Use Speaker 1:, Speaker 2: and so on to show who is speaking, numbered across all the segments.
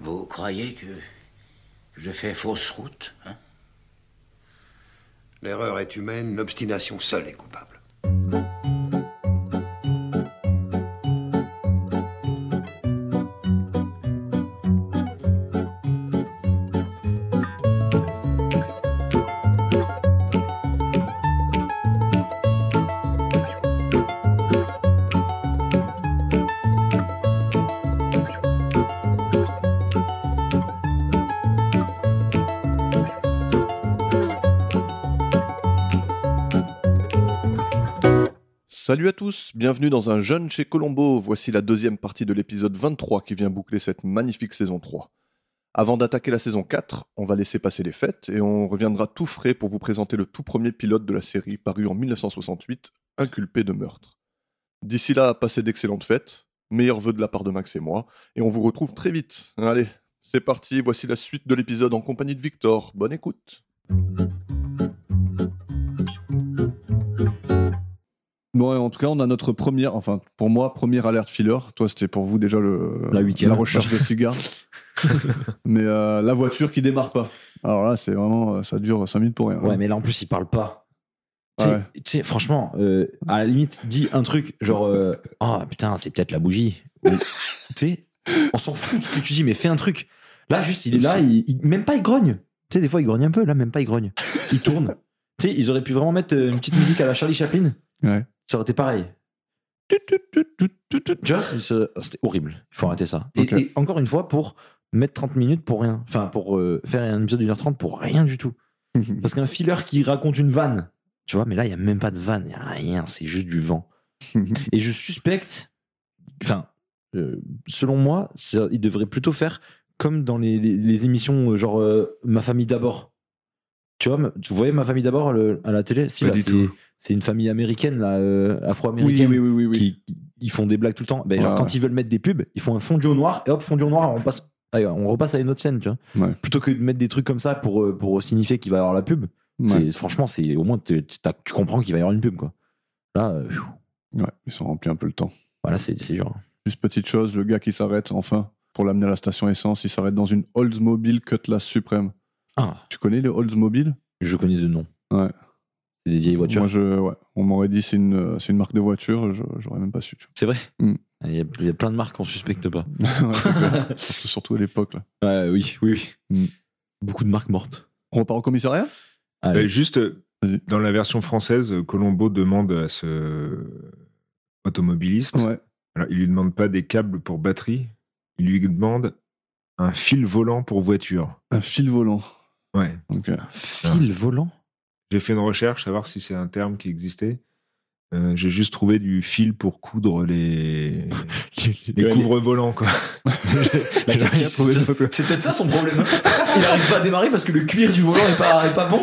Speaker 1: Vous croyez que je fais fausse route, hein?
Speaker 2: L'erreur est humaine, l'obstination seule est coupable.
Speaker 3: Salut à tous, bienvenue dans Un Jeune chez Colombo. Voici la deuxième partie de l'épisode 23 qui vient boucler cette magnifique saison 3. Avant d'attaquer la saison 4, on va laisser passer les fêtes et on reviendra tout frais pour vous présenter le tout premier pilote de la série paru en 1968, Inculpé de meurtre. D'ici là, passez d'excellentes fêtes, meilleurs vœux de la part de Max et moi, et on vous retrouve très vite. Allez, c'est parti, voici la suite de l'épisode en compagnie de Victor. Bonne écoute. Bon, en tout cas, on a notre première, enfin, pour moi, première alerte filler. Toi, c'était pour vous déjà la recherche de cigares. Mais la voiture qui démarre pas. Alors là, c'est vraiment, ça dure 5 minutes pour rien.
Speaker 4: Ouais, mais là, en plus, il parle pas.
Speaker 3: Ouais.
Speaker 4: Tu sais, franchement, à la limite, dis un truc genre, oh putain, c'est peut-être la bougie. Tu sais, on s'en fout de ce que tu dis, mais fais un truc. Là, juste, il est là, même pas il grogne. Tu sais, des fois, il grogne un peu. Là, même pas il grogne. Il tourne. Tu sais, ils auraient pu vraiment mettre une petite musique à la Charlie Chaplin.
Speaker 3: Ouais.
Speaker 4: Ça aurait été pareil. Tu vois, c'était horrible. Il faut arrêter ça.
Speaker 3: Okay.
Speaker 4: Et encore une fois, pour mettre 30 minutes pour rien. Enfin, pour faire un épisode d'1h30 pour rien du tout. Parce qu'un filler qui raconte une vanne, tu vois, mais là, il n'y a même pas de vanne, il n'y a rien, c'est juste du vent. Et je suspecte, enfin, selon moi, il devrait plutôt faire comme dans les émissions genre Ma famille d'abord. Tu vois, vous voyez Ma famille d'abord à la télé? Si, là, c'est une famille américaine, là, afro-américaine,
Speaker 3: oui.
Speaker 4: qui ils font des blagues tout le temps. Ben, genre, quand ils veulent mettre des pubs, ils font un fondu au noir, et hop, fondu au noir, on repasse à une autre scène, tu vois.
Speaker 3: Ouais.
Speaker 4: Plutôt que de mettre des trucs comme ça pour signifier qu'il va y avoir la pub.
Speaker 3: Ouais.
Speaker 4: Franchement, au moins, tu comprends qu'il va y avoir une pub, quoi. Là,
Speaker 3: Ouais, ils sont remplis un peu le temps.
Speaker 4: voilà, c'est dur.
Speaker 3: Juste petite chose, le gars qui s'arrête, enfin, pour l'amener à la station essence, il s'arrête dans une Oldsmobile Cutlass Supreme.
Speaker 4: Ah,
Speaker 3: Tu connais les Oldsmobile?
Speaker 4: je connais de nom.
Speaker 3: Ouais.
Speaker 4: C'est des vieilles voitures.
Speaker 3: Moi, on m'aurait dit c'est une marque de voiture, j'aurais même pas su. Tu
Speaker 4: C'est vrai.
Speaker 3: Mm.
Speaker 4: Il y a plein de marques qu'on suspecte pas.
Speaker 3: vois. Ouais, c'est clair. surtout à l'époque. Là.
Speaker 4: Ouais, oui.
Speaker 3: Mm.
Speaker 4: Beaucoup de marques mortes.
Speaker 3: On repart au commissariat?
Speaker 4: Allez.
Speaker 5: Juste,
Speaker 3: Vas-y.
Speaker 5: dans la version française, Colombo demande à ce automobiliste,
Speaker 3: Ouais.
Speaker 5: alors il lui demande pas des câbles pour batterie, il lui demande un fil volant pour voiture.
Speaker 3: Un fil volant.
Speaker 5: Ouais.
Speaker 3: Donc,
Speaker 4: Fil volant.
Speaker 5: J'ai fait une recherche, savoir si c'est un terme qui existait. J'ai juste trouvé du fil pour coudre les couvre-volants, quoi.
Speaker 4: La
Speaker 5: J'ai rien trouvé d'autre.
Speaker 4: C'est peut-être ça son problème. Il n'arrive pas à démarrer parce que le cuir du volant est pas bon.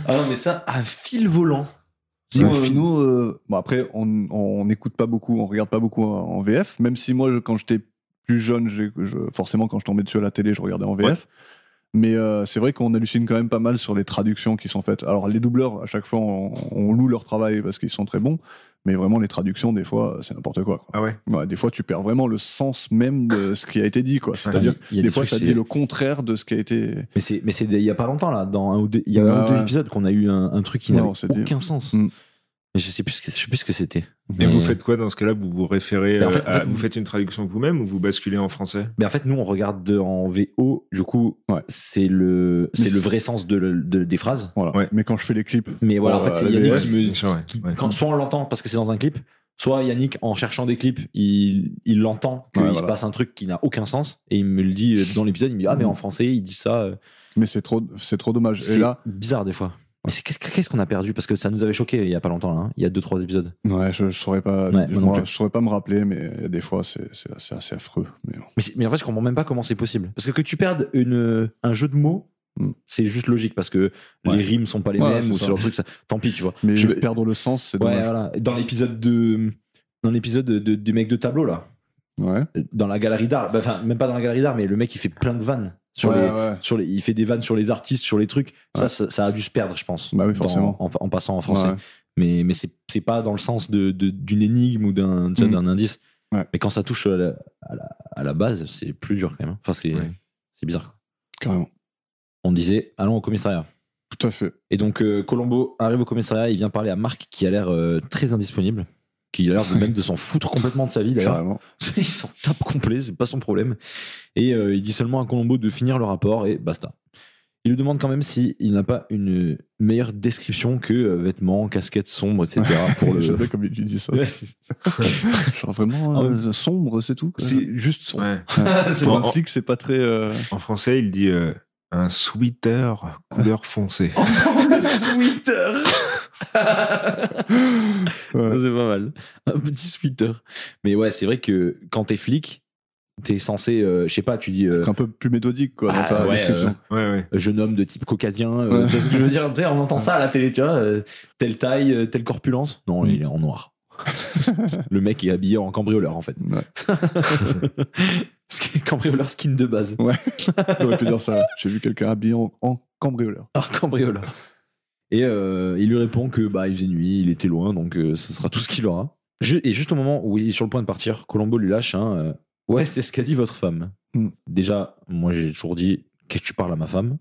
Speaker 4: Ah non, mais ça, un fil volant.
Speaker 3: Nous, bon après, on n'écoute pas beaucoup, on regarde pas beaucoup en VF, même si moi, quand j'étais plus jeune, forcément, quand je tombais dessus à la télé, je regardais en VF. Ouais. Mais c'est vrai qu'on hallucine quand même pas mal sur les traductions qui sont faites. Alors, les doubleurs, à chaque fois, on loue leur travail parce qu'ils sont très bons. Mais vraiment, les traductions, des fois, c'est n'importe quoi.
Speaker 5: Ah ouais?
Speaker 3: Ouais, des fois, tu perds vraiment le sens même de ce qui a été dit, quoi. C'est-à-dire, des fois, ça dit le contraire de ce qui a été.
Speaker 4: Mais c'est il y a pas longtemps, là, il y a un ou deux épisodes qu'on a eu un truc qui n'avait aucun sens. Mais je sais plus ce que c'était.
Speaker 5: Et vous faites quoi dans ce cas-là? Vous vous référez
Speaker 4: vous
Speaker 5: faites une traduction vous-même ou vous basculez en français?
Speaker 4: Mais en fait, nous, on regarde en VO. Du coup, c'est le vrai sens des phrases.
Speaker 3: Voilà. Ouais. Mais quand je fais les clips.
Speaker 4: Mais voilà, en fait, c'est Yannick
Speaker 5: qui
Speaker 4: soit on l'entend parce que c'est dans un clip, soit Yannick, en cherchant des clips, il l'entend qu'il se passe un truc qui n'a aucun sens et il me le dit dans l'épisode. Il me dit mais en français, il dit ça.
Speaker 3: Mais c'est trop dommage.
Speaker 4: C'est
Speaker 3: et là,
Speaker 4: bizarre des fois. Mais qu'est-ce qu'on a perdu? Parce que ça nous avait choqué il y a pas longtemps, là, hein. Il y a 2-3 épisodes.
Speaker 3: Ouais, je saurais pas. Je saurais pas me rappeler, mais il y a des fois, c'est assez affreux.
Speaker 4: Mais en fait, je comprends même pas comment c'est possible. Parce que tu perdes un jeu de mots, c'est juste logique parce que les rimes sont pas les mêmes ou ce genre de truc. Tant pis, tu vois.
Speaker 3: Mais perdre le sens, c'est dommage.
Speaker 4: Voilà. Dans l'épisode du mec de tableau, là.
Speaker 3: Ouais.
Speaker 4: Dans la galerie d'art. Enfin, même pas dans la galerie d'art, mais le mec, il fait plein de vannes. Il fait des vannes sur les artistes, sur les trucs. Ouais. Ça a dû se perdre, je pense.
Speaker 3: Bah oui, forcément.
Speaker 4: En passant en français. Ouais. Mais c'est pas dans le sens d'une énigme ou d'un indice.
Speaker 3: Ouais.
Speaker 4: Mais quand ça touche à la base, c'est plus dur quand même. Enfin, c'est bizarre, quoi.
Speaker 3: Carrément.
Speaker 4: On disait, allons au commissariat.
Speaker 3: Tout à fait.
Speaker 4: Et donc, Colombo arrive au commissariat, il vient parler à Marc qui a l'air très indisponible, qui a l'air même de s'en foutre complètement de sa vie d'ailleurs.
Speaker 3: Carrément.
Speaker 4: Il s'en tape complet, c'est pas son problème. Et il dit seulement à Colombo de finir le rapport et basta. Il lui demande quand même s'il n'a pas une meilleure description que vêtements, casquettes sombres, etc. pour le...
Speaker 3: J'aime bien comme il lui dit ça.
Speaker 4: Ouais,
Speaker 3: Genre vraiment sombre, c'est tout. Quoi.
Speaker 4: c'est juste sombre.
Speaker 5: Ouais.
Speaker 3: Pour un flic, c'est pas très.
Speaker 5: En français, il dit un sweater couleur foncée.
Speaker 4: Oh, le sweater.
Speaker 3: Ouais.
Speaker 4: C'est pas mal. Un petit sweater. Mais ouais, c'est vrai que quand t'es flic, t'es censé, je sais pas, tu dis
Speaker 3: Un peu plus méthodique quoi, dans ta description.
Speaker 5: Ouais.
Speaker 4: jeune homme de type caucasien.
Speaker 3: Ouais.
Speaker 4: Tu vois ce que je veux dire? Tu sais, on entend ça à la télé, tu vois, telle taille, telle corpulence. Non, il est en noir. Le mec est habillé en cambrioleur en fait.
Speaker 3: Ouais.
Speaker 4: Cambrioleur skin de base.
Speaker 3: Ouais. T'aurais pu dire ça. J'ai vu quelqu'un habillé en cambrioleur.
Speaker 4: Alors, cambrioleur. Et il lui répond que bah il faisait nuit, il était loin, donc ce sera tout ce qu'il aura. Et juste au moment où il est sur le point de partir, Colombo lui lâche un ouais, c'est ce qu'a dit votre femme. Déjà, moi j'ai toujours dit qu'est-ce que tu parles à ma femme?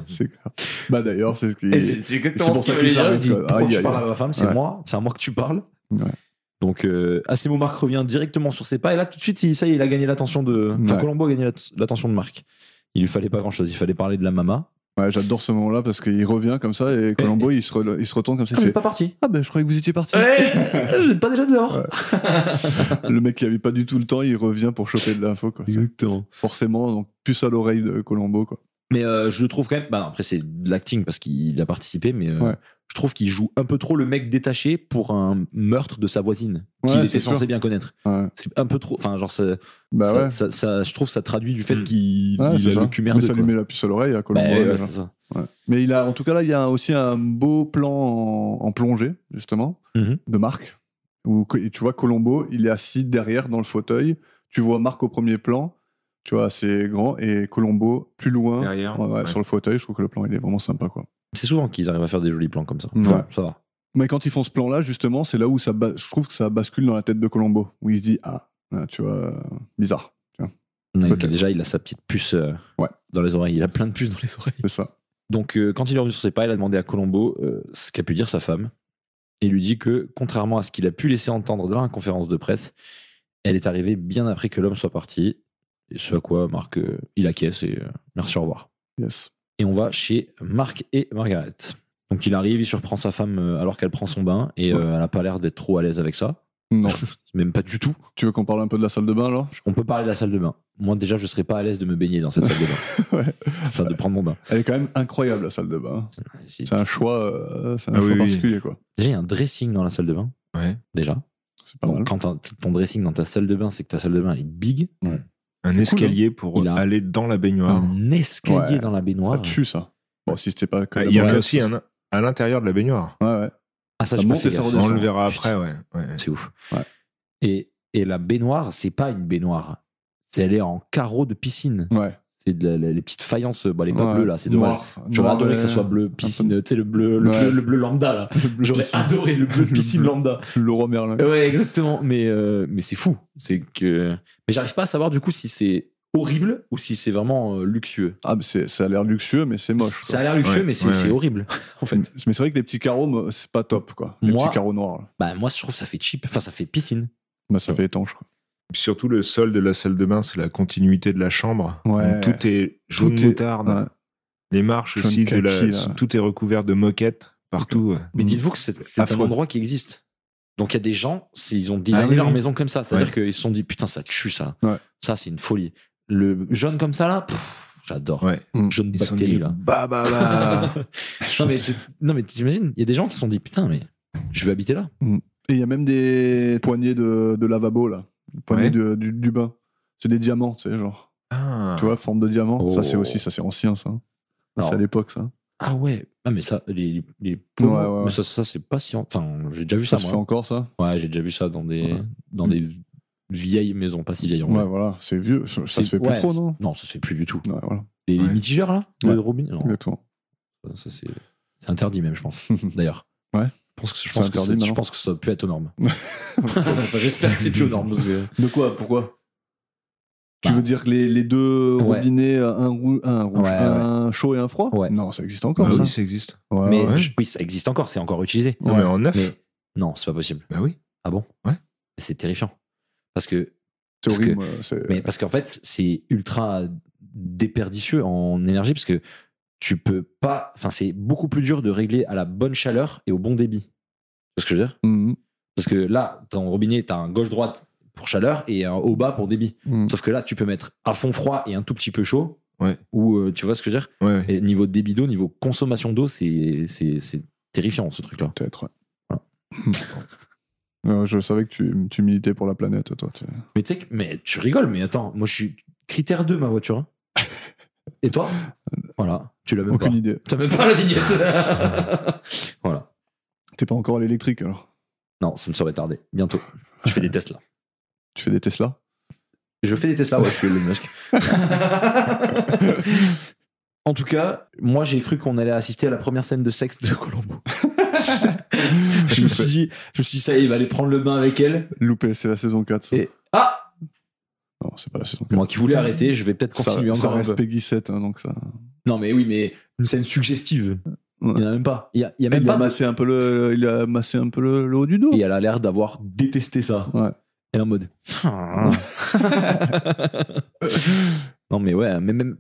Speaker 3: C'est clair. Bah d'ailleurs, c'est ce qui.
Speaker 4: Et c'est exactement
Speaker 3: pour
Speaker 4: ce qu'il
Speaker 3: ça
Speaker 4: veut
Speaker 3: qu'il
Speaker 4: dire. Il
Speaker 3: s'arrête,
Speaker 4: dit
Speaker 3: quoi.
Speaker 4: pourquoi
Speaker 3: Aïe,
Speaker 4: tu
Speaker 3: aïe,
Speaker 4: parles
Speaker 3: aïe.
Speaker 4: à ma femme? C'est
Speaker 3: Ouais.
Speaker 4: moi, c'est à moi que tu parles.
Speaker 3: Ouais.
Speaker 4: Donc à ces mots, Marc revient directement sur ses pas et là tout de suite, ça y est, il a gagné l'attention de. Enfin,
Speaker 3: Ouais.
Speaker 4: Colombo a gagné l'attention de Marc. Il lui fallait pas grand chose, il fallait parler de la mama.
Speaker 3: Ouais, j'adore ce moment-là parce qu'il revient comme ça et Colombo il se retourne comme ça.
Speaker 4: Ah,
Speaker 3: Il
Speaker 4: vous
Speaker 3: fait
Speaker 4: êtes pas parti.
Speaker 3: ah ben je croyais que vous étiez parti.
Speaker 4: Vous êtes pas déjà dehors.
Speaker 3: Ouais. Le mec qui avait pas du tout le temps, il revient pour choper de l'info quoi.
Speaker 4: Exactement.
Speaker 3: Forcément, donc puce à l'oreille de Colombo quoi.
Speaker 4: Mais je le trouve quand même. Bah, après, c'est de l'acting parce qu'il a participé, mais
Speaker 3: Ouais.
Speaker 4: je trouve qu'il joue un peu trop le mec détaché pour un meurtre de sa voisine
Speaker 3: Ouais,
Speaker 4: qu'il
Speaker 3: c'est
Speaker 4: était censé
Speaker 3: sûr.
Speaker 4: bien connaître.
Speaker 3: Ouais.
Speaker 4: C'est un peu trop. Enfin, genre, ça,
Speaker 3: Bah ouais.
Speaker 4: je trouve que ça traduit du fait qu'il
Speaker 3: Ouais,
Speaker 4: il
Speaker 3: c'est
Speaker 4: a
Speaker 3: ça.
Speaker 4: le cul
Speaker 3: Mais
Speaker 4: merdeux.
Speaker 3: ça lui
Speaker 4: quoi.
Speaker 3: met la puce à l'oreille à
Speaker 4: Bah,
Speaker 3: Colombo.
Speaker 4: ouais,
Speaker 3: déjà.
Speaker 4: c'est ça.
Speaker 3: Ouais. Mais il a, en tout cas là, il y a aussi un beau plan en plongée justement
Speaker 4: Mhm.
Speaker 3: de Marc où tu vois Colombo, il est assis derrière dans le fauteuil. Tu vois Marc au premier plan, tu vois assez grand et Colombo plus loin
Speaker 5: Derrière.
Speaker 3: ouais, sur le fauteuil. Je trouve que le plan il est vraiment sympa quoi.
Speaker 4: C'est souvent qu'ils arrivent à faire des jolis plans comme ça.
Speaker 3: Ouais.
Speaker 4: Enfin, ça va.
Speaker 3: Mais quand ils font ce plan là justement, c'est là où je trouve que ça bascule dans la tête de Colombo où il se dit ah tu vois bizarre. Tu vois.
Speaker 4: Ouais,
Speaker 3: Peut-être.
Speaker 4: déjà, il a sa petite puce
Speaker 3: Ouais.
Speaker 4: dans les oreilles. Il a plein de puces dans les oreilles.
Speaker 3: C'est ça.
Speaker 4: Donc, quand il est revenu sur ses pas, il a demandé à Colombo ce qu'a pu dire sa femme. Et il lui dit que, contrairement à ce qu'il a pu laisser entendre dans la conférence de presse, elle est arrivée bien après que l'homme soit parti. Et ce à quoi Marc, il acquiesce et merci, au revoir.
Speaker 3: Yes.
Speaker 4: Et on va chez Marc et Margaret. Donc, il arrive, il surprend sa femme alors qu'elle prend son bain et
Speaker 3: Ouais.
Speaker 4: elle n'a pas l'air d'être trop à l'aise avec ça.
Speaker 3: Non.
Speaker 4: Même pas du tout.
Speaker 3: Tu veux qu'on parle un peu de la salle de bain alors?
Speaker 4: On peut parler de la salle de bain. Moi, déjà, je serais pas à l'aise de me baigner dans cette salle de bain.
Speaker 3: Ouais.
Speaker 4: Enfin, de prendre mon bain.
Speaker 3: Elle est quand même incroyable la salle de bain. C'est un choix,
Speaker 5: Ah oui, oui.
Speaker 3: particulier quoi.
Speaker 4: Déjà, il y a un dressing dans la salle de bain.
Speaker 5: Ouais.
Speaker 4: Déjà.
Speaker 3: C'est pas mal.
Speaker 4: Donc, quand ton dressing dans ta salle de bain, c'est que ta salle de bain elle est big.
Speaker 5: Un escalier pour
Speaker 4: Il a-
Speaker 5: aller dans la baignoire.
Speaker 4: Un escalier
Speaker 3: Ouais.
Speaker 4: dans la
Speaker 3: Ça
Speaker 4: baignoire.
Speaker 3: tue ça. Bon, si c'était pas que
Speaker 5: Ah,
Speaker 3: la
Speaker 5: il y en a
Speaker 3: banquette,
Speaker 5: aussi un à l'intérieur de la baignoire.
Speaker 3: Ouais.
Speaker 4: Ah, ça,
Speaker 3: Ça
Speaker 4: j'ai pas
Speaker 3: monte
Speaker 4: fait
Speaker 3: et ça
Speaker 4: gaffe.
Speaker 3: redescend.
Speaker 5: On le verra
Speaker 4: Putain,
Speaker 5: après, ouais.
Speaker 4: C'est ouf.
Speaker 3: Ouais.
Speaker 4: Et la baignoire, c'est pas une baignoire. Elle est en carreau de piscine.
Speaker 3: Ouais.
Speaker 4: C'est les petites faïences. Bon, elle est pas
Speaker 3: Ouais.
Speaker 4: bleue là, c'est dommage.
Speaker 3: Noir.
Speaker 4: J'aurais
Speaker 3: Noir
Speaker 4: adoré
Speaker 3: et-
Speaker 4: que ça soit bleu piscine, tu sais, le bleu,
Speaker 3: Ouais.
Speaker 4: le bleu lambda là.
Speaker 3: Le bleu
Speaker 4: J'aurais
Speaker 3: piscine.
Speaker 4: adoré le bleu piscine
Speaker 3: bleu.
Speaker 4: lambda.
Speaker 3: Le roi Merlin.
Speaker 4: Ouais, exactement. Mais c'est fou. C'est que. Mais j'arrive pas à savoir du coup si c'est horrible ou si c'est vraiment luxueux.
Speaker 3: Ah, mais ça a l'air luxueux, mais c'est moche.
Speaker 4: Ça
Speaker 3: quoi.
Speaker 4: a l'air luxueux,
Speaker 5: Ouais,
Speaker 4: mais c'est
Speaker 5: ouais.
Speaker 4: horrible en fait.
Speaker 3: Mais c'est vrai que les petits carreaux, c'est pas top quoi. Les
Speaker 4: Moi-
Speaker 3: petits carreaux noirs. Là.
Speaker 4: Bah moi je trouve que ça fait cheap. Enfin ça fait piscine.
Speaker 3: Bah, ça fait étanche quoi.
Speaker 5: Puis surtout, le sol de la salle de bain, c'est la continuité de la chambre.
Speaker 3: Ouais.
Speaker 5: Donc, tout est jaune
Speaker 3: Tout est-
Speaker 5: moutarde.
Speaker 3: ouais.
Speaker 5: Les marches
Speaker 3: Jaune
Speaker 5: aussi,
Speaker 3: kaki, là.
Speaker 5: tout est recouvert de moquettes partout.
Speaker 4: Mais
Speaker 3: Mm.
Speaker 4: dites-vous que c'est un
Speaker 3: Affreux.
Speaker 4: endroit qui existe. Donc il y a des gens, ils ont designé
Speaker 5: Ah oui,
Speaker 4: leur
Speaker 5: oui.
Speaker 4: maison comme ça. C'est-à-dire
Speaker 5: Ouais.
Speaker 4: qu'ils se sont dit putain ça tue ça.
Speaker 3: Ouais.
Speaker 4: Ça c'est une folie. Le jaune comme ça là, j'adore.
Speaker 5: Ouais.
Speaker 4: Jaune
Speaker 5: Ils sont
Speaker 4: bactérie
Speaker 5: dit,
Speaker 4: là.
Speaker 5: bah.
Speaker 4: non mais t'imagines, il y a des gens qui se sont dit putain mais je vais habiter là.
Speaker 3: Et il y a même des poignées de lavabo là. Poignées
Speaker 5: Ouais.
Speaker 3: du bain. C'est des diamants, tu sais, genre.
Speaker 5: Ah.
Speaker 3: Tu vois, forme de diamant.
Speaker 4: Oh.
Speaker 3: Ça, c'est aussi, ça, c'est ancien, ça. Ça, c'est
Speaker 4: Alors,
Speaker 3: à l'époque, ça.
Speaker 4: Ah ouais. Ah mais ça, les pommes,
Speaker 3: Ouais.
Speaker 4: mais ça c'est pas si. Enfin, j'ai déjà vu
Speaker 3: Ça
Speaker 4: ça,
Speaker 3: se
Speaker 4: moi.
Speaker 3: fait encore, ça.
Speaker 4: Ouais, j'ai déjà vu ça dans des,
Speaker 3: Ouais.
Speaker 4: dans des vieilles maisons, pas si vieilles en
Speaker 3: Ouais,
Speaker 4: vrai.
Speaker 3: voilà. C'est vieux. Ça
Speaker 4: C'est-
Speaker 3: se fait plus
Speaker 4: ouais,
Speaker 3: trop, non?
Speaker 4: Non, ça se fait plus du tout.
Speaker 3: Ouais, voilà.
Speaker 4: Les
Speaker 5: Ouais.
Speaker 4: mitigeurs là
Speaker 3: Ouais.
Speaker 4: de Robin Non,
Speaker 3: Exactement.
Speaker 4: ça c'est interdit même, je pense. D'ailleurs.
Speaker 3: Ouais.
Speaker 4: Je
Speaker 3: C'est
Speaker 4: pense
Speaker 3: interdit,
Speaker 4: que ça peut être aux normes. Enfin, j'espère que c'est plus aux normes. Parce que...
Speaker 3: De quoi? Pourquoi? Tu
Speaker 4: Bah.
Speaker 3: veux dire que les deux
Speaker 4: Ouais.
Speaker 3: robinets, un rouge,
Speaker 4: Ouais,
Speaker 3: un chaud et un froid?
Speaker 4: Ouais.
Speaker 3: Non, ça existe encore,
Speaker 5: Bah
Speaker 3: ça.
Speaker 5: oui, ça existe.
Speaker 3: Ouais,
Speaker 4: Mais
Speaker 3: ouais.
Speaker 4: oui, ça existe encore, c'est encore utilisé.
Speaker 5: Non, mais en neuf.
Speaker 4: Mais non, c'est pas possible.
Speaker 5: Bah oui.
Speaker 4: Ah bon?
Speaker 5: Ouais.
Speaker 4: C'est terrifiant. Parce que
Speaker 3: C'est
Speaker 4: parce
Speaker 3: horrible. c'est-
Speaker 4: Mais parce qu'en fait, c'est ultra déperditieux en énergie parce que tu peux pas. Enfin, c'est beaucoup plus dur de régler à la bonne chaleur et au bon débit. Tu vois ce que je veux dire?
Speaker 3: Mhm.
Speaker 4: Parce que là, ton robinet, t'as un gauche-droite pour chaleur et un haut-bas pour débit.
Speaker 3: Mhm.
Speaker 4: Sauf que là, tu peux mettre à fond froid et un tout petit peu chaud.
Speaker 5: Ouais.
Speaker 4: Ou tu vois ce que je veux dire?
Speaker 5: Ouais.
Speaker 4: Et niveau débit d'eau, niveau consommation d'eau, c'est terrifiant ce truc-là.
Speaker 3: Peut-être, ouais.
Speaker 4: Voilà.
Speaker 3: Je savais que tu militais pour la planète, toi.
Speaker 4: Mais tu sais, mais tu rigoles, mais attends, moi je suis critère 2 ma voiture. Hein. Et toi? Voilà, tu l'as même
Speaker 3: Aucune
Speaker 4: pas.
Speaker 3: idée.
Speaker 4: T'as même pas la vignette. Voilà.
Speaker 3: T'es pas encore à l'électrique, alors?
Speaker 4: Non, ça me serait tardé. Bientôt. Je fais des tests là.
Speaker 3: Tu fais des Tesla?
Speaker 4: Je fais des Tesla, ouais, je suis Elon Musk. En tout cas, moi j'ai cru qu'on allait assister à la première scène de sexe de Colombo. je me suis dit, ça y est, il va aller prendre le bain avec elle.
Speaker 3: Loupé, c'est la saison 4. Ça.
Speaker 4: Et ah,
Speaker 3: Non, c'est pas la saison 4.
Speaker 4: moi qui voulais arrêter, je vais peut-être continuer
Speaker 3: ça
Speaker 4: encore un
Speaker 3: reste
Speaker 4: peu.
Speaker 3: Peggy 7, hein, donc ça...
Speaker 4: Non mais oui, mais une scène suggestive.
Speaker 3: Ouais.
Speaker 4: Il y en a même pas. Il y a même
Speaker 3: Il
Speaker 4: pas.
Speaker 3: a massé un peu le haut du dos.
Speaker 4: Et elle a l'air d'avoir détesté ça.
Speaker 3: Ouais.
Speaker 4: Elle est en mode. Non mais ouais, mais même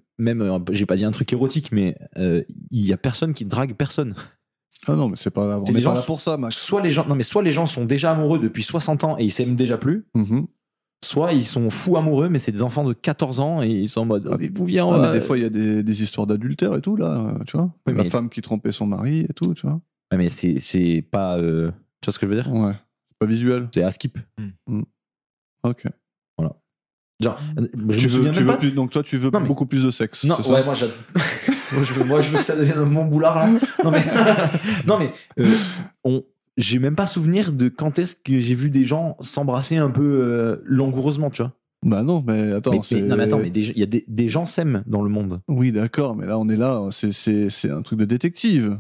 Speaker 4: j'ai pas dit un truc érotique, mais il y a personne qui drague personne.
Speaker 3: Ah non, mais c'est pas grave.
Speaker 4: C'est
Speaker 3: On
Speaker 4: les
Speaker 3: est pas
Speaker 4: gens-
Speaker 3: là pour ça, Max.
Speaker 4: Soit les gens sont déjà amoureux depuis 60 ans et ils s'aiment déjà plus,
Speaker 3: Mhm.
Speaker 4: soit ils sont fous amoureux mais c'est des enfants de 14 ans et ils sont en mode mais vous viens
Speaker 3: Ah, mais des fois, il y a des histoires d'adultère et tout, là, tu vois.
Speaker 4: Oui,
Speaker 3: La
Speaker 4: mais-
Speaker 3: femme qui trompait son mari et tout, tu vois.
Speaker 4: Ouais, mais c'est pas tu vois ce que je veux dire,
Speaker 3: Ouais. C'est pas visuel.
Speaker 4: c'est à skip.
Speaker 3: Ok.
Speaker 4: Genre je me souviens même pas.
Speaker 3: Donc toi, tu veux
Speaker 4: Non, mais-
Speaker 3: beaucoup plus de sexe.
Speaker 4: Non,
Speaker 3: c'est ça
Speaker 4: ouais, moi, moi, je veux que ça devienne mon boulard là. Non mais, non, mais j'ai même pas souvenir de quand est-ce que j'ai vu des gens s'embrasser un peu langoureusement, tu vois.
Speaker 3: Bah non, mais attends.
Speaker 4: Non mais attends, mais il y a des gens s'aiment dans le monde.
Speaker 3: Oui, d'accord, mais là, on est là. C'est un truc de détective,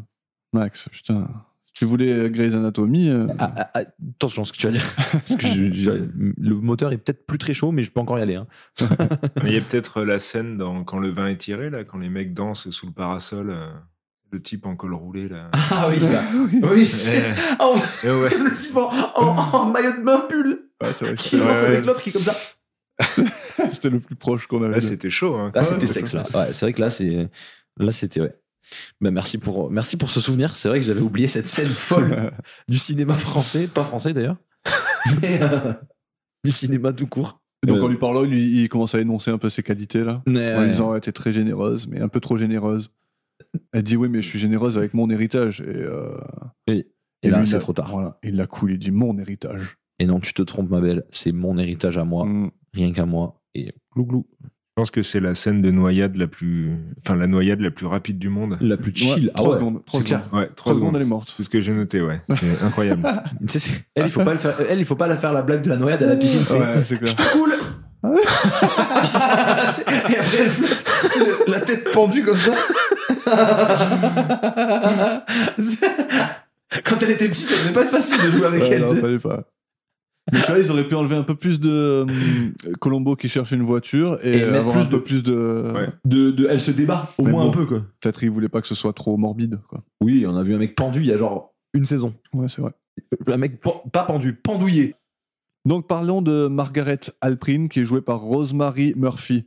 Speaker 3: Max. Putain. Si tu voulais Grey's Anatomy...
Speaker 4: Attention à ce que tu vas dire. Parce que le moteur est peut-être plus très chaud, mais je peux encore y aller. Hein.
Speaker 5: Mais il y a peut-être la scène quand le vin est tiré, là, quand les mecs dansent sous le parasol, le type en col roulé, là.
Speaker 4: Ah oui, là. Oui, c'est. Oh,
Speaker 5: Et ouais.
Speaker 4: le type en maillot de bain pull
Speaker 3: Ouais, c'est vrai.
Speaker 4: qui
Speaker 5: Ouais,
Speaker 4: danse
Speaker 5: ouais.
Speaker 4: avec l'autre qui est comme ça.
Speaker 3: C'était le plus proche qu'on avait.
Speaker 5: Là, c'était chaud. Hein,
Speaker 4: Là,
Speaker 5: quoi.
Speaker 4: c'était sexe, là. Ouais, c'est vrai que là, c'était, ouais. Ben, merci pour ce souvenir. C'est vrai que j'avais oublié cette scène folle du cinéma français, pas français d'ailleurs, mais du cinéma tout court.
Speaker 3: Et donc en lui parlant, il commence à énoncer un peu ses qualités là.
Speaker 4: Mais,
Speaker 3: En disant elle était très généreuse, mais un peu trop généreuse. Elle dit oui, mais je suis généreuse avec mon héritage.
Speaker 4: Et là,
Speaker 3: lui,
Speaker 4: c'est trop tard.
Speaker 3: Voilà, il la coule, il dit mon héritage.
Speaker 4: Et non, tu te trompes, ma belle. C'est mon héritage à moi,
Speaker 3: Mm.
Speaker 4: rien qu'à moi. Et glou-glou.
Speaker 5: Je pense que c'est la scène de noyade la plus rapide du monde.
Speaker 4: La plus chill.
Speaker 3: Ouais,
Speaker 4: Ah
Speaker 3: 3
Speaker 4: ouais,
Speaker 3: secondes. 3
Speaker 4: c'est clair.
Speaker 3: secondes.
Speaker 5: Ouais,
Speaker 3: 3
Speaker 5: 3
Speaker 3: secondes, elle est
Speaker 5: secondes.
Speaker 3: morte.
Speaker 5: C'est ce que j'ai noté, ouais. C'est incroyable.
Speaker 4: Tu sais, elle, il faut pas la faire la blague de la noyade à la piscine. C'est
Speaker 3: Ouais, c'est clair.
Speaker 4: cool. Et après, elle flotte, tu sais, la tête pendue comme ça. Quand elle était petite, ça devait pas être facile de jouer avec
Speaker 3: Ouais,
Speaker 4: elle.
Speaker 3: non,
Speaker 4: tu sais.
Speaker 3: fallait pas. Mais tu vois, ils auraient pu enlever un peu plus de Colombo qui cherche une voiture et,
Speaker 4: Et mettre
Speaker 3: avoir
Speaker 4: plus
Speaker 3: un peu plus de.
Speaker 5: Ouais.
Speaker 4: Elle se débat, au
Speaker 3: Mais
Speaker 4: moins
Speaker 3: bon.
Speaker 4: un peu, quoi.
Speaker 3: Peut-être il voulait pas que ce soit trop morbide, quoi.
Speaker 4: Oui, on a vu un mec pendu il y a genre une saison.
Speaker 3: Ouais, c'est vrai.
Speaker 4: Un mec pas pendu, pendouillé.
Speaker 3: Donc parlons de Margaret Alprin, qui est jouée par Rosemary Murphy,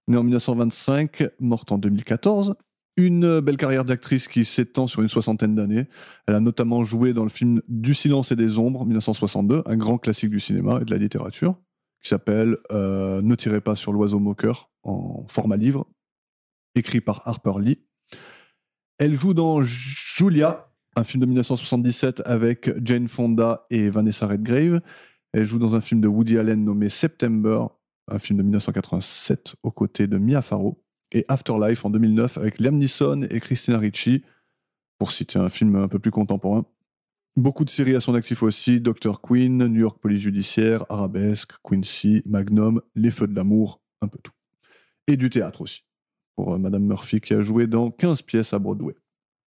Speaker 3: née en 1925, morte en 2014. Une belle carrière d'actrice qui s'étend sur une soixantaine d'années. Elle a notamment joué dans le film Du silence et des ombres, 1962, un grand classique du cinéma et de la littérature, qui s'appelle Ne tirez pas sur l'oiseau moqueur, en format livre, écrit par Harper Lee. Elle joue dans Julia, un film de 1977 avec Jane Fonda et Vanessa Redgrave. Elle joue dans un film de Woody Allen nommé September, un film de 1987 aux côtés de Mia Farrow, et Afterlife en 2009 avec Liam Neeson et Christina Ricci, pour citer un film un peu plus contemporain. Beaucoup de séries à son actif aussi, Dr. Queen, New York Police Judiciaire, Arabesque, Quincy, Magnum, Les Feux de l'amour, un peu tout. Et du théâtre aussi, pour Madame Murphy qui a joué dans 15 pièces à Broadway.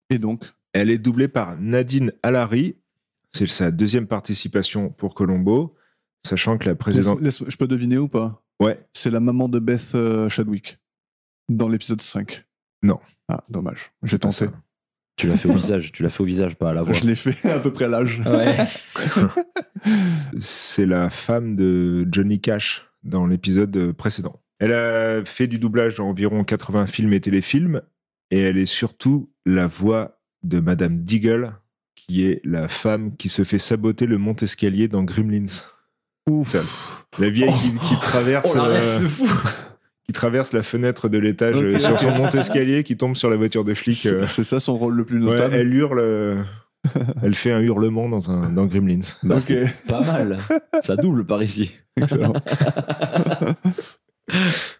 Speaker 3: Et donc,
Speaker 5: Elle est doublée par Nadine Alary, C'est sa deuxième participation pour Columbo, sachant que la précédente...
Speaker 3: Je peux deviner ou pas?
Speaker 5: Ouais.
Speaker 3: C'est la maman de Beth Chadwick, dans l'épisode 5.
Speaker 5: Non.
Speaker 3: Ah, dommage. J'ai tenté.
Speaker 5: Ça.
Speaker 4: Tu l'as fait au visage, pas à la voix.
Speaker 3: Je l'ai fait à peu près à l'âge.
Speaker 4: Ouais.
Speaker 5: C'est la femme de Johnny Cash dans l'épisode précédent. Elle a fait du doublage dans environ 80 films et téléfilms, et elle est surtout la voix de Madame Deagle, qui est la femme qui se fait saboter le monte-escalier dans Gremlins.
Speaker 3: Ouf.
Speaker 5: La vieille qui traverse...
Speaker 4: la ref de fou.
Speaker 5: Qui traverse la fenêtre de l'étage sur son monte-escalier, qui tombe sur la voiture de flic.
Speaker 3: C'est ça son rôle le plus
Speaker 5: Ouais,
Speaker 3: notable.
Speaker 5: elle hurle... Elle fait un hurlement dans Gremlins.
Speaker 4: Bah,
Speaker 3: Ok.
Speaker 4: c'est pas mal. Ça double par ici.
Speaker 3: Excellent.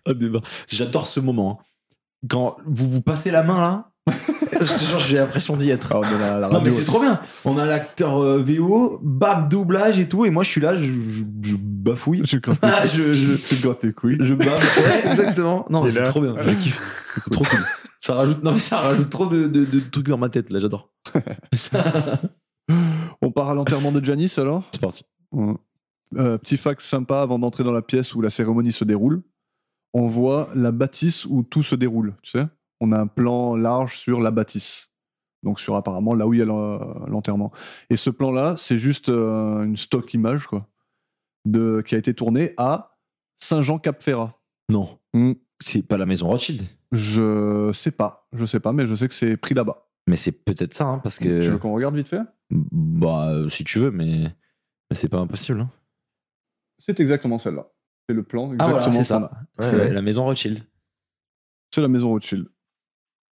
Speaker 4: Oh, débat. J'adore ce moment. Hein. Quand vous passez la main là, genre, j'ai l'impression d'y être.
Speaker 3: Ah, on est la
Speaker 4: Non
Speaker 3: radio.
Speaker 4: mais c'est trop bien. On a l'acteur VO, bam, doublage et tout, et moi je suis là, je bafouille.
Speaker 3: Tu te
Speaker 4: Ah,
Speaker 3: grattes les couilles.
Speaker 4: je baffe. Ouais, exactement. Non,
Speaker 5: Et
Speaker 4: c'est
Speaker 5: là-
Speaker 4: trop bien. Je kiffe. C'est trop cool. Ça rajoute trop de trucs dans ma tête là. J'adore.
Speaker 3: On part à l'enterrement de Janice alors.
Speaker 4: C'est parti.
Speaker 3: Ouais. Petit fact sympa avant d'entrer dans la pièce où la cérémonie se déroule. On voit la bâtisse où tout se déroule, tu sais. On a un plan large sur la bâtisse. Donc sur apparemment là où il y a l'enterrement. Et ce plan-là, c'est juste une stock image quoi, qui a été tournée à Saint-Jean-Cap-Ferrat.
Speaker 4: Non,
Speaker 3: Hmm.
Speaker 4: c'est pas la maison Rothschild.
Speaker 3: Je sais pas, mais je sais que c'est pris là-bas.
Speaker 4: Mais c'est peut-être ça, hein, parce que.
Speaker 3: Tu veux qu'on regarde vite fait?
Speaker 4: Bah, si tu veux, mais c'est pas impossible. Hein.
Speaker 3: C'est exactement celle-là. C'est le plan
Speaker 4: Ah
Speaker 3: exactement
Speaker 4: voilà, c'est
Speaker 3: qu'on
Speaker 4: ça.
Speaker 3: a.
Speaker 4: C'est
Speaker 5: ouais.
Speaker 4: la maison Rothschild.
Speaker 3: C'est la maison Rothschild.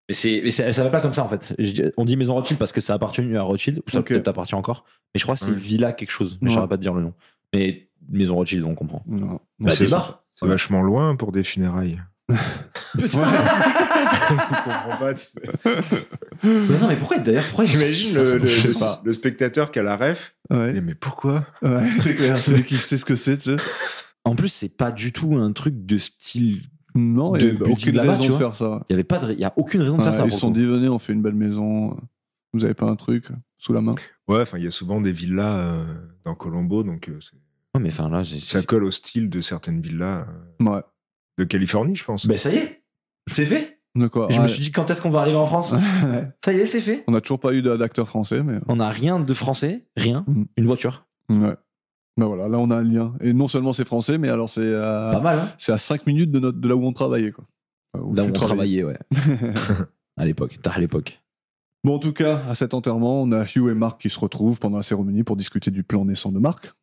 Speaker 4: Mais elle s'appelle pas comme ça en fait. On dit maison Rothschild parce que ça appartenu à Rothschild, ou ça
Speaker 3: Ok.
Speaker 4: peut-être appartient encore. Mais je crois que c'est
Speaker 5: Ouais.
Speaker 4: Villa quelque chose. Mais
Speaker 3: Ouais.
Speaker 4: je saurais pas te dire le nom. Mais maison Rothschild, on comprend.
Speaker 3: Non. Non.
Speaker 4: Bah,
Speaker 5: c'est
Speaker 4: démarre.
Speaker 5: C'est vachement loin pour des funérailles. Je comprends pas. Tu sais.
Speaker 4: Mais non, mais pourquoi d'ailleurs pourquoi ils
Speaker 5: J'imagine
Speaker 4: ont sorti ça,
Speaker 3: je sais pas.
Speaker 5: le spectateur qui a la ref.
Speaker 3: Ouais.
Speaker 5: Mais pourquoi?
Speaker 3: Ouais, c'est clair. Celui qui sait ce que c'est, tu sais.
Speaker 4: En plus, c'est pas du tout un truc de style.
Speaker 3: Non, il
Speaker 4: De
Speaker 3: n'y a
Speaker 4: building
Speaker 3: aucune
Speaker 4: là-bas,
Speaker 3: raison
Speaker 4: tu
Speaker 3: de
Speaker 4: vois.
Speaker 3: faire ça.
Speaker 4: Il y a aucune raison de faire
Speaker 3: Ouais,
Speaker 4: ça.
Speaker 3: ils
Speaker 4: pour
Speaker 3: se sont
Speaker 4: le coup.
Speaker 3: dit, venez, on fait une belle maison. Vous avez pas un truc sous la main?
Speaker 5: Ouais, enfin, il y a souvent des villas dans Colombo, donc
Speaker 4: Ouais, mais enfin là,
Speaker 5: ça colle au style de certaines villas
Speaker 3: Ouais.
Speaker 5: de Californie, je pense.
Speaker 4: Ben ça y est, c'est fait.
Speaker 3: De quoi?
Speaker 4: Je me
Speaker 3: Ouais.
Speaker 4: suis dit quand est-ce qu'on va arriver en France.
Speaker 3: Ouais.
Speaker 4: Ça y est, c'est fait.
Speaker 3: On n'a toujours pas eu d'acteur français, mais.
Speaker 4: On a rien de français, rien.
Speaker 3: Mhm.
Speaker 4: Une voiture.
Speaker 3: Ouais. Ben voilà, là on a un lien. Et non seulement c'est français, mais alors c'est
Speaker 4: Pas mal, hein.
Speaker 3: c'est à 5 minutes de là où on travaillait. Quoi. Enfin,
Speaker 4: Là où
Speaker 3: tu
Speaker 4: on travaillait, ouais. À l'époque, tard à l'époque.
Speaker 3: Bon, en tout cas, à cet enterrement, on a Hugh et Mark qui se retrouvent pendant la cérémonie pour discuter du plan naissant de Mark.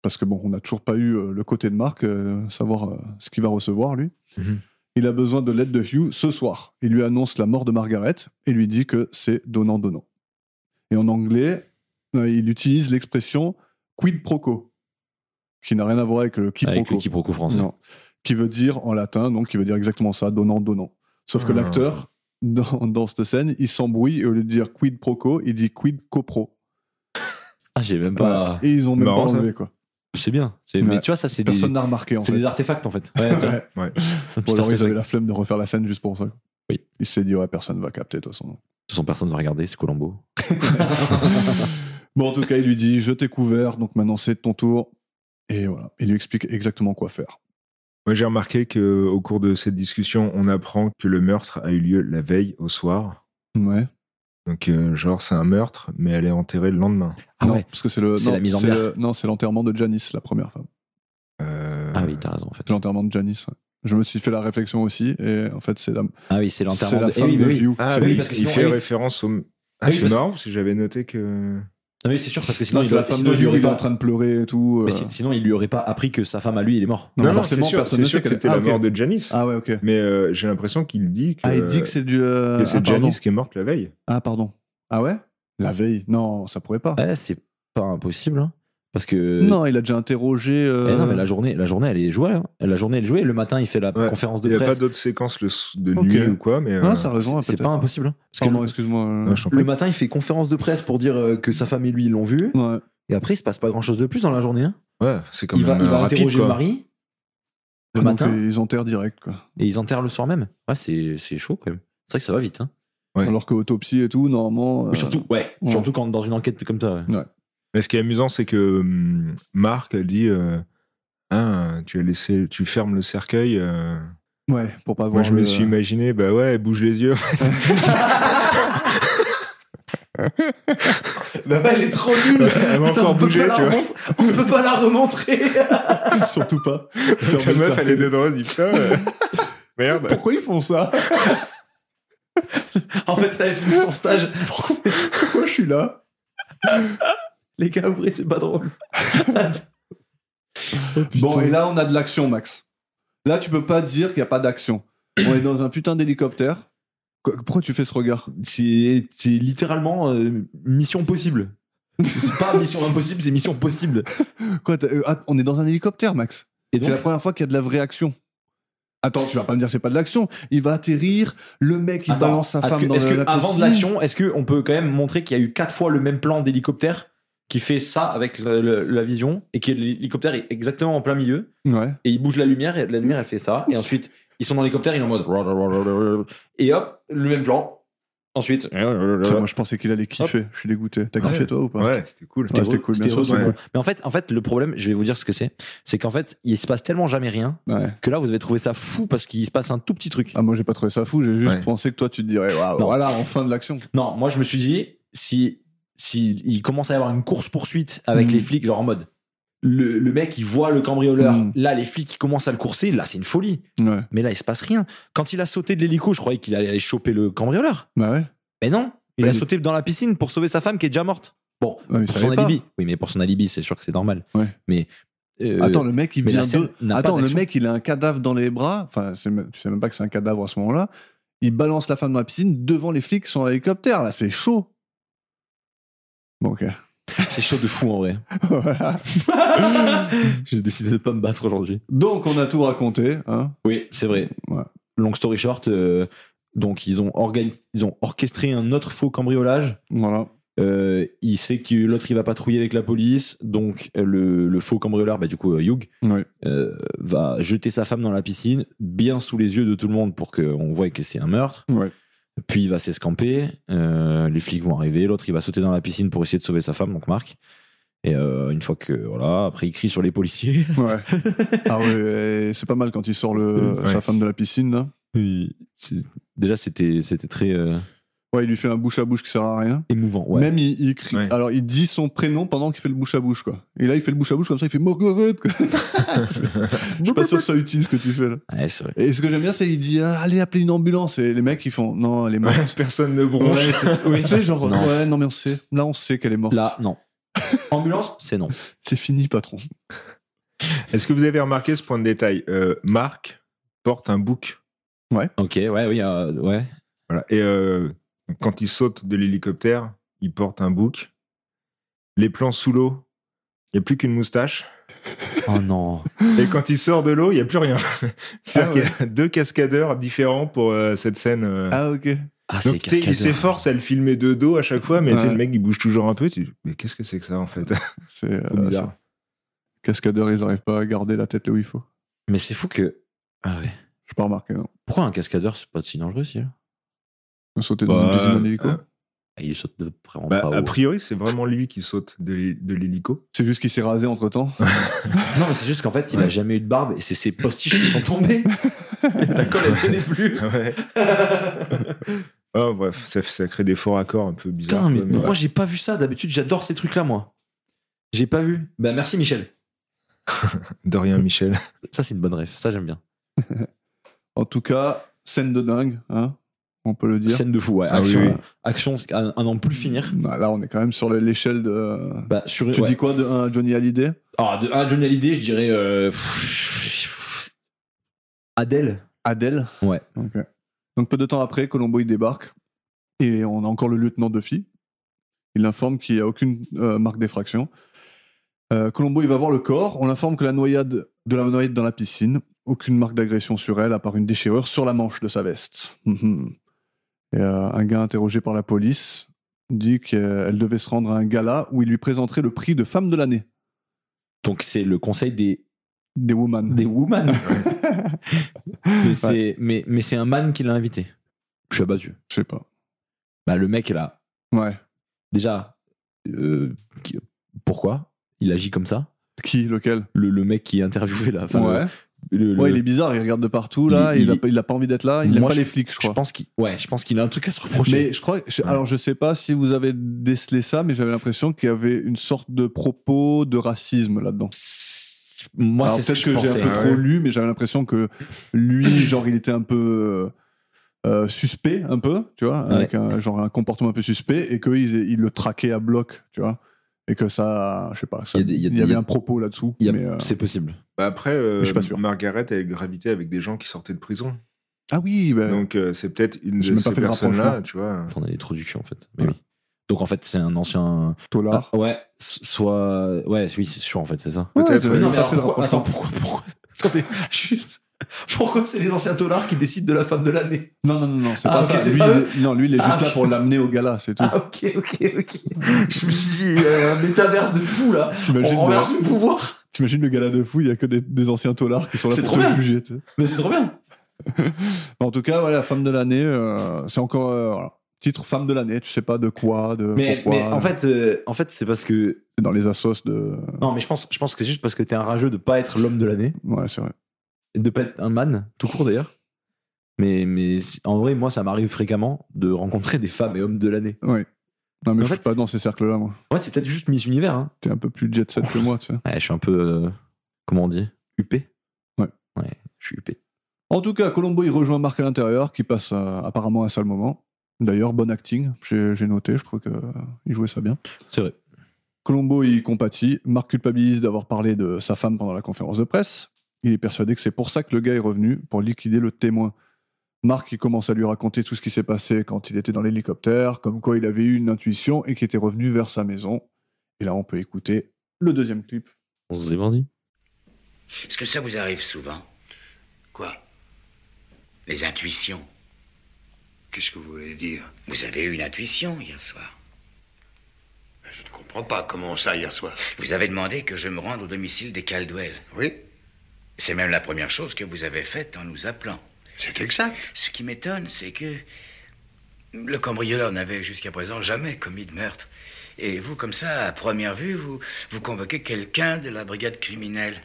Speaker 3: Parce que bon, on n'a toujours pas eu le côté de Mark, savoir ce qu'il va recevoir, lui.
Speaker 5: Mhm.
Speaker 3: Il a besoin de l'aide de Hugh ce soir. Il lui annonce la mort de Margaret et lui dit que c'est donnant-donnant. Et en anglais, il utilise l'expression quid pro quo, qui n'a rien à voir avec le
Speaker 4: Avec
Speaker 3: quiproquo.
Speaker 4: le quiproquo français.
Speaker 3: Non. Qui veut dire en latin, donc qui veut dire exactement ça, donnant-donnant. Sauf que
Speaker 5: Ah.
Speaker 3: l'acteur, dans cette scène, il s'embrouille et au lieu de dire quid pro quo, il dit quid copro.
Speaker 4: Ah, j'ai même pas.
Speaker 3: Et ils ont même
Speaker 5: Marrant,
Speaker 3: pas
Speaker 5: ça.
Speaker 3: enlevé, quoi.
Speaker 4: C'est bien.
Speaker 3: Ouais.
Speaker 4: Mais tu vois, ça, c'est des...
Speaker 3: Personne n'a remarqué, en
Speaker 4: c'est
Speaker 3: fait.
Speaker 4: des artefacts, en fait.
Speaker 3: Ouais.
Speaker 5: Ouais.
Speaker 4: C'est un petit
Speaker 3: Bon, alors, ils
Speaker 4: artefact.
Speaker 3: avaient la flemme de refaire la scène juste pour ça. quoi.
Speaker 4: Oui.
Speaker 3: Il s'est dit, ouais, personne va capter, de toute façon.
Speaker 4: De toute façon, personne ne va regarder, c'est Colombo.
Speaker 3: Bon, en tout cas, il lui dit, je t'ai couvert, donc maintenant c'est ton tour. Et voilà, il lui explique exactement quoi faire.
Speaker 5: Moi, j'ai remarqué qu'au cours de cette discussion, on apprend que le meurtre a eu lieu la veille au soir.
Speaker 3: Ouais.
Speaker 5: Donc, genre, c'est un meurtre, mais elle est enterrée le lendemain.
Speaker 4: Ah
Speaker 3: non,
Speaker 4: ouais.
Speaker 3: parce que c'est le.
Speaker 4: C'est
Speaker 3: non,
Speaker 4: la mise en
Speaker 3: c'est
Speaker 4: mer.
Speaker 3: non, c'est l'enterrement de Janice, la première femme.
Speaker 4: Ah oui, t'as raison, en fait.
Speaker 3: C'est l'enterrement de Janice. Ouais. Je me suis fait la réflexion aussi, et en fait, c'est la,
Speaker 4: Ah oui, c'est
Speaker 3: c'est
Speaker 4: l'enterrement
Speaker 3: la
Speaker 4: de...
Speaker 3: femme
Speaker 4: oui,
Speaker 3: de
Speaker 4: oui.
Speaker 3: Hugh.
Speaker 5: Ah
Speaker 3: C'est
Speaker 5: oui,
Speaker 3: lui.
Speaker 4: parce que
Speaker 5: il
Speaker 4: sinon,
Speaker 5: fait
Speaker 4: oui.
Speaker 5: référence au... Ah,
Speaker 4: Ah oui,
Speaker 5: c'est
Speaker 4: parce-
Speaker 5: marrant, parce que j'avais noté que...
Speaker 4: Non, mais c'est sûr, parce que sinon,
Speaker 3: Non, c'est la femme de
Speaker 4: sinon, il lui
Speaker 3: Hugh,
Speaker 4: aurait
Speaker 3: il est en
Speaker 4: pas...
Speaker 3: train de pleurer et tout.
Speaker 4: Mais sinon, il lui aurait pas appris que sa femme à lui, il est mort.
Speaker 3: Non,
Speaker 5: Non,
Speaker 3: forcément,
Speaker 5: c'est sûr,
Speaker 3: personne
Speaker 5: c'est
Speaker 3: ne
Speaker 5: sûr
Speaker 3: sait
Speaker 5: que
Speaker 3: qu'elle-
Speaker 5: c'était
Speaker 3: Ah,
Speaker 5: la
Speaker 3: ok.
Speaker 5: mort de Janice.
Speaker 3: Ah ouais, ok.
Speaker 5: Mais j'ai l'impression qu'il dit que,
Speaker 3: Ah, il dit que c'est du.
Speaker 5: que c'est
Speaker 3: ah, pardon.
Speaker 5: Janice qui est morte la veille.
Speaker 3: Ah, pardon. Ah ouais? La veille? Non, ça pourrait pas.
Speaker 4: Ouais, c'est pas impossible, hein. Parce que...
Speaker 3: Non, il a déjà interrogé.
Speaker 4: Eh non, mais la journée, elle est jouée. Hein. La journée, elle est jouée. Le matin, il fait la
Speaker 5: Ouais.
Speaker 4: conférence
Speaker 5: Il
Speaker 4: de
Speaker 5: n'y a pas
Speaker 4: presse.
Speaker 5: d'autres séquences de
Speaker 3: Ok.
Speaker 5: nuit ou quoi, mais...
Speaker 3: Non, t'as raison,
Speaker 4: C'est
Speaker 3: peut-être.
Speaker 4: pas impossible. Hein. Parce que
Speaker 3: Pardon,
Speaker 4: le,
Speaker 3: excuse-moi.
Speaker 5: Non, je t'en
Speaker 4: le
Speaker 5: prie.
Speaker 4: matin, il fait conférence de presse pour dire que sa femme et lui, ils l'ont vu.
Speaker 3: Ouais.
Speaker 4: Et après, il se passe pas grand-chose de plus dans la journée. Hein.
Speaker 5: Ouais, c'est quand
Speaker 4: Il va,
Speaker 5: même
Speaker 4: il va
Speaker 5: rapide,
Speaker 4: interroger
Speaker 5: quoi.
Speaker 4: le mari le
Speaker 3: Donc,
Speaker 4: matin
Speaker 3: ils enterrent direct, quoi.
Speaker 4: et ils enterrent le soir même. Ouais, c'est chaud quand même. C'est vrai que ça va vite. Hein.
Speaker 5: Ouais.
Speaker 3: Alors que autopsie et tout, normalement.
Speaker 4: Mais surtout,
Speaker 3: ouais.
Speaker 4: surtout quand dans une enquête comme ça. Ouais.
Speaker 3: Ouais.
Speaker 5: Mais ce qui est amusant, c'est que Marc a dit tu fermes le cercueil.
Speaker 3: Ouais, pour pas
Speaker 5: Moi,
Speaker 3: voir.
Speaker 5: je me suis imaginé, bah ouais, elle bouge les yeux.
Speaker 4: Bah ouais, elle est trop nulle.
Speaker 5: Elle va encore bouger, tu vois.
Speaker 4: On peut pas la remontrer.
Speaker 3: Surtout pas.
Speaker 5: La meuf, elle est dedans, elle dit putain, merde.
Speaker 3: Pourquoi ils font ça?
Speaker 4: En fait, elle avait fini son stage.
Speaker 3: Pourquoi je suis là?
Speaker 4: Les gars, ouvrez, c'est pas drôle.
Speaker 3: Bon, et là, on a de l'action, Max. Là, tu peux pas dire qu'il n'y a pas d'action. On est dans un putain d'hélicoptère. Pourquoi tu fais ce regard?
Speaker 4: C'est littéralement mission possible. C'est pas mission impossible, c'est mission possible.
Speaker 3: Quoi, on est dans un hélicoptère, Max.
Speaker 4: Et
Speaker 3: C'est
Speaker 4: donc,
Speaker 3: la première fois qu'il y a de la vraie action. Attends, tu vas pas me dire que c'est pas de l'action. Il va atterrir, le mec il balance sa femme dans la piscine.
Speaker 4: Avant de l'action, est-ce qu'on peut quand même montrer qu'il y a eu 4 fois le même plan d'hélicoptère qui fait ça avec la vision et que l'hélicoptère est exactement en plein milieu
Speaker 3: Ouais.
Speaker 4: et il bouge la lumière et la lumière elle fait ça et ensuite ils sont dans l'hélicoptère, ils sont en mode et hop, le même plan. Ensuite,
Speaker 3: Putain, moi je pensais qu'il allait kiffer. Je suis dégoûté. T'as kiffé toi ou pas?
Speaker 5: Ouais, c'était cool.
Speaker 3: Ouais, c'était cool, bien sûr.
Speaker 4: c'était
Speaker 3: Ouais.
Speaker 4: cool. Mais en fait, le problème, je vais vous dire ce que c'est qu'en fait, il se passe tellement jamais rien
Speaker 3: Ouais.
Speaker 4: que là, vous avez trouvé ça fou parce qu'il se passe un tout petit truc.
Speaker 3: Ah, moi j'ai pas trouvé ça fou, j'ai juste
Speaker 5: Ouais.
Speaker 3: pensé que toi tu te dirais, waouh,
Speaker 4: Non.
Speaker 3: voilà, enfin de l'action.
Speaker 4: Non, moi, je me suis dit, si il commence à y avoir une course-poursuite avec les flics, genre en mode, le mec, il voit le cambrioleur, là, les flics, ils commencent à le courser, là, c'est une folie.
Speaker 3: Ouais.
Speaker 4: Mais là, il se passe rien. Quand il a sauté de l'hélico, je croyais qu'il allait aller choper le cambrioleur.
Speaker 3: Bah ouais.
Speaker 4: Mais non, il
Speaker 3: Bah,
Speaker 4: a
Speaker 3: il-
Speaker 4: sauté dans la piscine pour sauver sa femme qui est déjà morte. Bon,
Speaker 3: Ouais, mais
Speaker 4: pour
Speaker 3: ça
Speaker 4: son
Speaker 3: allait pas.
Speaker 4: alibi. Oui, mais pour son alibi, c'est sûr que c'est normal.
Speaker 3: Ouais.
Speaker 4: Mais
Speaker 3: Attends, le mec il
Speaker 4: mais
Speaker 3: vient
Speaker 4: la scène
Speaker 3: de.
Speaker 4: n'a pas
Speaker 3: Attends, le
Speaker 4: d'action.
Speaker 3: mec il a un cadavre dans les bras. Enfin, tu sais même pas que c'est un cadavre à ce moment-là. Il balance la femme dans la piscine devant les flics qui sont à l'hélicoptère. Là, c'est chaud. Bon, ok.
Speaker 4: c'est chaud de fou en vrai.
Speaker 3: Voilà.
Speaker 4: J'ai décidé de pas me battre aujourd'hui.
Speaker 3: Donc, on a tout raconté. Hein.
Speaker 4: Oui, c'est vrai.
Speaker 3: Ouais.
Speaker 4: Long story short, donc ils ont orchestré un autre faux cambriolage.
Speaker 3: Voilà.
Speaker 4: Il sait que l'autre il va patrouiller avec la police, donc le faux cambrioleur, bah, du coup Hugh,
Speaker 3: Ouais.
Speaker 4: va jeter sa femme dans la piscine, bien sous les yeux de tout le monde pour qu'on voie que c'est un meurtre.
Speaker 3: Ouais.
Speaker 4: Puis il va s'escamper, les flics vont arriver, l'autre il va sauter dans la piscine pour essayer de sauver sa femme, donc Marc. Et une fois que voilà, après il crie sur les policiers.
Speaker 3: Ouais. Ah ouais, c'est pas mal quand il sort
Speaker 5: Ouais.
Speaker 3: sa femme de la piscine là.
Speaker 4: Déjà c'était très
Speaker 3: Ouais, il lui fait un bouche à bouche qui sert à rien.
Speaker 4: émouvant. Ouais.
Speaker 3: Même il crie.
Speaker 5: Ouais.
Speaker 3: Alors il dit son prénom pendant qu'il fait le bouche à bouche quoi. Et là il fait le bouche à bouche comme ça, il fait Margaret. Quoi. Je suis pas sûr que ça utilise ce que tu fais là.
Speaker 4: Ouais, c'est vrai.
Speaker 3: Et ce que j'aime bien, c'est qu'il dit allez appeler une ambulance et les mecs ils font non elle est morte.
Speaker 5: Personne ne bronche.
Speaker 3: Ouais, tu sais genre
Speaker 4: Non.
Speaker 3: ouais non mais on sait. Là on sait qu'elle est morte.
Speaker 4: Là, non. Ambulance, c'est non.
Speaker 3: C'est fini patron.
Speaker 5: Est-ce que vous avez remarqué ce point de détail? Marc porte un bouc.
Speaker 4: Ok, ouais, oui, ouais.
Speaker 5: Voilà. Et quand il saute de l'hélicoptère, il porte un bouc. Les plans sous l'eau, il n'y a plus qu'une moustache.
Speaker 4: Oh non.
Speaker 5: Et quand il sort de l'eau, il n'y a plus rien. C'est-à-dire
Speaker 3: Ah
Speaker 5: qu'il y a 2 cascadeurs différents pour cette scène.
Speaker 3: Ah ok.
Speaker 4: Ah, c'est
Speaker 5: Donc, tu sais, il
Speaker 4: cascadeur.
Speaker 5: s'efforce à le filmer de dos à chaque fois, mais tu sais,
Speaker 3: Ouais.
Speaker 5: le mec, il bouge toujours un peu. Mais qu'est-ce que c'est que ça, en fait?
Speaker 3: C'est
Speaker 5: C'est bizarre.
Speaker 3: cascadeurs ils arrivent pas à garder la tête là où il faut.
Speaker 4: Mais c'est fou que. Ah ouais.
Speaker 3: Je pas remarqué non.
Speaker 4: Pourquoi un cascadeur, c'est pas si dangereux, si là
Speaker 3: Sauter dans une piscine en hélico.
Speaker 4: Il saute vraiment
Speaker 5: Bah,
Speaker 4: pas haut.
Speaker 5: a priori, c'est vraiment lui qui saute de l'hélico.
Speaker 3: C'est juste qu'il s'est rasé entre temps.
Speaker 4: Non, mais c'est juste qu'en fait, il a jamais eu de barbe et c'est ses postiches qui sont tombés. La colle, elle tenait plus.
Speaker 5: Ouais. Oh, bref, ça crée des faux raccords un peu bizarres.
Speaker 4: Putain, mais
Speaker 5: quoi, mais
Speaker 4: pourquoi
Speaker 5: ouais.
Speaker 4: j'ai pas vu ça? D'habitude, j'adore ces trucs-là, moi. J'ai pas vu. Bah, merci, Michel.
Speaker 5: De rien, Michel.
Speaker 4: Ça, c'est une bonne ref. Ça, j'aime bien.
Speaker 3: En tout cas, scène de dingue, hein, on peut le dire.
Speaker 4: Scène de fou, ouais.
Speaker 5: Ah
Speaker 4: Action,
Speaker 5: oui, oui.
Speaker 4: action c'est à n'en plus finir.
Speaker 3: Bah, là, on est quand même sur l'échelle de.
Speaker 4: Bah, sur,
Speaker 3: Tu
Speaker 4: ouais.
Speaker 3: dis quoi de 1 à Johnny Hallyday?
Speaker 4: Alors, de 1 à Johnny Hallyday, je dirais. Adèle.
Speaker 3: Adèle.
Speaker 4: Ouais.
Speaker 3: Ok. Donc peu de temps après, Colombo il débarque et on a encore le lieutenant Duffy. Il informe qu'il n'y a aucune marque d'effraction. Colombo il va voir le corps. On l'informe que la noyade dans la piscine. Aucune marque d'agression sur elle à part une déchirure sur la manche de sa veste. Et un gars interrogé par la police dit qu'elle devait se rendre à un gala où il lui présenterait le prix de femme de l'année.
Speaker 4: Donc, c'est le conseil des
Speaker 3: Woman.
Speaker 4: women. Mais c'est un man qui l'a invité. Je suis abattu.
Speaker 3: Je sais pas.
Speaker 4: Bah, le mec est là.
Speaker 3: Ouais.
Speaker 4: Déjà, pourquoi il agit comme ça.
Speaker 3: Qui, lequel?
Speaker 4: Le mec qui est interviewé là. Enfin,
Speaker 3: Ouais. Ouais, il est bizarre, il regarde de partout là, il a pas envie d'être là, il aime pas les flics, je crois.
Speaker 4: Je pense qu'il a un truc à se reprocher.
Speaker 3: Mais je crois, alors je sais pas si vous avez décelé ça, mais j'avais l'impression qu'il y avait une sorte de propos de racisme là-dedans.
Speaker 4: Moi,
Speaker 3: alors,
Speaker 4: c'est ce que je
Speaker 3: peut-être que j'ai un peu
Speaker 4: pensais.
Speaker 3: trop lu, mais j'avais l'impression que lui, genre, il était un peu suspect, un peu, tu vois, avec un comportement un peu suspect, et qu'il le traquait à bloc, tu vois. Et que ça, je sais pas, il y avait un propos là-dessous.
Speaker 4: C'est possible.
Speaker 5: Bah après,
Speaker 3: je suis pas sûr.
Speaker 5: Margaret, elle gravitait avec des gens qui sortaient de prison.
Speaker 3: Ah oui, bah,
Speaker 5: donc c'est peut-être une de ces personnes-là, tu vois.
Speaker 4: On a des trop du cul en fait. Mais oui. Donc en fait, c'est un ancien.
Speaker 3: Tolard.
Speaker 4: Ouais, soit. Ouais, oui, c'est sûr en fait, c'est ça.
Speaker 5: Peut-être.
Speaker 4: Mais non, mais alors, attends, pourquoi Attendez, juste. Pourquoi c'est les anciens tolards qui décident de la femme de l'année?
Speaker 3: Non, c'est pas ça. Lui, il est juste là pour l'amener au gala, c'est tout.
Speaker 4: Ah, ok. Je me suis dit, un métaverse de fou là. On renverse le pouvoir.
Speaker 3: T'imagines le gala de fou, il y a que des anciens tolards qui sont là pour te juger. Tu sais.
Speaker 4: Mais c'est trop bien.
Speaker 3: En tout cas, voilà, femme de l'année, c'est encore voilà, titre femme de l'année. Tu sais pas de quoi, pourquoi.
Speaker 4: Mais en fait, c'est parce que
Speaker 3: c'est dans les assos de.
Speaker 4: Non, mais je pense que c'est juste parce que t'es un rageux de pas être l'homme de l'année.
Speaker 3: Ouais, c'est vrai.
Speaker 4: Et de pas être un man, tout court d'ailleurs. Mais en vrai, moi, ça m'arrive fréquemment de rencontrer des femmes et hommes de l'année.
Speaker 3: Oui. Non, mais je suis pas dans ces cercles-là, moi.
Speaker 4: Ouais, c'est peut-être juste Miss Univers. Hein.
Speaker 3: T'es un peu plus jet set que moi, tu sais.
Speaker 4: Ouais, je suis un peu. Comment on dit? Huppé.
Speaker 3: Ouais,
Speaker 4: je suis huppé.
Speaker 3: En tout cas, Colombo, il rejoint Marc à l'intérieur, qui passe apparemment un sale moment. D'ailleurs, bon acting, j'ai noté, je trouve qu'il jouait ça bien.
Speaker 4: C'est vrai.
Speaker 3: Colombo, il compatit. Marc culpabilise d'avoir parlé de sa femme pendant la conférence de presse. Il est persuadé que c'est pour ça que le gars est revenu, pour liquider le témoin. Marc, il commence à lui raconter tout ce qui s'est passé quand il était dans l'hélicoptère, comme quoi il avait eu une intuition et qu'il était revenu vers sa maison. Et là, on peut écouter le deuxième clip.
Speaker 4: On se bandit.
Speaker 1: Est-ce que ça vous arrive souvent?
Speaker 2: Quoi?
Speaker 1: Les intuitions.
Speaker 2: Qu'est-ce que vous voulez dire?
Speaker 1: Vous avez eu une intuition hier soir.
Speaker 2: Je ne comprends pas. Comment ça, hier soir?
Speaker 1: Vous avez demandé que je me rende au domicile des Caldwell.
Speaker 2: Oui.
Speaker 1: C'est même la première chose que vous avez faite en nous appelant.
Speaker 2: C'est exact.
Speaker 1: Ce qui m'étonne, c'est que le cambrioleur n'avait jusqu'à présent jamais commis de meurtre. Et vous, comme ça, à première vue, vous convoquez quelqu'un de la brigade criminelle.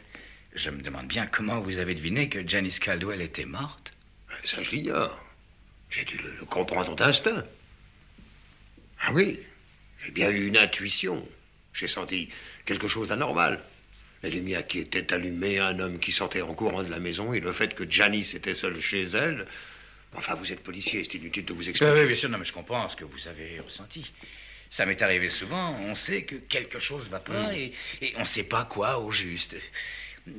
Speaker 1: Je me demande bien comment vous avez deviné que Janice Caldwell était morte.
Speaker 2: Ça, je l'ignore. J'ai dû le comprendre d'instinct. Ah oui, j'ai bien eu une intuition. J'ai senti quelque chose d'anormal. Les lumières qui étaient allumées, un homme qui sortait en courant de la maison et le fait que Janice était seule chez elle. Enfin, vous êtes policier, c'est inutile de vous expliquer.
Speaker 1: Oui, bien sûr, non, mais je comprends ce que vous avez ressenti. Ça m'est arrivé souvent, on sait que quelque chose va pas et on sait pas quoi au juste.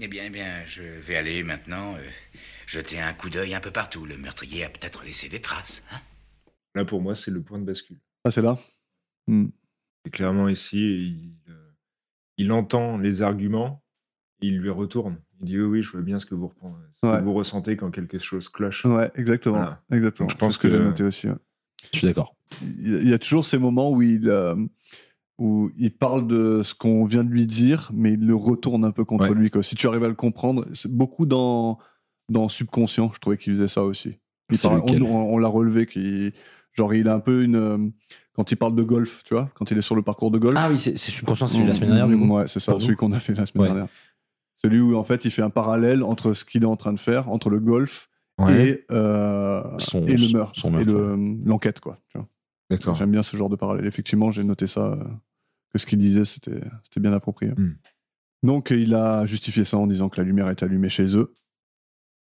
Speaker 1: Eh bien, je vais aller maintenant jeter un coup d'œil un peu partout. Le meurtrier a peut-être laissé des traces. Hein?
Speaker 5: Là, pour moi, c'est le point de bascule.
Speaker 3: Ah, c'est là
Speaker 5: Et clairement, ici, il entend les arguments, il lui retourne. Il dit oui, je vois bien ce que vous ressentez quand quelque chose cloche.
Speaker 3: Ouais, exactement. Voilà. Exactement.
Speaker 5: Donc, je pense
Speaker 3: que j'ai noté aussi. Ouais.
Speaker 4: Je suis d'accord.
Speaker 3: Il y a toujours ces moments où il parle de ce qu'on vient de lui dire, mais il le retourne un peu contre lui. Quoi. Si tu arrives à le comprendre, c'est beaucoup dans Subconscient, je trouvais qu'il faisait ça aussi. On l'a relevé, il a un peu une... Quand il parle de golf, tu vois, quand il est sur le parcours de golf.
Speaker 4: Ah oui, c'est Subconscient, c'est celui de la semaine dernière, du coup.
Speaker 3: Ouais, c'est ça, celui qu'on a fait la semaine dernière. Celui où, en fait, il fait un parallèle entre ce qu'il est en train de faire, entre le golf et le meurtre, et l'enquête, quoi. Tu vois.
Speaker 5: D'accord.
Speaker 3: J'aime bien ce genre de parallèle. Effectivement, j'ai noté ça, que ce qu'il disait, c'était bien approprié. Donc, il a justifié ça en disant que la lumière était allumée chez eux,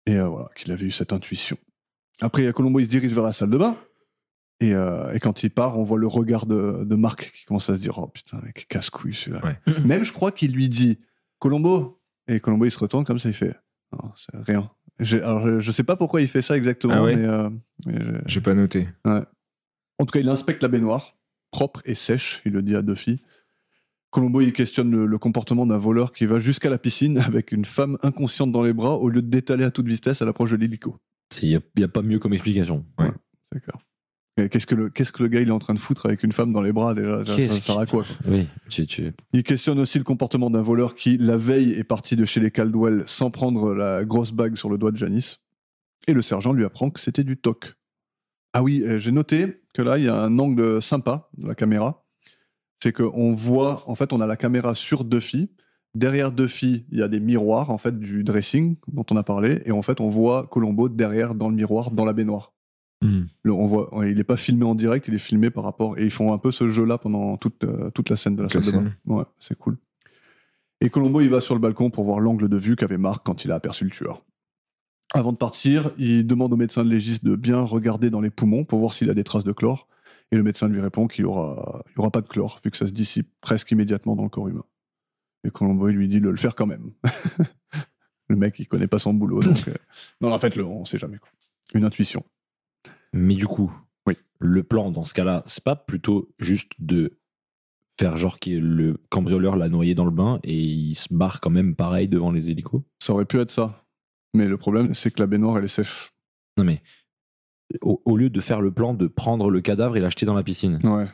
Speaker 3: et voilà, qu'il avait eu cette intuition. Après, Colombo, il se dirige vers la salle de bain. Et quand il part, on voit le regard de Marc qui commence à se dire « Oh putain, mec, casse-couille celui-là. Ouais. » Même, je crois qu'il lui dit « Colombo !» Et Colombo, il se retourne comme ça, il fait « Non, c'est rien. » Alors, je sais pas pourquoi il fait ça exactement, mais
Speaker 5: j'ai pas noté.
Speaker 3: Ouais. En tout cas, il inspecte la baignoire, propre et sèche, il le dit à Duffy. Colombo, il questionne le comportement d'un voleur qui va jusqu'à la piscine avec une femme inconsciente dans les bras au lieu d'étaler à toute vitesse à l'approche de l'hélico.
Speaker 4: Il n'y a pas mieux comme explication.
Speaker 3: Ouais, c'est clair. Qu'est-ce que le gars il est en train de foutre avec une femme dans les bras déjà? Ça sert à quoi?
Speaker 4: Oui,
Speaker 3: Il questionne aussi le comportement d'un voleur qui, la veille, est parti de chez les Caldwell sans prendre la grosse bague sur le doigt de Janice. Et le sergent lui apprend que c'était du toc. Ah oui, j'ai noté que là, il y a un angle sympa de la caméra. c'est qu'on voit, en fait, on a la caméra sur Duffy. Derrière Duffy, il y a des miroirs, en fait, du dressing dont on a parlé. Et en fait, on voit Columbo derrière, dans le miroir, dans la baignoire. Il n'est pas filmé en direct, il est filmé par rapport. Et ils font un peu ce jeu-là pendant toute la scène de la salle de bain. Ouais, c'est cool. Et Columbo, il va sur le balcon pour voir l'angle de vue qu'avait Mark quand il a aperçu le tueur. Avant de partir, il demande au médecin de légiste de bien regarder dans les poumons pour voir s'il a des traces de chlore. Et le médecin lui répond qu'il n'y aura pas de chlore, vu que ça se dissipe presque immédiatement dans le corps humain. Et Columbo, il lui dit de le faire quand même. Le mec, il connaît pas son boulot, donc... Non, en fait, on sait jamais, quoi. Une intuition.
Speaker 4: Mais du coup,
Speaker 3: oui.
Speaker 4: Le plan, dans ce cas-là, c'est pas plutôt juste de faire genre que le cambrioleur l'a noyé dans le bain et il se barre quand même pareil devant les hélicos?
Speaker 3: Ça aurait pu être ça. Mais le problème, c'est que la baignoire, elle est sèche.
Speaker 4: Non, mais au lieu de faire le plan de prendre le cadavre et l'acheter dans la piscine,
Speaker 3: ouais.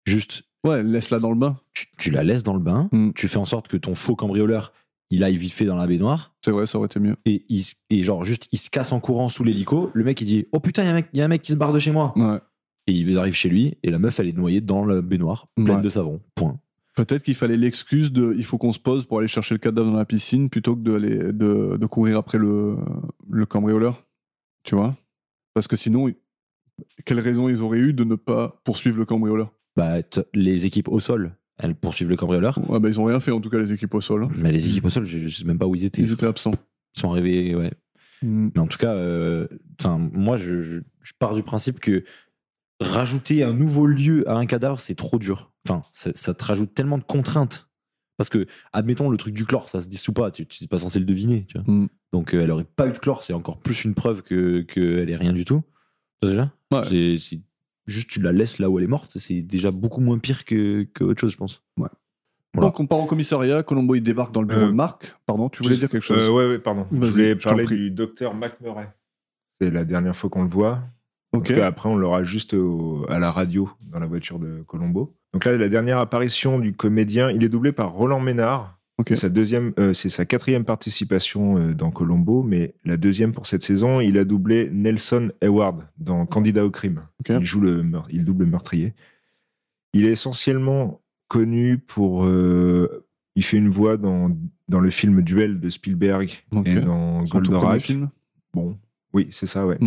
Speaker 4: Juste...
Speaker 3: Ouais, laisse-la dans le bain.
Speaker 4: Tu la laisses dans le bain, tu fais en sorte que ton faux cambrioleur, il aille vite fait dans la baignoire.
Speaker 3: C'est vrai, ça aurait été mieux.
Speaker 4: Et genre, juste, il se casse en courant sous l'hélico. Le mec, il dit « Oh putain, il y a un mec qui se barre de chez moi. »
Speaker 3: Ouais.
Speaker 4: Et il arrive chez lui, et la meuf, elle est noyée dans la baignoire, pleine de savon. Point.
Speaker 3: Peut-être qu'il fallait l'excuse de il faut qu'on se pose pour aller chercher le cadavre dans la piscine plutôt que de courir après le cambrioleur. Tu vois? Parce que sinon, quelle raison ils auraient eu de ne pas poursuivre le cambrioleur?
Speaker 4: Bah, les équipes au sol, elles poursuivent le cambrioleur.
Speaker 3: Ouais, bah, ils ont rien fait en tout cas, les équipes au sol. Hein.
Speaker 4: Mais les équipes au sol, je sais même pas où ils étaient.
Speaker 3: Ils étaient absents.
Speaker 4: Ils sont arrivés, ouais. Mais en tout cas, moi, je pars du principe que rajouter un nouveau lieu à un cadavre, c'est trop dur. Enfin, ça te rajoute tellement de contraintes. Parce que, admettons, le truc du chlore, ça se dissout pas, tu n'es pas censé le deviner. Tu vois. Donc, elle aurait pas eu de chlore, c'est encore plus une preuve qu'elle est rien du tout. Déjà, ouais. C'est juste, tu la laisses là où elle est morte, c'est déjà beaucoup moins pire que autre chose, je pense.
Speaker 3: Ouais. Voilà. Donc, on part au commissariat, Columbo, il débarque dans le bureau de Mark. Pardon, tu voulais dire quelque chose?
Speaker 5: Ouais, pardon. Je voulais parler du docteur McMurray. C'est la dernière fois qu'on le voit.
Speaker 3: Ok.
Speaker 5: Après, on l'aura juste à la radio, dans la voiture de Columbo. Donc là, la dernière apparition du comédien, il est doublé par Roland Ménard. Okay. C'est sa 4e participation dans Columbo, mais la 2e pour cette saison, il a doublé Nelson Hayward dans Candidat au crime. Okay. Il double le meurtrier. Il est essentiellement connu pour... il fait une voix dans le film Duel de Spielberg et dans Goldorak. Bon, oui, c'est ça, ouais.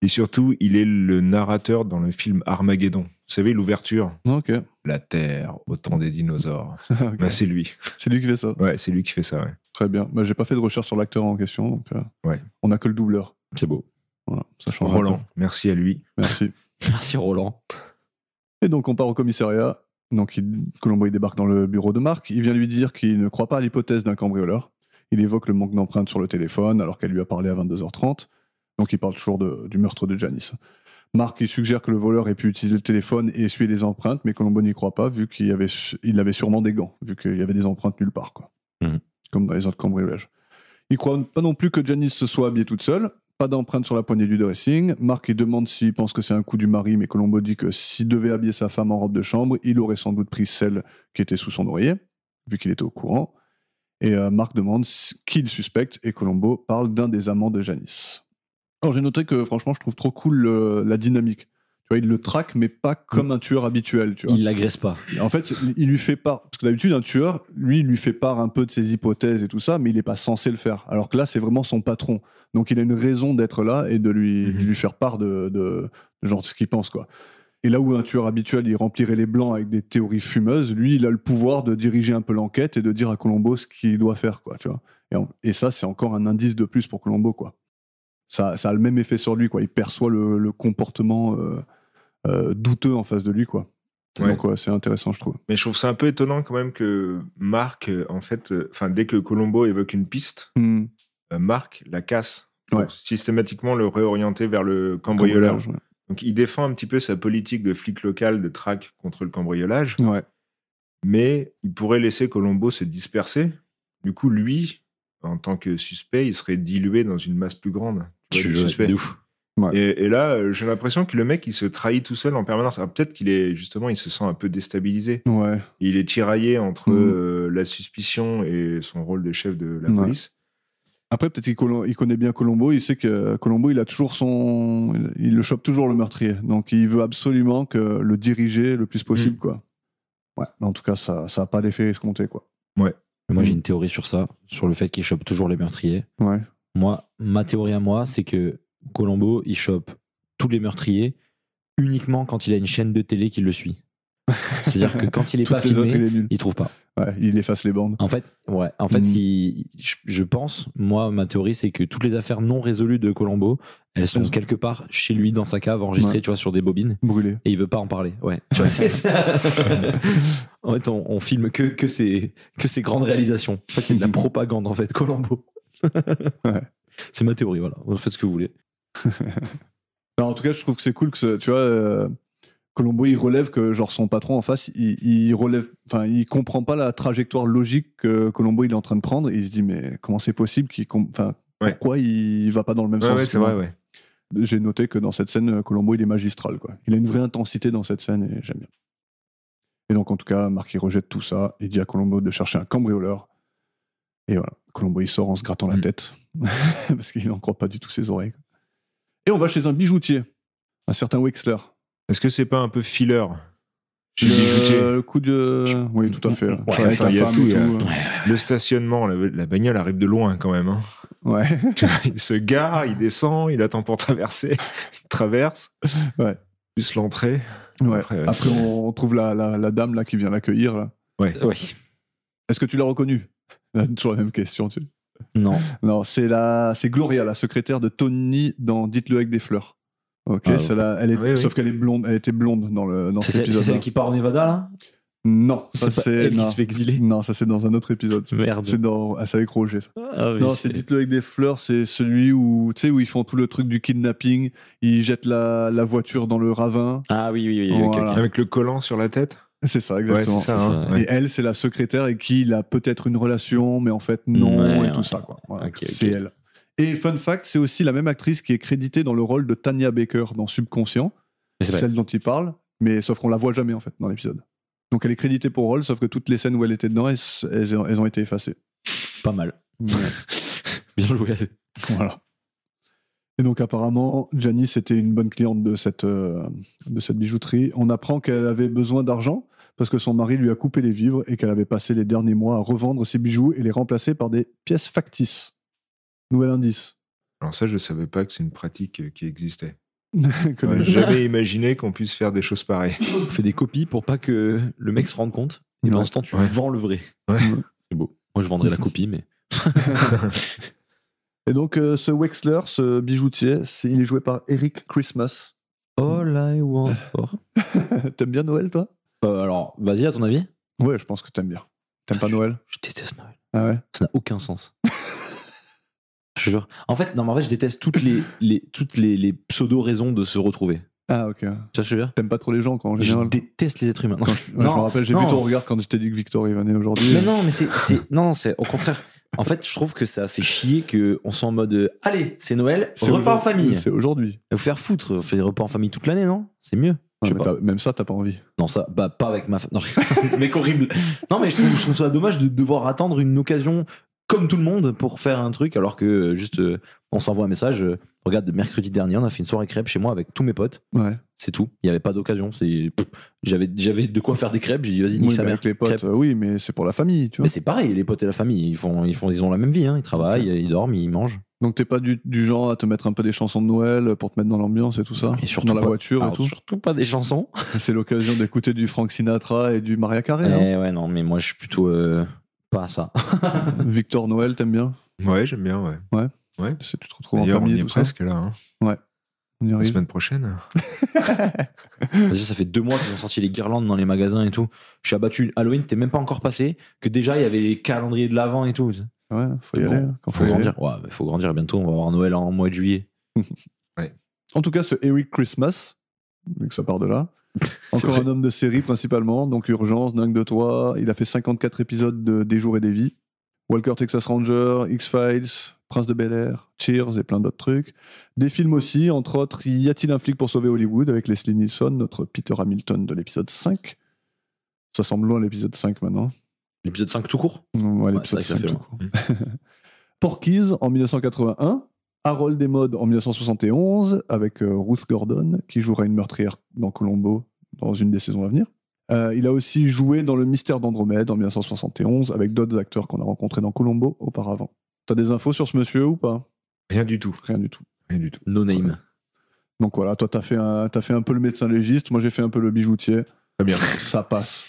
Speaker 5: Et surtout, il est le narrateur dans le film Armageddon. Vous savez, l'ouverture.
Speaker 3: Okay.
Speaker 5: La Terre, au temps des dinosaures. Okay. Bah, c'est lui.
Speaker 3: C'est lui qui fait ça.
Speaker 5: Ouais, c'est lui qui fait ça, ouais.
Speaker 3: Très bien. Bah, j'ai pas fait de recherche sur l'acteur en question, donc
Speaker 5: ouais.
Speaker 3: On n'a que le doubleur.
Speaker 4: C'est beau.
Speaker 3: Voilà, ça change.
Speaker 5: Roland, merci à lui.
Speaker 3: Merci.
Speaker 4: Merci Roland.
Speaker 3: Et donc, on part au commissariat. Donc, Columbo, il débarque dans le bureau de Mark. Il vient lui dire qu'il ne croit pas à l'hypothèse d'un cambrioleur. Il évoque le manque d'empreintes sur le téléphone, alors qu'elle lui a parlé à 22h30. Donc, il parle toujours du meurtre de Janice. Mark, il suggère que le voleur ait pu utiliser le téléphone et essuyer des empreintes, mais Columbo n'y croit pas, vu qu'il avait sûrement des gants, vu qu'il y avait des empreintes nulle part, quoi. Comme dans les autres cambriolages. Il ne croit pas non plus que Janice se soit habillée toute seule, pas d'empreintes sur la poignée du dressing. Mark, il demande s'il pense que c'est un coup du mari, mais Columbo dit que s'il devait habiller sa femme en robe de chambre, il aurait sans doute pris celle qui était sous son oreiller, vu qu'il était au courant. Et Mark demande qui il suspecte, et Columbo parle d'un des amants de Janice. Alors j'ai noté que franchement je trouve trop cool la dynamique. Tu vois, il le traque mais pas comme un tueur habituel. Tu vois.
Speaker 4: Il l'agresse pas.
Speaker 3: En fait, il lui fait part, parce que d'habitude un tueur, lui, il lui fait part un peu de ses hypothèses et tout ça, mais il n'est pas censé le faire. Alors que là, c'est vraiment son patron. Donc il a une raison d'être là et de lui faire part de genre de ce qu'il pense, quoi. Et là où un tueur habituel, il remplirait les blancs avec des théories fumeuses, lui, il a le pouvoir de diriger un peu l'enquête et de dire à Columbo ce qu'il doit faire, quoi. Tu vois. Et ça, c'est encore un indice de plus pour Columbo, quoi. Ça a le même effet sur lui, quoi. Il perçoit le comportement douteux en face de lui, quoi. Ouais. Donc ouais, c'est intéressant, je trouve.
Speaker 5: Mais je trouve ça un peu étonnant quand même que Mark, en fait, dès que Columbo évoque une piste, Mark la casse pour systématiquement le réorienter vers le cambrioleur. Ouais. Donc il défend un petit peu sa politique de flic local de traque contre le cambriolage, mais il pourrait laisser Columbo se disperser. Du coup, lui, en tant que suspect, il serait dilué dans une masse plus grande.
Speaker 4: Suspect. Ouf.
Speaker 5: Ouais. Et là, j'ai l'impression que le mec, il se trahit tout seul en permanence. Alors peut-être qu'il est justement, il se sent un peu déstabilisé.
Speaker 3: Ouais.
Speaker 5: Il est tiraillé entre la suspicion et son rôle de chef de la police.
Speaker 3: Après, peut-être qu'il connaît bien Columbo. Il sait que Columbo, il a toujours il le chope toujours le meurtrier. Donc, il veut absolument le diriger le plus possible, quoi. Ouais, mais en tout cas, ça n'a pas l'effet escompté, quoi.
Speaker 4: Mais moi, j'ai une théorie sur ça, sur le fait qu'il chope toujours les meurtriers.
Speaker 3: Ouais.
Speaker 4: Moi, ma théorie à moi, c'est que Columbo, il chope tous les meurtriers uniquement quand il a une chaîne de télé qui le suit. C'est-à-dire que quand il est
Speaker 3: Toutes
Speaker 4: pas
Speaker 3: les autres,
Speaker 4: filmé,
Speaker 3: il est nul.
Speaker 4: il trouve pas.
Speaker 3: Ouais, il efface les bandes.
Speaker 4: En fait, je pense, moi, ma théorie, c'est que toutes les affaires non résolues de Columbo, elles sont quelque part chez lui dans sa cave, enregistrées, tu vois, sur des bobines,
Speaker 3: Brûlé.
Speaker 4: et il veut pas en parler. Ouais. Tu vois, c'est ça. En fait, on filme que ses grandes réalisations. En fait, c'est de la propagande, en fait, Columbo.
Speaker 3: Ouais.
Speaker 4: C'est ma théorie, voilà. Vous faites ce que vous voulez.
Speaker 3: Non, en tout cas, je trouve que c'est cool que tu vois, Columbo, il relève que genre son patron en face, il relève, enfin, il comprend pas la trajectoire logique que Columbo il est en train de prendre. Et il se dit mais comment c'est possible pourquoi il va pas dans le même sens.
Speaker 5: Ouais, c'est vrai, ouais.
Speaker 3: J'ai noté que dans cette scène, Columbo il est magistral, quoi. Il a une vraie intensité dans cette scène et j'aime bien. Et donc en tout cas, Mark il rejette tout ça. Il dit à Columbo de chercher un cambrioleur. Et voilà, Columbo il sort en se grattant la tête parce qu'il n'en croit pas du tout ses oreilles. Et on va chez un bijoutier, un certain Wexler.
Speaker 5: Est-ce que c'est pas un peu filler chez le bijoutier?
Speaker 3: Le coup de... Oui, tout à fait.
Speaker 5: Ouais,
Speaker 3: Avec
Speaker 5: attends,
Speaker 3: la
Speaker 5: il y a
Speaker 3: femme
Speaker 5: tout,
Speaker 3: et
Speaker 5: il y a-
Speaker 3: tout.
Speaker 5: Le stationnement, la bagnole arrive de loin quand même. Hein.
Speaker 3: Ouais.
Speaker 5: Il se gare, il descend, il attend pour traverser, il traverse.
Speaker 3: Ouais.
Speaker 5: Plus l'entrée.
Speaker 3: Ouais.
Speaker 5: Après,
Speaker 3: Après, on trouve la dame là qui vient l'accueillir. Là.
Speaker 4: Oui.
Speaker 3: Est-ce que tu l'as reconnue? Toujours la même question.
Speaker 4: Non.
Speaker 3: Non, c'est Gloria, la secrétaire de Tony dans Dites-le avec des fleurs. Ok,
Speaker 4: Ah,
Speaker 3: celle-là, sauf qu'elle est blonde. Elle était blonde dans cet
Speaker 4: C'est
Speaker 3: épisode.
Speaker 4: celle qui part au Nevada, là?
Speaker 3: Non, ça
Speaker 4: C'est pas
Speaker 3: c'est
Speaker 4: elle qui
Speaker 3: non.
Speaker 4: se fait exiler.
Speaker 3: Non, ça c'est dans un autre épisode.
Speaker 4: Merde.
Speaker 3: C'est avec Roger. Ça.
Speaker 4: Ah, oui,
Speaker 3: Non, c'est Dites-le avec des fleurs, c'est celui où, tu sais, où ils font tout le truc du kidnapping, ils jettent la voiture dans le ravin.
Speaker 4: Ah oui. Ok,
Speaker 3: Voilà.
Speaker 4: ok.
Speaker 5: Avec le collant sur la tête.
Speaker 3: C'est ça,
Speaker 5: Ouais,
Speaker 3: exactement.
Speaker 5: c'est ça.
Speaker 4: C'est
Speaker 5: hein.
Speaker 4: ça.
Speaker 5: Ouais.
Speaker 3: Et elle, c'est la secrétaire et qui il a peut-être une relation, mais en fait non,
Speaker 4: Ouais,
Speaker 3: et tout
Speaker 4: ouais.
Speaker 3: ça. Quoi. Voilà,
Speaker 4: Ok,
Speaker 3: c'est elle. Et fun fact, c'est aussi la même actrice qui est créditée dans le rôle de Tanya Baker dans Subconscient,
Speaker 4: Mais c'est vrai.
Speaker 3: celle dont il parle, mais sauf qu'on la voit jamais en fait dans l'épisode. Donc elle est créditée pour rôle, sauf que toutes les scènes où elle était dedans, elles ont été effacées.
Speaker 4: Pas mal.
Speaker 3: Ouais.
Speaker 4: Bien joué.
Speaker 3: Voilà. Et donc apparemment, Janice était une bonne cliente de cette bijouterie. On apprend qu'elle avait besoin d'argent parce que son mari lui a coupé les vivres et qu'elle avait passé les derniers mois à revendre ses bijoux et les remplacer par des pièces factices. Nouvel indice.
Speaker 5: Alors ça, je savais pas que c'est une pratique qui existait.
Speaker 3: Que
Speaker 5: J'aurais
Speaker 3: les-
Speaker 5: jamais imaginé qu'on puisse faire des choses pareilles.
Speaker 4: On fait des copies pour pas que le mec se rende compte. Et
Speaker 3: Ouais.
Speaker 4: pendant ce temps, tu
Speaker 5: Ouais.
Speaker 4: vends le vrai.
Speaker 5: Ouais.
Speaker 4: C'est beau. Moi, je vendrais la copie, mais.
Speaker 3: Et donc ce Wexler, ce bijoutier, il est joué par Eric Christmas.
Speaker 4: All I want for.
Speaker 3: T'aimes bien Noël, toi?
Speaker 4: Alors, vas-y, à ton avis?
Speaker 3: Ouais, je pense que t'aimes bien. T'aimes pas Noël?
Speaker 4: Je déteste Noël.
Speaker 3: Ah ouais?
Speaker 4: Ça n'a aucun sens. Je jure. En fait, non, mais en fait, je déteste toutes les pseudo-raisons de se retrouver.
Speaker 3: Ah ok.
Speaker 4: Tu vois ce que je veux dire?
Speaker 3: T'aimes pas trop les gens quand en
Speaker 4: Je
Speaker 3: général?
Speaker 4: déteste les êtres humains. Non.
Speaker 3: Ouais, je me rappelle, j'ai vu
Speaker 4: non.
Speaker 3: ton regard quand je t'ai dit que Victor il venait aujourd'hui.
Speaker 4: Mais non, mais c'est au contraire. En fait, je trouve que ça fait chier qu'on soit en mode allez, c'est Noël,
Speaker 3: C'est
Speaker 4: repas en
Speaker 3: aujourd'hui.
Speaker 4: famille.
Speaker 3: C'est aujourd'hui.
Speaker 4: Vous faire foutre, on fait des repas en famille toute l'année, non? C'est mieux. Je sais
Speaker 3: Ouais, mais
Speaker 4: pas.
Speaker 3: même ça, t'as pas envie.
Speaker 4: Non, ça, bah, pas avec ma femme. Non, mec horrible. Non, mais je trouve ça dommage de devoir attendre une occasion comme tout le monde pour faire un truc, alors que juste on s'envoie un message. Regarde, mercredi dernier, on a fait une soirée crêpes chez moi avec tous mes potes.
Speaker 3: Ouais.
Speaker 4: C'est tout. Il n'y avait pas d'occasion. J'avais de quoi faire des crêpes. J'ai dit, vas-y, nique
Speaker 3: Oui,
Speaker 4: sa
Speaker 3: mais
Speaker 4: mère.
Speaker 3: avec les potes,
Speaker 4: Crêpes.
Speaker 3: oui, mais c'est pour la famille, tu vois.
Speaker 4: Mais c'est pareil, les potes et la famille, ils ont la même vie. Hein. Ils travaillent, ils dorment, ils mangent.
Speaker 3: Donc t'es pas du genre à te mettre un peu des chansons de Noël pour te mettre dans l'ambiance et tout ça,
Speaker 4: Et surtout
Speaker 3: dans la
Speaker 4: pas-
Speaker 3: voiture et
Speaker 4: alors,
Speaker 3: tout.
Speaker 4: surtout pas des chansons.
Speaker 3: C'est l'occasion d'écouter du Frank Sinatra et du Mariah Carey. non
Speaker 4: Eh ouais, non, mais moi, je suis plutôt pas ça.
Speaker 3: Victor Noël, t'aimes bien?
Speaker 5: Ouais, j'aime bien, ouais.
Speaker 3: Tu te retrouves en
Speaker 5: D'ailleurs, on
Speaker 3: famille
Speaker 5: y
Speaker 3: et
Speaker 5: est
Speaker 3: tout ça.
Speaker 5: presque là. Hein.
Speaker 3: On y
Speaker 5: La
Speaker 3: arrive.
Speaker 5: semaine prochaine.
Speaker 4: Vas-y, ça fait 2 mois qu'ils ont sorti les guirlandes dans les magasins et tout. Je suis abattu. Halloween, c'était même pas encore passé, que déjà il y avait les calendriers de l'Avent et tout.
Speaker 3: Ouais, faut y
Speaker 4: Bon,
Speaker 3: aller. Quand
Speaker 4: Faut
Speaker 3: y aller.
Speaker 4: grandir. Ouais, mais faut grandir bientôt. On va avoir Noël en mois de juillet.
Speaker 3: En tout cas, ce Eric Christmas, vu que ça part de là, encore
Speaker 4: vrai.
Speaker 3: un homme de série principalement, donc Urgence, Dingue de toi, il a fait 54 épisodes de Des jours et des vies, Walker Texas Ranger, X-Files, Prince de Bel-Air, Cheers et plein d'autres trucs. Des films aussi, entre autres, Y a-t-il un flic pour sauver Hollywood avec Leslie Nielsen, notre Peter Hamilton de l'épisode 5. Ça semble loin l'épisode 5 maintenant.
Speaker 4: L'épisode 5 tout court.
Speaker 3: Ouais,
Speaker 4: c'est
Speaker 3: l'épisode
Speaker 4: vrai que ça
Speaker 3: 5
Speaker 4: fait
Speaker 3: tout
Speaker 4: loin.
Speaker 3: court. Porky's en 1981, Harold des Modes en 1971 avec Ruth Gordon qui jouera une meurtrière dans Columbo dans une des saisons à venir. Il a aussi joué dans Le Mystère d'Andromède en 1971 avec d'autres acteurs qu'on a rencontrés dans Columbo auparavant. T'as des infos sur ce monsieur ou pas?
Speaker 5: Rien du tout.
Speaker 3: Rien du tout.
Speaker 5: Rien du tout.
Speaker 4: No name.
Speaker 3: Donc voilà, toi t'as fait un peu le médecin légiste, moi j'ai fait un peu le bijoutier.
Speaker 5: Très bien.
Speaker 3: Ça passe.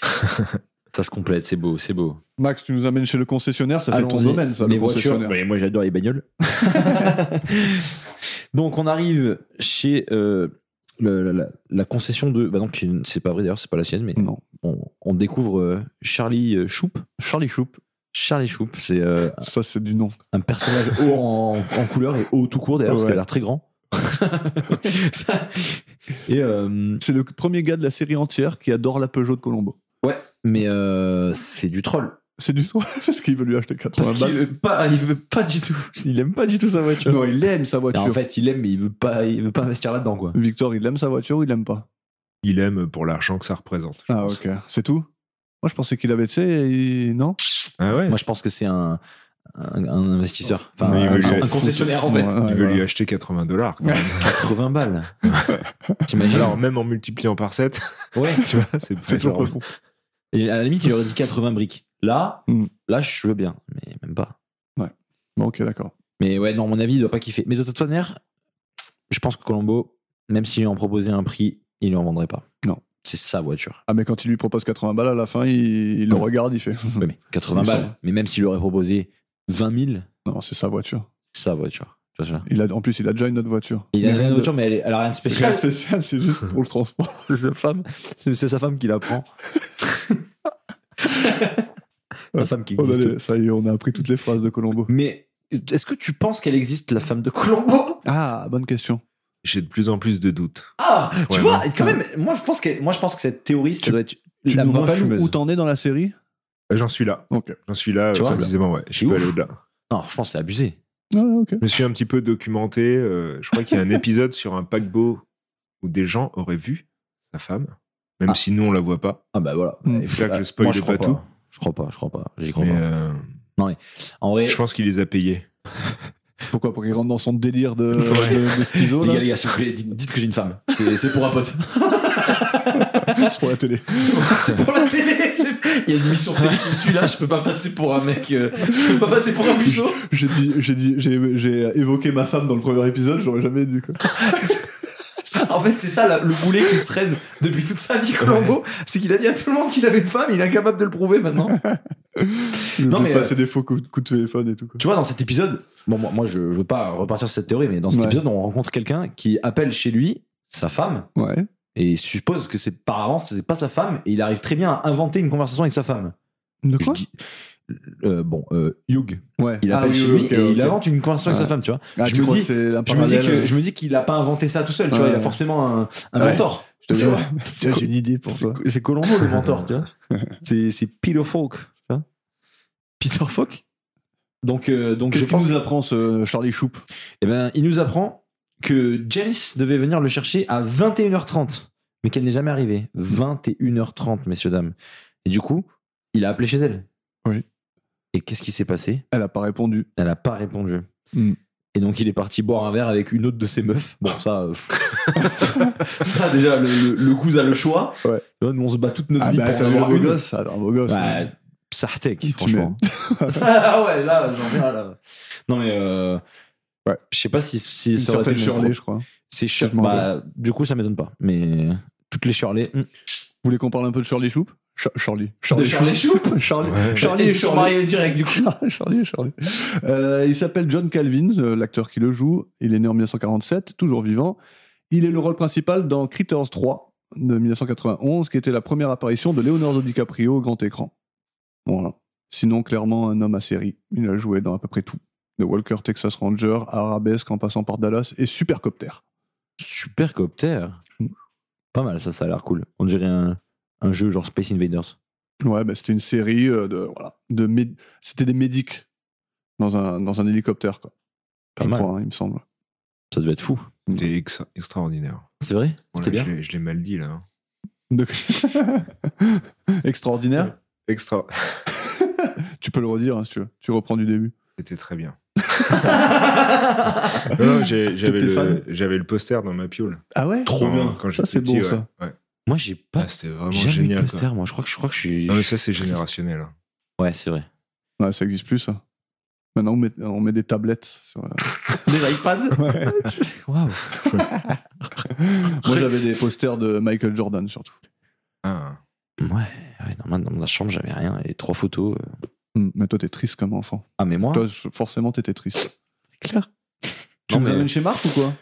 Speaker 4: Ça se complète, c'est beau, c'est beau.
Speaker 3: Max, tu nous amènes chez le concessionnaire, ça c'est ton
Speaker 4: Allons-y.
Speaker 3: domaine, ça,
Speaker 4: Les
Speaker 3: le
Speaker 4: voitures.
Speaker 3: concessionnaire.
Speaker 4: Ouais, moi j'adore les bagnoles. Donc on arrive chez la concession de. Bah donc c'est pas vrai d'ailleurs, c'est pas la sienne, mais
Speaker 3: Non.
Speaker 4: on découvre Charlie Choup.
Speaker 3: Charlie Choup.
Speaker 4: Charlie Choup, c'est
Speaker 3: Ça c'est du nom.
Speaker 4: un personnage haut en couleur et haut tout court d'ailleurs, parce
Speaker 3: Ouais.
Speaker 4: qu'il a l'air très grand. Et
Speaker 3: C'est le premier gars de la série entière qui adore la Peugeot de Colombo.
Speaker 4: ouais, mais c'est du troll.
Speaker 3: C'est du tout parce qu'il veut lui acheter 80
Speaker 4: Parce qu'il
Speaker 3: balles.
Speaker 4: veut pas du tout. Il aime pas du tout sa voiture.
Speaker 3: Non, il aime sa
Speaker 4: Et
Speaker 3: voiture.
Speaker 4: en fait, il aime, mais il veut pas investir là-dedans, quoi.
Speaker 3: Victor, il aime sa voiture ou il aime pas?
Speaker 5: Il aime pour l'argent que ça représente. je
Speaker 3: Ah
Speaker 5: pense.
Speaker 3: ok, c'est tout? Moi je pensais qu'il avait, tu sais, non?
Speaker 5: Ah ouais.
Speaker 4: Moi, je pense que c'est un investisseur. Enfin,
Speaker 5: Mais il veut lui-
Speaker 4: un concessionnaire, en fait.
Speaker 3: Ouais,
Speaker 5: Il veut
Speaker 3: voilà.
Speaker 5: lui acheter 80 $. Quand même.
Speaker 4: 80 balles. T'imagines?
Speaker 5: Alors, même en multipliant par 7,
Speaker 4: Ouais.
Speaker 5: tu vois, c'est
Speaker 3: C'est toujours
Speaker 5: genre-
Speaker 3: pas bon.
Speaker 4: Et à la limite, il aurait dit 80 briques. Là,
Speaker 3: Mm.
Speaker 4: là, je veux bien, mais même pas.
Speaker 3: Bon, ok, d'accord.
Speaker 4: Mais ouais, non, à mon avis, il doit pas kiffer. Mais de toute manière, je pense que Colombo, même s'il lui en proposait un prix, il lui en vendrait pas.
Speaker 3: Non.
Speaker 4: C'est sa voiture.
Speaker 3: Ah mais quand il lui propose 80 balles à la fin, il le regarde, il fait.
Speaker 4: Ouais, mais 80
Speaker 3: Il
Speaker 4: balles.
Speaker 3: sent.
Speaker 4: Mais même s'il lui aurait proposé 20 000,
Speaker 3: Non, c'est sa voiture.
Speaker 4: c'est sa voiture. Tu vois,
Speaker 3: En plus, il a déjà une autre voiture.
Speaker 4: il a
Speaker 3: Mais
Speaker 4: rien de
Speaker 3: de-
Speaker 4: voiture, mais elle a rien de
Speaker 3: Rien
Speaker 4: spécial.
Speaker 3: de spécial, c'est juste pour le transport.
Speaker 4: C'est sa femme. C'est sa femme qui la prend. La femme qui
Speaker 3: Oh,
Speaker 4: existe.
Speaker 3: allez, ça y est, on a appris toutes les phrases de Colombo.
Speaker 4: Mais est-ce que tu penses qu'elle existe, la femme de Colombo?
Speaker 3: Ah, bonne question.
Speaker 5: J'ai de plus en plus de doutes.
Speaker 4: Ah, tu
Speaker 5: Ouais,
Speaker 4: vois,
Speaker 5: non.
Speaker 4: quand même, moi je pense que cette théorie, ça doit être
Speaker 3: Tu
Speaker 4: la
Speaker 3: nous
Speaker 4: moins
Speaker 3: rappelles
Speaker 4: fumeuse.
Speaker 3: où t'en es dans la série?
Speaker 5: J'en suis là.
Speaker 3: Ok.
Speaker 5: J'en suis là,
Speaker 4: Tu vois,
Speaker 5: précisément, ouais. Je
Speaker 4: c'est
Speaker 5: peux
Speaker 4: ouf.
Speaker 5: aller au-delà.
Speaker 4: Non, je pense que c'est abusé.
Speaker 3: Ah, ok.
Speaker 5: Je me suis un petit peu documenté. Je crois qu'il y a un épisode sur un paquebot où des gens auraient vu sa femme, même
Speaker 4: Ah.
Speaker 5: si nous, on la voit pas.
Speaker 4: Ah bah voilà.
Speaker 3: Mm.
Speaker 4: Il
Speaker 5: C'est là que je
Speaker 4: moi,
Speaker 5: spoil
Speaker 4: crois
Speaker 5: pas tout.
Speaker 4: Je crois pas. J'y crois
Speaker 5: Mais
Speaker 4: pas. En vrai,
Speaker 5: je pense qu'il les a payés.
Speaker 3: Pourquoi? Pour qu'il rentre dans son délire de schizo, là?
Speaker 4: les gars, s'il vous plaît, dites que j'ai une femme. C'est pour un pote.
Speaker 3: C'est pour la télé.
Speaker 4: C'est pour la télé. Il y a une émission télé qui me suit là. Je peux pas passer pour un mec. Je peux pas passer pour un buisson.
Speaker 3: J'ai évoqué ma femme dans le premier épisode, j'aurais jamais dû. Quoi.
Speaker 4: En fait, c'est ça le boulet qui se traîne depuis toute sa vie, Colombo. C'est qu'il a dit à tout le monde qu'il avait une femme. Il est incapable de le prouver maintenant.
Speaker 3: Non,
Speaker 4: mais,
Speaker 3: mais passer des faux coups de téléphone et tout. Quoi.
Speaker 4: Tu vois, dans cet épisode, bon, moi je veux pas repartir sur cette théorie, mais dans cet
Speaker 3: Ouais.
Speaker 4: épisode, on rencontre quelqu'un qui appelle chez lui sa femme
Speaker 3: Ouais.
Speaker 4: et suppose que c'est par avance, c'est pas sa femme, et il arrive très bien à inventer une conversation avec sa femme.
Speaker 3: De quoi?
Speaker 4: Je dis- Hugh,
Speaker 3: Ouais.
Speaker 4: il appelle
Speaker 3: Ah, oui,
Speaker 4: chez
Speaker 3: oui,
Speaker 4: lui
Speaker 3: ok,
Speaker 4: et
Speaker 3: ok.
Speaker 4: il invente une conversation avec
Speaker 3: Ouais.
Speaker 4: sa femme, tu vois.
Speaker 3: Ah,
Speaker 4: je
Speaker 3: tu
Speaker 4: me
Speaker 3: crois
Speaker 4: dis-
Speaker 3: que c'est un
Speaker 4: Je me dis
Speaker 3: parallèle.
Speaker 4: je me dis qu'il a pas inventé ça tout seul, tu vois, il a
Speaker 3: Ouais.
Speaker 4: forcément un
Speaker 3: Ouais.
Speaker 4: mentor.
Speaker 3: Je te
Speaker 4: C'est
Speaker 3: dis,
Speaker 4: vrai.
Speaker 3: tiens, j'ai une idée pour toi.
Speaker 4: C'est Colombo le mentor, tu vois. C'est Peter Falk, tu vois. Peter Falk. Donc je
Speaker 3: Qu'est-ce qu'il
Speaker 4: pense
Speaker 3: nous apprend ce Charlie Choup?
Speaker 4: Eh ben, il nous apprend que Janice devait venir le chercher à 21h30, mais qu'elle n'est jamais arrivée. 21h30, messieurs, dames. Et du coup, il a appelé chez elle.
Speaker 3: Oui.
Speaker 4: Et qu'est-ce qui s'est passé?
Speaker 3: Elle a pas répondu.
Speaker 4: Elle n'a pas répondu.
Speaker 3: Mm.
Speaker 4: Et donc, il est parti boire un verre avec une autre de ses meufs. Bon, ça, ça déjà, le cousin a le choix.
Speaker 3: Ouais.
Speaker 4: Tu vois, nous, on se bat toute notre
Speaker 3: Ah
Speaker 4: vie
Speaker 3: bah
Speaker 4: pour en
Speaker 3: t'as vu un
Speaker 4: avoir
Speaker 3: beau
Speaker 4: une.
Speaker 3: gosse? Ah, un beau gosse.
Speaker 4: Ouais, Sartek,
Speaker 3: Tu
Speaker 4: franchement. Ah ouais, là, j'en viens là. Non, mais
Speaker 3: Ouais.
Speaker 4: je sais pas si
Speaker 3: Une
Speaker 4: ça aurait été
Speaker 3: certaine
Speaker 4: le même
Speaker 3: Shirley,
Speaker 4: pro-
Speaker 3: je crois.
Speaker 4: C'est
Speaker 3: Je m'en
Speaker 4: bah, du coup, ça m'étonne pas. Mais toutes les Shirley.
Speaker 3: Vous voulez qu'on parle un peu de Charlie Choup? Charlie.
Speaker 4: De Shirley Choup.
Speaker 3: Charlie.
Speaker 5: Ouais.
Speaker 3: Charlie et
Speaker 4: Ils se sont
Speaker 3: Shirley.
Speaker 4: mariés direct, du coup.
Speaker 3: Charlie. Il s'appelle John Calvin, l'acteur qui le joue. Il est né en 1947, toujours vivant. Il est le rôle principal dans Critters 3 de 1991, qui était la première apparition de Leonardo DiCaprio au grand écran. Voilà. Sinon, clairement, un homme à série. Il a joué dans à peu près tout. De Walker, Texas Ranger, Arabesque en passant par Dallas et Supercopter.
Speaker 4: Supercopter.
Speaker 3: Mm.
Speaker 4: Pas mal, ça a l'air cool. On dirait un jeu genre Space Invaders.
Speaker 3: Ouais, bah, c'était une série c'était des médics dans un hélicoptère, quoi.
Speaker 4: Pas
Speaker 3: Je
Speaker 4: mal.
Speaker 3: crois, hein, il me semble.
Speaker 4: Ça devait être fou.
Speaker 5: C'était extraordinaire.
Speaker 4: C'est vrai? C'était
Speaker 5: Voilà,
Speaker 4: bien.
Speaker 5: je l'ai mal dit, là. hein.
Speaker 3: De- Extraordinaire.
Speaker 5: Extra.
Speaker 3: Tu peux le redire hein, si tu veux. Tu reprends du début.
Speaker 5: C'était très bien. Non,
Speaker 3: T'étais fan
Speaker 5: j'avais le poster dans ma piole.
Speaker 3: Ah ouais?
Speaker 4: Trop bien.
Speaker 5: Quand
Speaker 3: Ça,
Speaker 5: j'étais
Speaker 3: c'est
Speaker 5: petit,
Speaker 3: bon,
Speaker 5: ouais.
Speaker 3: ça.
Speaker 5: Ouais.
Speaker 4: Moi, j'ai pas.
Speaker 5: C'était vraiment
Speaker 4: Jamais eu de
Speaker 5: génial.
Speaker 4: poster,
Speaker 5: quoi.
Speaker 4: moi. Je crois que je suis.
Speaker 5: Non, mais ça, c'est générationnel. hein.
Speaker 4: Ouais, c'est vrai.
Speaker 3: Ouais, ça existe plus, ça. Maintenant, on met des tablettes sur.
Speaker 4: Des iPads.
Speaker 3: Ouais.
Speaker 4: Waouh.
Speaker 3: Moi, j'avais des posters de Michael Jordan, surtout.
Speaker 5: Ah.
Speaker 4: Ouais, dans ma chambre, j'avais rien. Et 3 photos.
Speaker 3: Mais toi, t'es triste comme enfant.
Speaker 4: Ah, mais moi,
Speaker 3: Toi, forcément, t'étais triste.
Speaker 4: c'est clair.
Speaker 3: Tu
Speaker 4: Non,
Speaker 3: me
Speaker 4: mais-
Speaker 3: ramènes chez Marc ou quoi?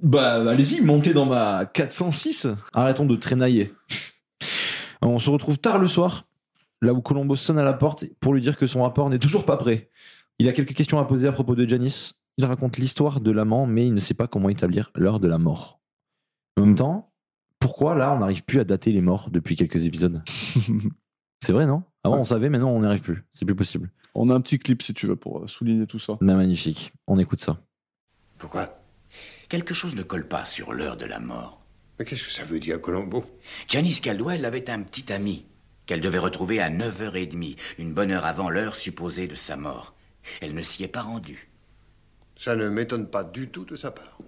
Speaker 4: Bah, allez-y, montez dans ma 406. Arrêtons de traînailler. On se retrouve tard le soir, là où Colombo sonne à la porte pour lui dire que son rapport n'est toujours pas prêt. Il a quelques questions à poser à propos de Janice. Il raconte l'histoire de l'amant, mais il ne sait pas comment établir l'heure de la mort. En même temps, pourquoi là on n'arrive plus à dater les morts depuis quelques épisodes? C'est vrai, non? Avant on savait, maintenant on n'y arrive plus. C'est plus possible.
Speaker 3: On a un petit clip, si tu veux, pour souligner tout ça.
Speaker 4: Mais magnifique. On écoute ça.
Speaker 2: Pourquoi?
Speaker 1: Quelque chose ne colle pas sur l'heure de la mort.
Speaker 2: Mais qu'est-ce que ça veut dire, Colombo?
Speaker 1: Janice Caldwell avait un petit ami qu'elle devait retrouver à 9h30, une bonne heure avant l'heure supposée de sa mort. Elle ne s'y est pas rendue.
Speaker 2: Ça ne m'étonne pas du tout de sa part.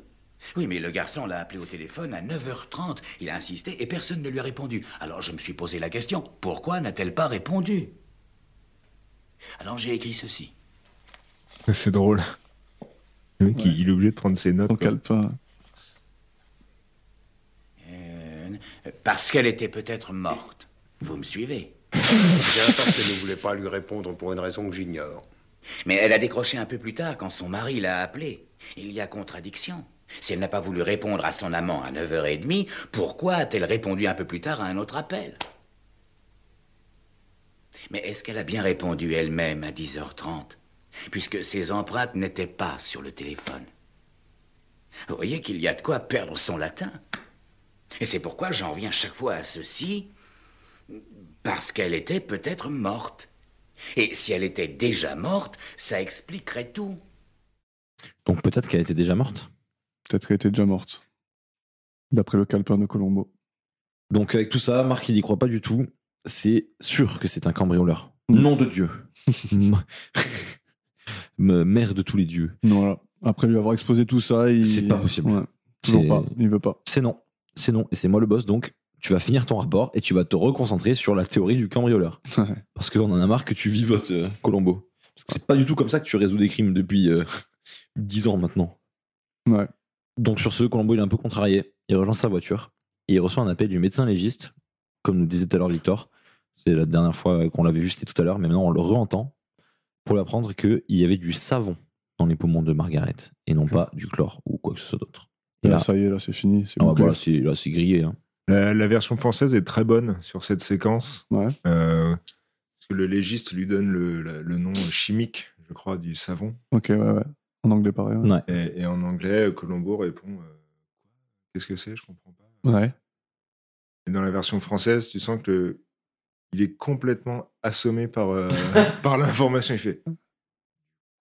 Speaker 1: Oui, mais le garçon l'a appelé au téléphone à 9h30. Il a insisté et personne ne lui a répondu. Alors je me suis posé la question, pourquoi n'a-t-elle pas répondu? Alors j'ai écrit ceci.
Speaker 5: C'est drôle. Le mec,
Speaker 3: Ouais.
Speaker 5: il est obligé de prendre ses notes.
Speaker 3: Ton
Speaker 5: quoi.
Speaker 3: calepin.
Speaker 1: Parce qu'elle était peut-être morte. Vous me suivez?
Speaker 2: J'entends qu'elle ne voulait pas lui répondre pour une raison que j'ignore.
Speaker 1: Mais elle a décroché un peu plus tard quand son mari l'a appelée. Il y a contradiction. Si elle n'a pas voulu répondre à son amant à 9h30, pourquoi a-t-elle répondu un peu plus tard à un autre appel? Mais est-ce qu'elle a bien répondu elle-même à 10h30, puisque ses empreintes n'étaient pas sur le téléphone? Vous voyez qu'il y a de quoi perdre son latin. Et c'est pourquoi j'en reviens chaque fois à ceci, parce qu'elle était peut-être morte. Et si elle était déjà morte, ça expliquerait tout.
Speaker 4: Donc peut-être qu'elle était déjà morte.
Speaker 3: Peut-être qu'elle était déjà morte. D'après le calepin de Colombo.
Speaker 4: Donc avec tout ça, Marc il n'y croit pas du tout. C'est sûr que c'est un cambrioleur. Nom de Dieu. Mère de tous les dieux.
Speaker 3: Voilà. Après lui avoir exposé tout ça, il...
Speaker 4: C'est pas possible.
Speaker 3: Ouais. Toujours
Speaker 4: C'est-
Speaker 3: pas. Il veut pas.
Speaker 4: C'est non. C'est non. Et c'est moi le boss, donc tu vas finir ton rapport et tu vas te reconcentrer sur la théorie du cambrioleur.
Speaker 3: Ouais.
Speaker 4: Parce qu'on en a marre que tu vivotes, Colombo. Parce que c'est pas du tout comme ça que tu résous des crimes depuis 10 ans maintenant.
Speaker 3: Ouais.
Speaker 4: Donc sur ce, Colombo il est un peu contrarié. Il rejoint sa voiture et il reçoit un appel du médecin légiste, comme nous disait tout à l'heure Victor. C'est la dernière fois qu'on l'avait vu, c'était tout à l'heure, mais maintenant on le re-entend pour lui apprendre qu'il y avait du savon dans les poumons de Margaret et non pas du chlore ou quoi que ce soit d'autre.
Speaker 3: Et
Speaker 4: Et
Speaker 3: là,
Speaker 4: là,
Speaker 3: ça y est, là, c'est fini. C'est
Speaker 4: ah,
Speaker 3: bouclé.
Speaker 4: voilà, c'est grillé. Hein.
Speaker 5: La version française est très bonne sur cette séquence.
Speaker 3: Ouais.
Speaker 5: Parce que le légiste lui donne le nom chimique, je crois, du savon.
Speaker 3: Ok, ouais. En anglais, pareil. Ouais.
Speaker 4: Ouais.
Speaker 5: Et en anglais, Colombo répond qu'est-ce que c'est? Je comprends pas.
Speaker 3: Ouais.
Speaker 5: Et dans la version française, tu sens que il est complètement assommé par, par l'information. Il fait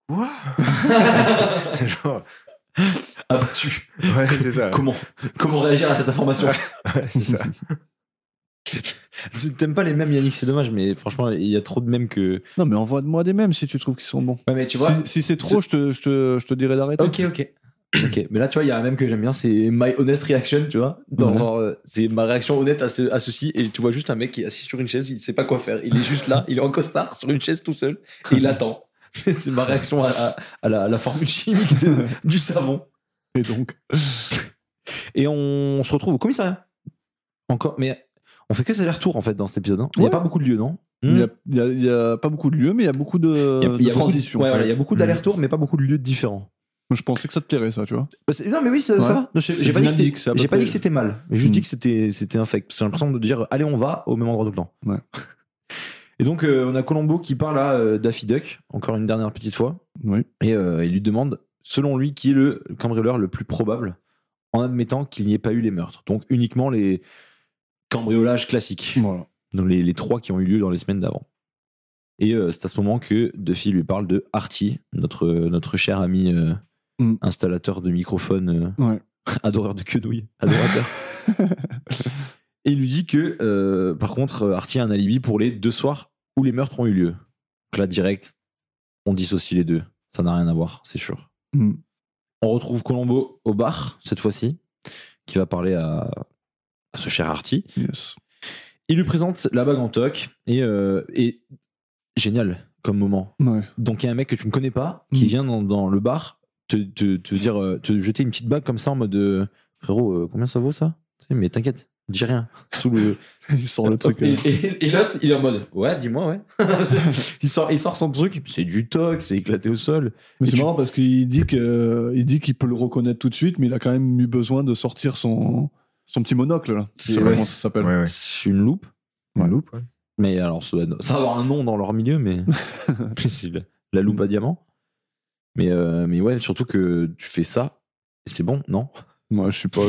Speaker 5: quoi? C'est genre.
Speaker 4: Abattu.
Speaker 5: Ouais, c'est ça.
Speaker 4: Comment réagir à cette information?
Speaker 5: Ouais, c'est ça.
Speaker 4: T'aimes pas les mèmes, Yannick, c'est dommage, mais franchement, il y a trop de mèmes que.
Speaker 3: Non, mais envoie-moi des mèmes si tu trouves qu'ils sont bons.
Speaker 4: Ouais, mais tu
Speaker 3: Si c'est trop, je te dirais d'arrêter.
Speaker 4: Ok. Mais là, tu vois, il y a un mème que j'aime bien, c'est My Honest Reaction, tu vois.
Speaker 3: Ouais.
Speaker 4: Genre, c'est ma réaction honnête à ceci, et tu vois juste un mec qui est assis sur une chaise, il sait pas quoi faire. Il est juste là, il est en costard sur une chaise tout seul, et il attend. C'est ma réaction à la formule chimique du savon.
Speaker 3: Et donc.
Speaker 4: Et on se retrouve au commissariat. Encore, mais on fait que des allers-retours en fait dans cet épisode. Hein. Il n'y a
Speaker 3: Ouais.
Speaker 4: pas beaucoup de lieux, non?
Speaker 3: Il y a pas beaucoup de lieux, mais il y a beaucoup de,
Speaker 4: Il y a
Speaker 3: transitions.
Speaker 4: beaucoup, ouais, voilà, il y a beaucoup d'allers-retours, mais pas beaucoup de lieux différents.
Speaker 3: Moi, je pensais que ça te plairait, ça, tu vois.
Speaker 4: Bah, non, mais oui, ça
Speaker 3: Ouais.
Speaker 4: va.
Speaker 3: C'est
Speaker 4: J'ai pas dit que
Speaker 3: dynamique, c'est à peu
Speaker 4: j'ai pas dit
Speaker 3: près-
Speaker 4: que c'était mal. J'ai juste
Speaker 3: Mm.
Speaker 4: dit que c'était un fake. J'ai l'impression de dire allez, on va au même endroit tout le temps.
Speaker 3: Ouais.
Speaker 4: Et donc, on a Colombo qui parle à Daffy Duck, encore une dernière petite fois,
Speaker 3: Oui.
Speaker 4: et il lui demande, selon lui, qui est le cambrioleur le plus probable, en admettant qu'il n'y ait pas eu les meurtres. Donc, uniquement les cambriolages classiques.
Speaker 3: Voilà.
Speaker 4: Donc, les 3 qui ont eu lieu dans les semaines d'avant. Et c'est à ce moment que Duffy lui parle de Artie, notre cher ami installateur de microphone,
Speaker 3: Ouais.
Speaker 4: adoreur de quenouilles, adorateur. Et il lui dit que, par contre, Artie a un alibi pour les 2 soirs où les meurtres ont eu lieu. Donc là, direct, on dissocie les deux. Ça n'a rien à voir, c'est sûr.
Speaker 3: Mm.
Speaker 4: On retrouve Colombo au bar, cette fois-ci, qui va parler à ce cher Artie.
Speaker 3: Yes.
Speaker 4: Il lui présente la bague en toc et génial comme moment.
Speaker 3: Ouais.
Speaker 4: Donc il y a un mec que tu ne connais pas qui vient dans le bar te jeter une petite bague comme ça en mode frérot, combien ça vaut ça? Mais t'inquiète, dis rien. Sous le...
Speaker 3: Il sort le truc.
Speaker 4: Et l'autre, il est en mode ouais, dis-moi, ouais. il sort son truc, c'est du toc, c'est éclaté au sol.
Speaker 3: Mais
Speaker 4: Et
Speaker 3: c'est marrant parce qu'il dit qu'il peut le reconnaître tout de suite, mais il a quand même eu besoin de sortir son petit monocle là.
Speaker 4: C'est
Speaker 3: Je sais pas comment ça s'appelle.
Speaker 5: Ouais.
Speaker 4: C'est une loupe.
Speaker 5: Une loupe, ouais.
Speaker 4: Mais alors, ça va avoir un nom dans leur milieu, mais c'est la loupe à diamant. Mais ouais, surtout que tu fais ça, et c'est bon, non?
Speaker 3: Moi, je sais pas.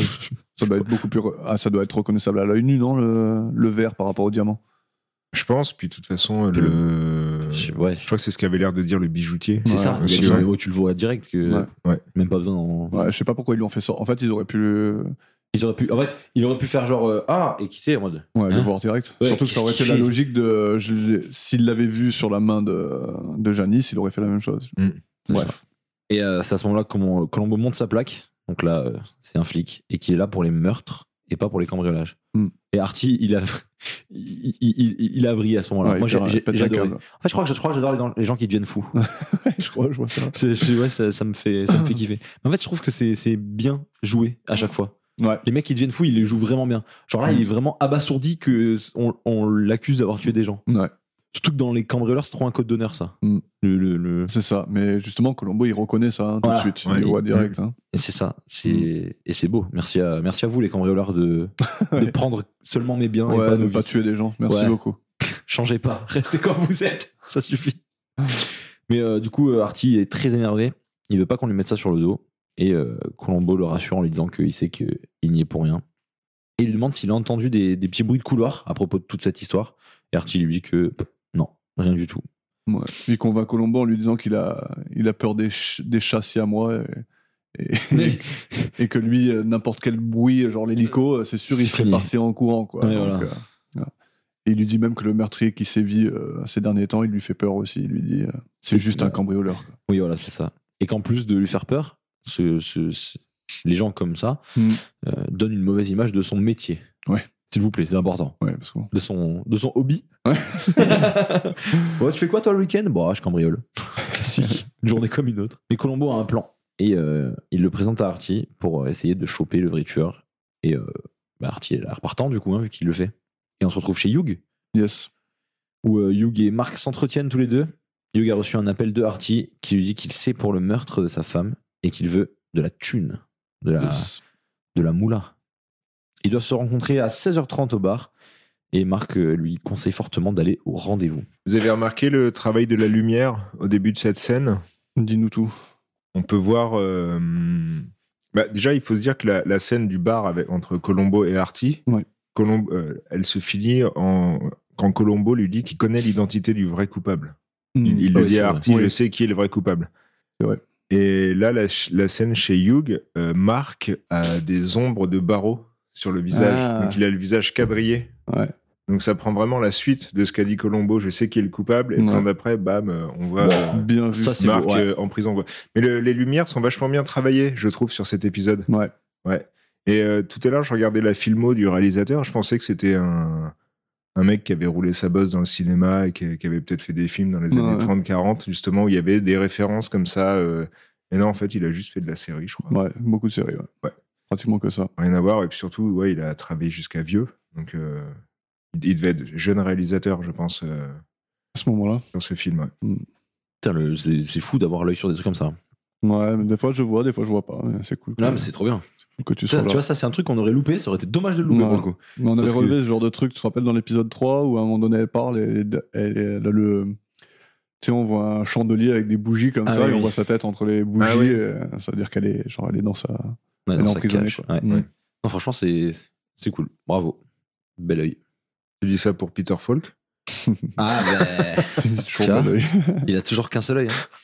Speaker 3: Ça doit être beaucoup plus. Ça doit être reconnaissable à l'œil nu, non, le vert par rapport au diamant.
Speaker 5: Je pense, puis de toute façon, je crois que c'est ce qu'avait l'air de dire le bijoutier.
Speaker 4: C'est
Speaker 3: Ouais,
Speaker 4: ça,
Speaker 5: aussi,
Speaker 4: tu,
Speaker 5: ouais.
Speaker 4: tu le vois direct, que
Speaker 5: Ouais.
Speaker 4: même pas besoin
Speaker 3: Ouais, je sais pas pourquoi ils lui ont fait ça. En fait, ils auraient pu.
Speaker 4: En fait, il aurait pu faire genre et qui sait en mode.
Speaker 3: Ouais, le
Speaker 4: Hein
Speaker 3: voir direct.
Speaker 4: Ouais,
Speaker 3: Surtout que ça aurait été
Speaker 4: qu'est-ce
Speaker 3: la
Speaker 4: qu'il fait
Speaker 3: logique de. S'il l'avait vu sur la main de Janice, il aurait fait la même chose.
Speaker 4: C'est
Speaker 3: Bref.
Speaker 4: ça. Et c'est à ce moment-là que Colombo monte sa plaque. Donc là, c'est un flic et qui est là pour les meurtres et pas pour les cambriolages. Et Artie, il a vrillé à ce moment-là.
Speaker 3: Ouais,
Speaker 4: Moi, j'ai
Speaker 3: pète un
Speaker 4: adoré.
Speaker 3: câble.
Speaker 4: En fait, je crois que j'adore les gens qui deviennent fous.
Speaker 3: Je crois, je vois ça.
Speaker 4: Ça me fait kiffer. Mais en fait, je trouve que c'est bien joué à chaque fois.
Speaker 3: Ouais.
Speaker 4: Les mecs qui deviennent fous, ils les jouent vraiment bien. Genre là, il est vraiment abasourdi que on l'accuse d'avoir tué des gens.
Speaker 3: Ouais.
Speaker 4: Surtout que dans les cambrioleurs, c'est trop un code d'honneur, ça.
Speaker 3: C'est ça. Mais justement, Colombo, il reconnaît ça tout
Speaker 4: Voilà.
Speaker 3: de suite.
Speaker 5: Ouais,
Speaker 3: il le voit direct. Hein.
Speaker 4: Et c'est ça. Et c'est beau. Merci à vous, les cambrioleurs, de prendre seulement mes biens et
Speaker 3: Ouais,
Speaker 4: pas
Speaker 3: de
Speaker 4: nos
Speaker 3: pas
Speaker 4: vies.
Speaker 3: tuer des gens. Merci
Speaker 4: Ouais.
Speaker 3: beaucoup.
Speaker 4: Changez pas. Restez comme vous êtes. Ça suffit. Mais du coup, Artie est très énervé. Il veut pas qu'on lui mette ça sur le dos. Et Colombo le rassure en lui disant qu'il sait qu'il n'y est pour rien. Et il lui demande s'il a entendu des petits bruits de couloir à propos de toute cette histoire. Et Artie lui dit que non, rien du tout.
Speaker 3: Ouais. Il convainc Colombo en lui disant qu'il a peur des chats siamois et que lui, n'importe quel bruit, genre l'hélico, c'est sûr, il
Speaker 4: C'est
Speaker 3: serait
Speaker 4: fini.
Speaker 3: parti en courant. Quoi.
Speaker 4: Ouais,
Speaker 3: Donc,
Speaker 4: voilà.
Speaker 3: voilà. Et il lui dit même que le meurtrier qui sévit ces derniers temps, il lui fait peur aussi. Il lui dit c'est juste un cambrioleur. Quoi.
Speaker 4: Oui, voilà, c'est ça. Et qu'en plus de lui faire peur, les gens comme ça donnent une mauvaise image de son métier.
Speaker 3: Ouais.
Speaker 4: S'il vous plaît, c'est important.
Speaker 3: Ouais, parce que...
Speaker 4: De son hobby.
Speaker 3: Ouais.
Speaker 4: Ouais, tu fais quoi toi le week-end? Bon, je cambriole. Classique. Une journée comme une autre. Mais Colombo a un plan. Et il le présente à Artie pour essayer de choper le vrai tueur. Et Artie est là repartant du coup, vu qu'il le fait. Et on se retrouve chez Hugh,
Speaker 3: Yes.
Speaker 4: où Hugh et Mark s'entretiennent tous les deux. Hugh a reçu un appel de Artie qui lui dit qu'il sait pour le meurtre de sa femme et qu'il veut de la thune, de la moula. Ils doivent se rencontrer à 16h30 au bar et Marc lui conseille fortement d'aller au rendez-vous.
Speaker 5: Vous avez remarqué le travail de la lumière au début de cette scène?
Speaker 3: Dis-nous tout.
Speaker 5: On peut voir... déjà, il faut se dire que la scène du bar entre Colombo et Artie,
Speaker 3: Ouais.
Speaker 5: Elle se finit quand Colombo lui dit qu'il connaît l'identité du vrai coupable. Il le
Speaker 4: oui,
Speaker 5: dit
Speaker 4: c'est
Speaker 5: à
Speaker 4: vrai.
Speaker 5: Artie,
Speaker 3: Oui.
Speaker 5: il sait qui est le vrai coupable.
Speaker 3: C'est vrai.
Speaker 5: Et là, la scène chez Hugh, Marc a des ombres de barreaux sur le visage.
Speaker 3: Ah.
Speaker 5: Donc il a le visage quadrillé.
Speaker 3: Ouais.
Speaker 5: Donc ça prend vraiment la suite de ce qu'a dit Colombo. Je sais qui est le coupable. Et le
Speaker 3: Ouais.
Speaker 5: plan d'après, bam, on voit
Speaker 3: Bien vu.
Speaker 4: Ça, c'est
Speaker 5: Marc
Speaker 4: beau, ouais.
Speaker 5: en prison. Quoi. Mais les lumières sont vachement bien travaillées, je trouve, sur cet épisode.
Speaker 3: Ouais.
Speaker 5: Ouais. Et tout à l'heure, je regardais la filmo du réalisateur. Je pensais que c'était un mec qui avait roulé sa bosse dans le cinéma et qui avait peut-être fait des films dans les années 30-40, justement, où il y avait des références comme ça. Et non, en fait, il a juste fait de la série, je crois.
Speaker 3: Ouais, beaucoup de séries. Ouais.
Speaker 5: Ouais.
Speaker 3: Pratiquement que ça.
Speaker 5: Rien à voir. Et puis surtout, ouais, il a travaillé jusqu'à vieux. Donc, il devait être jeune réalisateur, je pense,
Speaker 3: À ce moment-là.
Speaker 5: sur ce film. Ouais.
Speaker 4: Putain, c'est fou d'avoir l'œil sur des trucs comme ça.
Speaker 3: Ouais, mais des fois je vois, des fois je vois pas. Mais c'est cool.
Speaker 4: Non, mais c'est trop bien.
Speaker 3: Que tu
Speaker 4: Ça,
Speaker 3: sois
Speaker 4: tu
Speaker 3: là.
Speaker 4: vois, ça, c'est un truc qu'on aurait loupé. Ça aurait été dommage de le louper
Speaker 3: Ouais.
Speaker 4: pour le coup.
Speaker 3: Mais on avait
Speaker 4: Parce que-
Speaker 3: relevé ce genre de truc, tu te rappelles dans l'épisode 3 où à un moment donné elle parle et elle a le. Tu sais, on voit un chandelier avec des bougies comme
Speaker 4: Ah
Speaker 3: ça
Speaker 4: oui,
Speaker 3: et on
Speaker 4: oui.
Speaker 3: voit sa tête entre les bougies.
Speaker 5: Ah oui.
Speaker 3: Et, ça veut dire qu'elle est, genre, elle est dans sa.
Speaker 4: Ouais,
Speaker 3: Elle
Speaker 4: dans
Speaker 3: est
Speaker 4: sa
Speaker 3: emprisonnée,
Speaker 4: cage.
Speaker 3: quoi.
Speaker 4: Ouais.
Speaker 3: Ouais.
Speaker 4: Non, franchement, c'est cool. Bravo. Bel œil.
Speaker 5: Tu dis ça pour Peter Falk?
Speaker 4: Ah, ben.
Speaker 3: Toujours
Speaker 4: Tiens.
Speaker 3: bel œil.
Speaker 4: Il a toujours qu'un seul œil. Hein.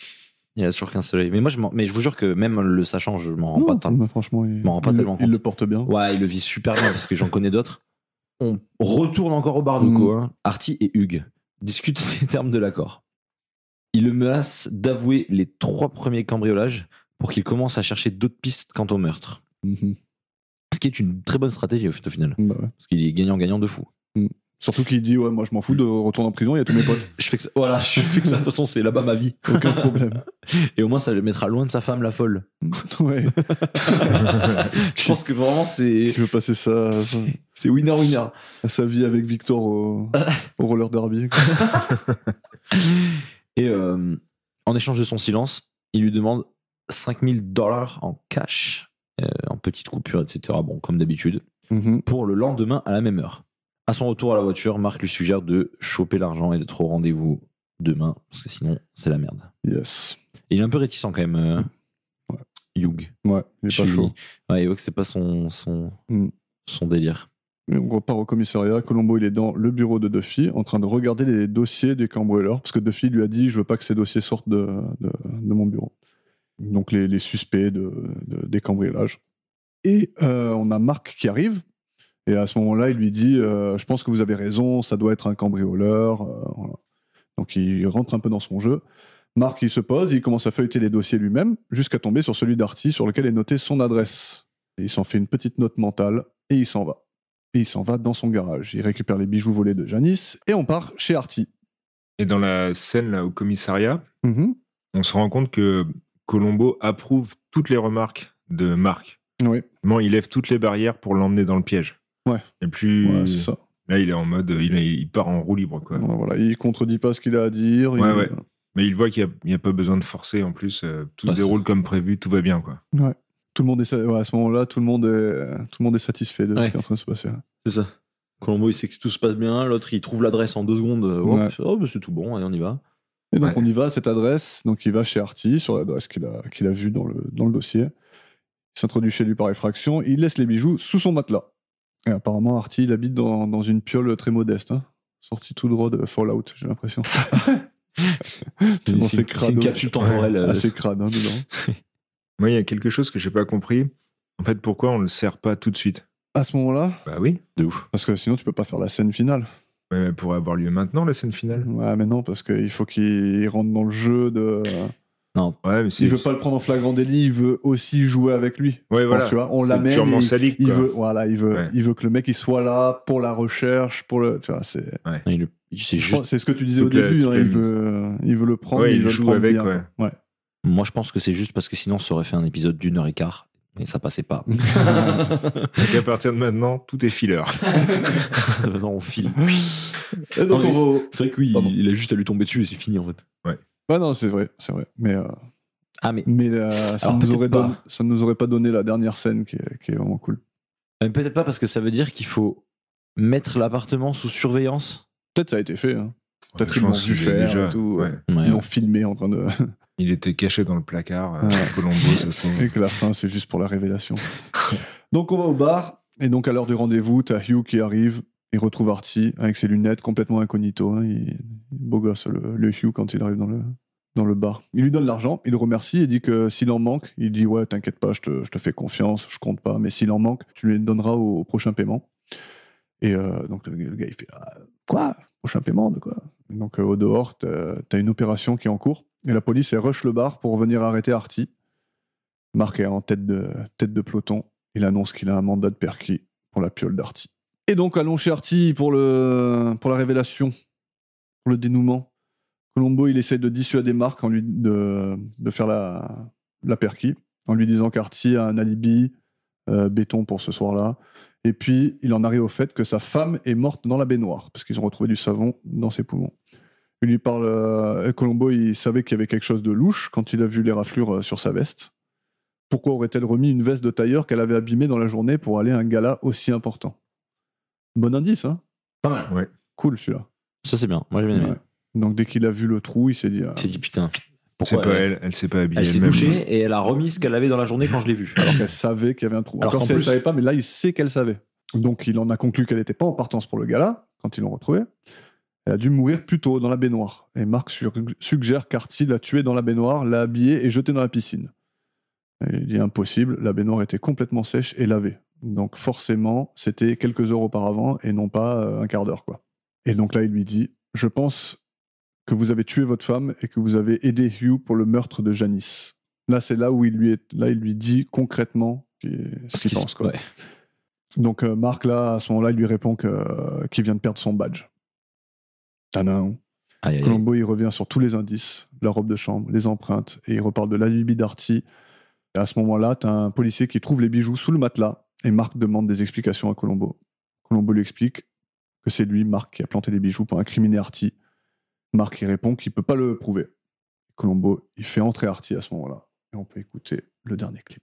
Speaker 4: Il a toujours qu'un seul œil. Mais moi, mais je vous jure que même le sachant, je m'en rends
Speaker 3: Non,
Speaker 4: pas tant.
Speaker 3: mais franchement, il,
Speaker 4: m'en rends pas
Speaker 3: il-
Speaker 4: tellement
Speaker 3: il
Speaker 4: compte.
Speaker 3: le porte bien.
Speaker 4: Ouais, il le vit super bien parce que j'en connais d'autres. On retourne encore au bar de Co. Hein. Artie et Hugues discutent des termes de l'accord. Il le menace d'avouer les 3 premiers cambriolages pour qu'il commence à chercher d'autres pistes quant au meurtre.
Speaker 3: Mhm.
Speaker 4: Ce qui est une très bonne stratégie au final.
Speaker 3: Bah ouais.
Speaker 4: Parce qu'il est gagnant-gagnant de fou.
Speaker 3: Surtout qu'il dit, ouais, moi je m'en fous de retourner en prison, il y a tous mes potes.
Speaker 4: Je fais que ça, voilà, je fais que ça, de toute façon, c'est là-bas ma vie.
Speaker 3: Aucun problème.
Speaker 4: Et au moins, ça le mettra loin de sa femme, la folle.
Speaker 3: Ouais.
Speaker 4: Je pense que vraiment,
Speaker 3: Qui veut passer
Speaker 4: c'est winner-winner.
Speaker 3: sa vie avec Victor au roller derby.
Speaker 4: Et en échange de son silence, il lui demande $5,000 en cash, en petites coupures, etc. Bon, comme d'habitude, pour le lendemain à la même heure. À son retour à la voiture, Marc lui suggère de choper l'argent et d'être au rendez-vous demain, parce que sinon, c'est la merde.
Speaker 3: Yes.
Speaker 4: Et il est un peu réticent quand même, Hugh.
Speaker 3: Ouais, il est pas chaud.
Speaker 4: Ouais, il voit que c'est pas son délire.
Speaker 3: Et on repart au commissariat. Colombo, il est dans le bureau de Duffy, en train de regarder les dossiers des cambrioleurs, parce que Duffy lui a dit, je veux pas que ces dossiers sortent de mon bureau. Donc les suspects des cambriolages. Et on a Marc qui arrive. Et à ce moment-là, il lui dit je pense que vous avez raison, ça doit être un cambrioleur. Voilà. Donc il rentre un peu dans son jeu. Marc, il se pose, il commence à feuilleter les dossiers lui-même, jusqu'à tomber sur celui d'Artie, sur lequel est notée son adresse. Et il s'en fait une petite note mentale, et il s'en va. Et il s'en va dans son garage. Il récupère les bijoux volés de Janice, et on part chez Artie.
Speaker 5: Et dans la scène là, au commissariat, on se rend compte que Colombo approuve toutes les remarques de Marc.
Speaker 3: Oui.
Speaker 5: Il lève toutes les barrières pour l'emmener dans le piège.
Speaker 3: Ouais.
Speaker 5: Et plus...
Speaker 3: Ouais, c'est ça.
Speaker 5: Là, il est en mode... Il part en roue libre, quoi.
Speaker 3: Voilà, il contredit pas ce qu'il a à dire.
Speaker 5: Ouais. Mais il voit qu'il n'y a pas besoin de forcer, en plus. Tout se déroule comme prévu, tout va bien, quoi.
Speaker 3: Ouais. Tout le monde est... à ce moment-là, tout le monde est satisfait de ce qui est en train de se passer.
Speaker 4: C'est ça. Colombo, il sait que tout se passe bien. L'autre, il trouve l'adresse en 2 secondes. C'est tout bon, allez, on y va.
Speaker 3: Et donc, on y va à cette adresse. Donc, il va chez Artie, sur l'adresse qu'il a vue dans le dossier. Il s'introduit chez lui par effraction. Il laisse les bijoux sous son matelas. Et apparemment, Artie, il habite dans une piole très modeste. Sorti tout droit de Fallout, j'ai l'impression.
Speaker 4: C'est une capsule temporelle.
Speaker 3: Assez crade, dedans.
Speaker 5: Moi, il y a quelque chose que j'ai pas compris. En fait, pourquoi on le sert pas tout de suite?
Speaker 3: À ce moment-là?
Speaker 5: Bah oui.
Speaker 4: De ouf.
Speaker 3: Parce que sinon, tu peux pas faire la scène finale.
Speaker 5: Ouais, elle pourrait avoir lieu maintenant, la scène finale.
Speaker 3: Ouais, mais non, parce qu'il faut qu'il rentre dans le jeu de...
Speaker 4: Non.
Speaker 5: Ouais, mais
Speaker 3: il veut pas le prendre en flagrant délit, il veut aussi jouer avec lui.
Speaker 5: Ouais, voilà.
Speaker 3: Tu vois, on l'amène.
Speaker 5: Purement sadique,
Speaker 3: il
Speaker 5: quoi.
Speaker 3: veut que le mec il soit là pour la recherche, pour le. Tu vois, c'est.
Speaker 5: Ouais.
Speaker 3: C'est ce que tu disais au début. Il veut le prendre.
Speaker 5: Ouais,
Speaker 3: il veut
Speaker 5: joue
Speaker 3: le prendre
Speaker 5: avec.
Speaker 3: bien, ouais.
Speaker 4: Moi, je pense que c'est juste parce que sinon, ça aurait fait un épisode d'1h15 et ça passait pas.
Speaker 5: Donc à partir de maintenant, tout est filler.
Speaker 4: Non, on file.
Speaker 3: Et donc,
Speaker 4: c'est vrai que oui, il a juste à lui tomber dessus et c'est fini en fait.
Speaker 5: Ouais.
Speaker 3: Ouais, non, c'est vrai. Mais. Ça ne nous aurait pas donné la dernière scène qui est vraiment cool.
Speaker 4: Mais peut-être pas parce que ça veut dire qu'il faut mettre l'appartement sous surveillance.
Speaker 3: Peut-être ça a été fait. Hein. Peut-être
Speaker 5: Je
Speaker 3: qu'ils l'ont
Speaker 5: pense
Speaker 3: vu
Speaker 5: qu'il est
Speaker 3: faire
Speaker 5: déjà,
Speaker 3: et tout.
Speaker 5: ouais.
Speaker 3: Ils l'ont filmé en train de.
Speaker 5: Il était caché dans le placard. Colombo, ça se trouve.
Speaker 3: Et que la fin, c'est juste pour la révélation. Donc on va au bar. Et donc à l'heure du rendez-vous, t'as Hugh qui arrive. Il retrouve Artie avec ses lunettes complètement incognito. Hein. Beau gosse, le Hugh, quand il arrive dans le bar. Il lui donne l'argent, il le remercie et dit que s'il en manque, il dit ouais, t'inquiète pas, je te fais confiance, je compte pas, mais s'il en manque, tu lui donneras au prochain paiement. Et donc le gars il fait quoi? Prochain paiement de quoi? Donc au dehors, t'as une opération qui est en cours et la police elle rush le bar pour venir arrêter Artie. Marc est en tête de peloton. Il annonce qu'il a un mandat de perquis pour la piole d'Artie. Et donc allons chez Artie pour la révélation, pour le dénouement. Colombo, il essaie de dissuader Marc de faire la perquis, en lui disant qu'Artie a un alibi béton pour ce soir-là. Et puis, il en arrive au fait que sa femme est morte dans la baignoire, parce qu'ils ont retrouvé du savon dans ses poumons. Il lui parle... Colombo, il savait qu'il y avait quelque chose de louche quand il a vu les raflures sur sa veste. Pourquoi aurait-elle remis une veste de tailleur qu'elle avait abîmée dans la journée pour aller à un gala aussi important? Bon indice, hein?
Speaker 4: Pas mal.
Speaker 5: Ouais.
Speaker 3: Cool, celui-là.
Speaker 4: Ça, c'est bien. Moi, j'ai bien aimé.
Speaker 3: Ouais. Donc dès qu'il a vu le trou, il s'est dit...
Speaker 4: Il s'est dit putain,
Speaker 5: C'est pas elle s'est pas habillée
Speaker 4: elle s'est
Speaker 5: elle-même.
Speaker 4: douchée et elle a remis ce qu'elle avait dans la journée quand je l'ai vue.
Speaker 3: Alors qu'elle savait qu'il y avait un trou.
Speaker 4: Alors
Speaker 3: Encore
Speaker 4: qu'en
Speaker 3: si elle
Speaker 4: plus-
Speaker 3: savait pas, mais là, il sait qu'elle savait. Donc il en a conclu qu'elle n'était pas en partance pour le gala, quand ils l'ont retrouvée. Elle a dû mourir plus tôt dans la baignoire. Et Marc suggère qu'Artie l'a tuée dans la baignoire, l'a habillée et jetée dans la piscine. Et il dit impossible, la baignoire était complètement sèche et lavée. Donc forcément, c'était quelques heures auparavant et non pas un quart d'heure, quoi. Et donc là, il lui dit, je pense que vous avez tué votre femme et que vous avez aidé Hugh pour le meurtre de Janice. Là, c'est là où il lui dit concrètement ce qu'il pense, quoi.
Speaker 4: Ouais.
Speaker 3: Donc Marc, là, à ce moment-là, il lui répond qu'il vient de perdre son badge. Tadam.
Speaker 4: Aïe, aïe, aïe.
Speaker 3: Colombo, il revient sur tous les indices, la robe de chambre, les empreintes, et il reparle de l'alibi d'Arty. Et à ce moment-là, t'as un policier qui trouve les bijoux sous le matelas, et Marc demande des explications à Colombo. Colombo lui explique que c'est lui, Marc, qui a planté les bijoux pour incriminer Arty. Marc, il répond qu'il peut pas le prouver. Colombo, il fait entrer Arty à ce moment-là. Et on peut écouter le dernier clip.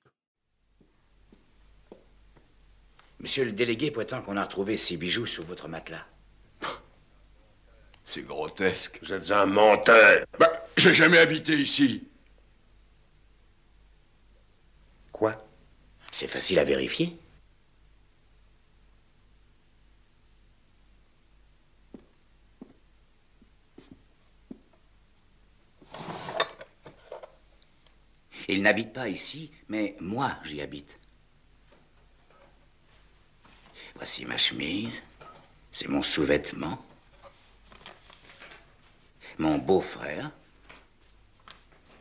Speaker 1: Monsieur le délégué prétend qu'on a retrouvé ces bijoux sous votre matelas.
Speaker 6: C'est grotesque.
Speaker 2: Vous êtes un menteur.
Speaker 6: Bah, j'ai jamais habité ici.
Speaker 2: Quoi?
Speaker 1: C'est facile à vérifier. Il n'habite pas ici, mais moi, j'y habite. Voici ma chemise. C'est mon sous-vêtement. Mon beau-frère.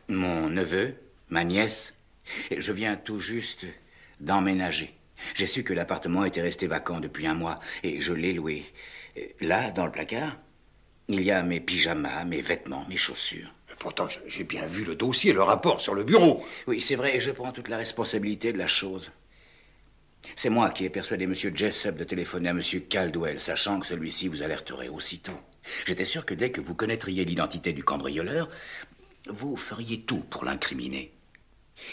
Speaker 1: Mon neveu. Ma nièce. Et je viens tout juste d'emménager. J'ai su que l'appartement était resté vacant depuis 1 mois et je l'ai loué. Là, dans le placard, il y a mes pyjamas, mes vêtements, mes chaussures.
Speaker 2: Pourtant, j'ai bien vu le dossier, le rapport sur le bureau.
Speaker 1: Oui, c'est vrai, et je prends toute la responsabilité de la chose. C'est moi qui ai persuadé M. Jessup de téléphoner à M. Caldwell, sachant que celui-ci vous alerterait aussitôt. J'étais sûr que dès que vous connaîtriez l'identité du cambrioleur, vous feriez tout pour l'incriminer.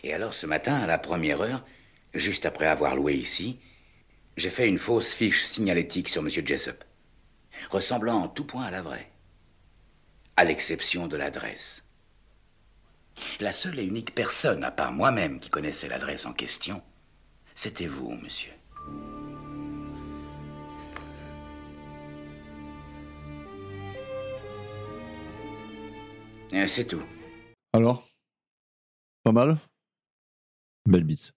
Speaker 1: Et alors, ce matin, à la première heure, juste après avoir loué ici, j'ai fait une fausse fiche signalétique sur M. Jessup, ressemblant en tout point à la vraie, à l'exception de l'adresse. La seule et unique personne, à part moi-même, qui connaissait l'adresse en question, c'était vous, monsieur. Et c'est tout.
Speaker 3: Alors? Pas mal?
Speaker 4: Belle bite.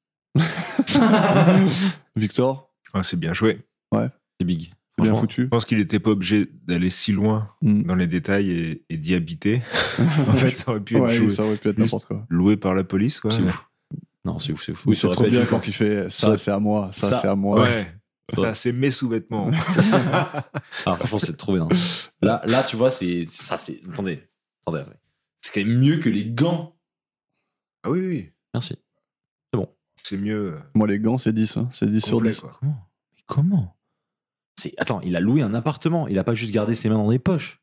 Speaker 3: Victor?
Speaker 5: Ah, c'est bien joué.
Speaker 4: C'est big.
Speaker 3: C'est bien
Speaker 4: Franchement,
Speaker 3: foutu?
Speaker 5: Je pense qu'il n'était pas obligé d'aller si loin dans les détails et d'y habiter. En fait, ça aurait pu être
Speaker 3: Ouais,
Speaker 5: joué,
Speaker 3: ça aurait pu être
Speaker 5: juste
Speaker 3: n'importe quoi.
Speaker 5: loué par la police, quoi.
Speaker 4: C'est ouf. Non, c'est ouf, c'est ouf.
Speaker 3: Oui,
Speaker 4: ça
Speaker 3: c'est
Speaker 4: aurait
Speaker 3: trop
Speaker 4: pas
Speaker 3: bien
Speaker 4: dû-
Speaker 3: quand il fait ça,
Speaker 4: Ça-
Speaker 3: c'est à moi, ça,
Speaker 4: ça-
Speaker 3: c'est à moi.
Speaker 5: Ouais. Ça, c'est mes sous-vêtements.
Speaker 4: Ah, franchement, c'est trop bien. Là, tu vois, c'est. Ça, c'est. Attendez. C'est quand même mieux que les gants.
Speaker 5: Ah oui, oui.
Speaker 4: Merci.
Speaker 5: C'est mieux.
Speaker 3: Moi, les gants, c'est 10. Hein. C'est 10 sur
Speaker 5: Complet,
Speaker 3: 10.
Speaker 5: quoi.
Speaker 4: Comment Attends, il a loué un appartement. Il a pas juste gardé ses mains dans les poches.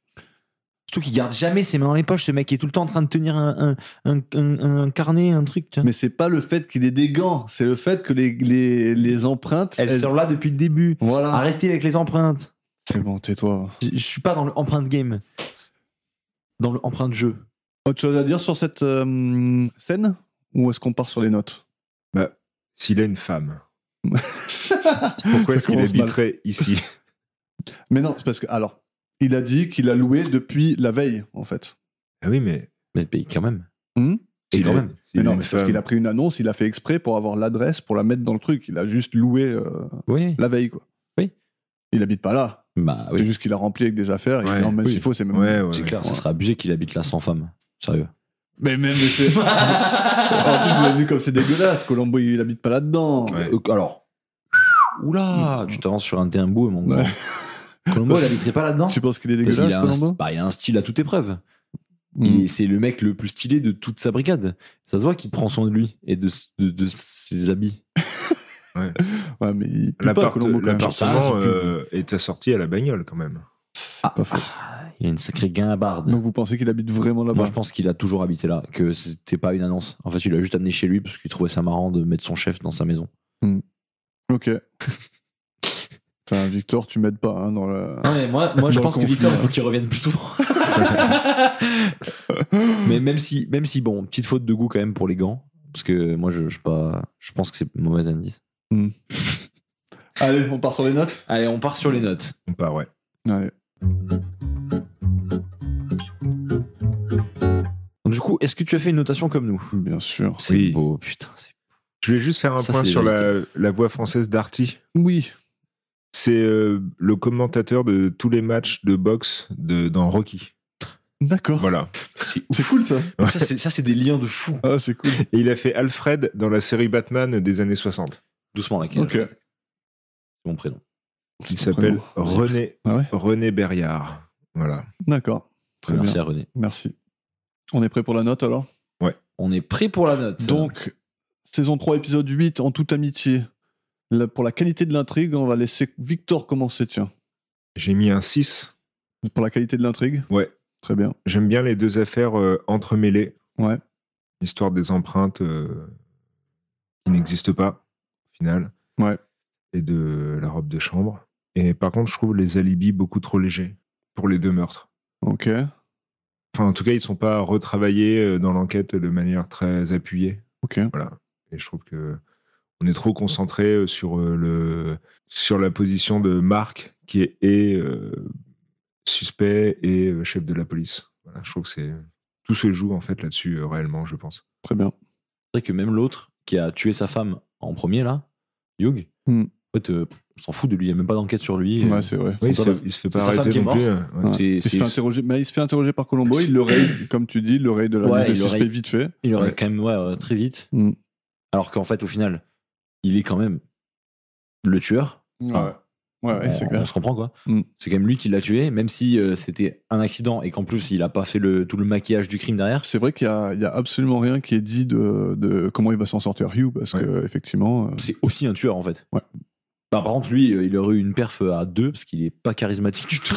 Speaker 4: Surtout qu'il garde jamais ses mains dans les poches. Ce mec est tout le temps en train de tenir un carnet, un truc. Tiens.
Speaker 3: Mais c'est pas le fait qu'il ait des gants, c'est le fait que les empreintes.
Speaker 4: Elles sont là depuis le début.
Speaker 3: Voilà.
Speaker 4: Arrêtez avec les empreintes.
Speaker 3: C'est bon, tais-toi.
Speaker 4: Je suis pas dans le empreinte game. Dans le empreinte jeu.
Speaker 3: Autre chose à dire sur cette scène? Ou est-ce qu'on part sur les notes?
Speaker 5: Bah, s'il a une femme, pourquoi est-ce qu'il
Speaker 3: commence mal.
Speaker 5: habiterait ici?
Speaker 3: Mais non, c'est parce que. Alors, il a dit qu'il a loué depuis la veille, en fait.
Speaker 5: Ah oui, mais.
Speaker 4: Mais quand même.
Speaker 5: s'il
Speaker 4: quand
Speaker 5: a-
Speaker 4: même.
Speaker 5: s'il
Speaker 3: Mais
Speaker 5: a
Speaker 3: non,
Speaker 5: une
Speaker 3: mais c'est parce
Speaker 5: femme-
Speaker 3: qu'il a pris une annonce, il a fait exprès pour avoir l'adresse, pour la mettre dans le truc. Il a juste loué
Speaker 4: Oui.
Speaker 3: la veille, quoi.
Speaker 4: Oui.
Speaker 3: Il habite pas là.
Speaker 4: Bah
Speaker 3: C'est
Speaker 4: oui.
Speaker 3: juste qu'il a rempli avec des affaires.
Speaker 5: Ouais.
Speaker 3: Et non, même
Speaker 4: Oui.
Speaker 3: s'il faut, c'est même.
Speaker 5: Ouais, ouais.
Speaker 4: C'est clair,
Speaker 3: Ouais.
Speaker 4: ça serait abusé qu'il habite là sans femme. Sérieux.
Speaker 3: Mais même. c'est- en plus, vous avez vu comme c'est dégueulasse. Colombo, il habite pas là-dedans.
Speaker 5: Ouais.
Speaker 4: Alors. Oula, tu t'avances sur un terrain beau, mon gars.
Speaker 3: Ouais.
Speaker 4: Colombo, il habiterait pas là-dedans.
Speaker 3: Tu penses qu'il est
Speaker 4: Il
Speaker 3: dégueulasse,
Speaker 4: a,
Speaker 3: Colombo?
Speaker 4: il a un style à toute épreuve.
Speaker 3: Mm.
Speaker 4: Et c'est le mec le plus stylé de toute sa brigade. Ça se voit qu'il prend soin de lui et de ses habits.
Speaker 3: Ouais, mais il pue pas,
Speaker 5: L'appart-
Speaker 3: Colombo, quand même.
Speaker 5: L'appartement
Speaker 4: Ça, c'est
Speaker 5: est assorti à la bagnole, quand même.
Speaker 3: C'est pas faux.
Speaker 4: Il a une sacrée guimbarde.
Speaker 3: Donc vous pensez qu'il habite vraiment
Speaker 4: Moi,
Speaker 3: là-bas?
Speaker 4: je pense qu'il a toujours habité là, que c'était pas une annonce. En fait, il l'a juste amené chez lui parce qu'il trouvait ça marrant de mettre son chef dans sa maison.
Speaker 3: Ok. Putain, Victor, tu m'aides pas hein, dans le.
Speaker 4: Non, mais moi je
Speaker 3: Dans
Speaker 4: pense
Speaker 3: le
Speaker 4: que Victor, il
Speaker 3: conflit,
Speaker 4: faut qu'il revienne plus souvent. Mais même si, bon, petite faute de goût quand même pour les gants. Parce que moi, je pense que c'est mauvais indice.
Speaker 3: Allez, on part sur les notes?
Speaker 4: Allez, on part sur les notes.
Speaker 5: On part, ouais.
Speaker 3: Allez.
Speaker 4: Du coup, est-ce que tu as fait une notation comme nous?
Speaker 3: Bien sûr.
Speaker 4: C'est
Speaker 5: Oui.
Speaker 4: beau, putain.
Speaker 5: Je voulais juste faire un
Speaker 4: Ça,
Speaker 5: point
Speaker 4: c'est
Speaker 5: sur
Speaker 4: la
Speaker 5: la voix française d'Arty.
Speaker 3: Oui.
Speaker 5: C'est le commentateur de tous les matchs de boxe dans Rocky.
Speaker 3: D'accord.
Speaker 5: Voilà.
Speaker 4: C'est
Speaker 3: C'est cool ça.
Speaker 4: Ça, c'est des liens de fou.
Speaker 3: Ah, c'est cool.
Speaker 5: Et il a fait Alfred dans la série Batman des années 60.
Speaker 4: Doucement, là.
Speaker 3: Ok.
Speaker 4: mon prénom.
Speaker 5: Il s'appelle
Speaker 3: Prénom.
Speaker 5: René,
Speaker 3: Ah ouais
Speaker 5: René Berriard. Voilà.
Speaker 3: D'accord. Très
Speaker 4: Merci
Speaker 3: bien.
Speaker 4: à René.
Speaker 3: Merci. On est prêt pour la note alors?
Speaker 4: On est prêt pour la note.
Speaker 3: Donc, saison 3, épisode 8, en toute amitié. Pour la qualité de l'intrigue, on va laisser Victor commencer, tiens.
Speaker 5: J'ai mis un 6.
Speaker 3: Pour la qualité de l'intrigue?
Speaker 5: Ouais.
Speaker 3: Très bien.
Speaker 5: J'aime bien les deux affaires entremêlées.
Speaker 3: Ouais.
Speaker 5: L'histoire des empreintes qui n'existent pas, au final.
Speaker 3: Ouais.
Speaker 5: Et de la robe de chambre. Et par contre, je trouve les alibis beaucoup trop légers pour les deux meurtres.
Speaker 3: Ok.
Speaker 5: Enfin, en tout cas, ils ne sont pas retravaillés dans l'enquête de manière très appuyée.
Speaker 3: Ok.
Speaker 5: Voilà. Et je trouve que on est trop concentré sur la position de Marc, qui est suspect et chef de la police. Voilà, je trouve que tout se joue en fait là-dessus réellement, je pense.
Speaker 3: Très bien.
Speaker 4: C'est vrai que même l'autre qui a tué sa femme en premier, là, Hugh,
Speaker 3: Hmm.
Speaker 4: en fait, on s'en fout de lui, il n'y a même pas d'enquête sur lui.
Speaker 3: Ouais, c'est vrai.
Speaker 5: Oui,
Speaker 4: Son
Speaker 5: il se fait pas
Speaker 4: c'est sa femme
Speaker 5: arrêter
Speaker 4: qui est
Speaker 5: non plus.
Speaker 4: morte.
Speaker 5: Ouais.
Speaker 3: Ouais.
Speaker 4: C'est-
Speaker 3: Il se
Speaker 4: c'est-
Speaker 3: fait interroger, mais il se fait interroger par Colombo. Il le raye, comme tu dis, il le raye de la
Speaker 4: Ouais,
Speaker 3: liste de
Speaker 4: il le
Speaker 3: suspects
Speaker 4: raye.
Speaker 3: vite fait.
Speaker 4: Il aurait
Speaker 5: Ouais.
Speaker 4: quand même très vite.
Speaker 3: Hmm.
Speaker 4: Alors qu'en fait, au final, il est quand même le tueur.
Speaker 3: Ouais. Ouais, c'est clair.
Speaker 4: On se comprend quoi.
Speaker 3: Mm.
Speaker 4: C'est quand même lui qui l'a tué, même si c'était un accident et qu'en plus il a pas fait tout le maquillage du crime derrière.
Speaker 3: C'est vrai qu'il y a absolument rien qui est dit de comment il va s'en sortir Hugh, parce
Speaker 5: Ouais.
Speaker 3: que effectivement.
Speaker 4: C'est aussi un tueur en fait.
Speaker 3: Ouais.
Speaker 4: Bah, par contre, lui, il aurait eu une perf à 2 parce qu'il est pas charismatique du tout.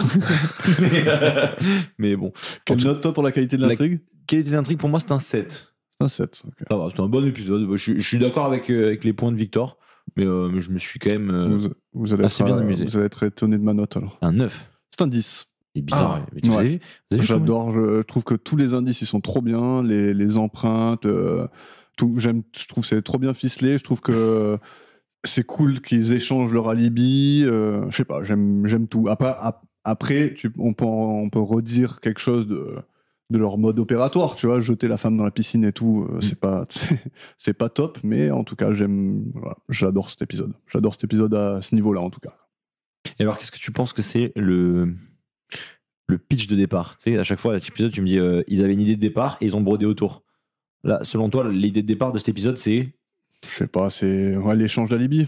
Speaker 4: mais bon.
Speaker 3: Quelle
Speaker 4: En tout-
Speaker 3: note toi pour la qualité de
Speaker 4: La-
Speaker 3: l'intrigue?
Speaker 4: Qualité de l'intrigue, pour moi, c'est un 7.
Speaker 3: C'est un 7. ok.
Speaker 4: Ça va, c'est un bon épisode. Je suis d'accord avec les points de Victor, mais je me suis quand même.
Speaker 3: Vous allez
Speaker 4: assez
Speaker 3: être,
Speaker 4: bien amusé.
Speaker 3: vous allez être étonné de ma note alors.
Speaker 4: Un 9.
Speaker 3: C'est un 10.
Speaker 4: C'est bizarre.
Speaker 5: Ah,
Speaker 4: mais vous
Speaker 3: ouais.
Speaker 4: avez vu vous avez vu
Speaker 3: J'adore, je trouve que tous les indices ils sont trop bien, les empreintes, tout, je trouve que c'est trop bien ficelé, je trouve que c'est cool qu'ils échangent leur alibi, je sais pas, j'aime tout. Après on peut redire quelque chose de leur mode opératoire, tu vois, jeter la femme dans la piscine et tout, c'est pas top, mais en tout cas voilà, j'adore cet épisode à ce niveau-là en tout cas.
Speaker 4: Et alors, qu'est-ce que tu penses que c'est le pitch de départ? Tu sais, à chaque fois, à cet épisode, tu me dis ils avaient une idée de départ et ils ont brodé autour. Là, selon toi, l'idée de départ de cet épisode, c'est
Speaker 3: Je sais pas, c'est l'échange d'alibi,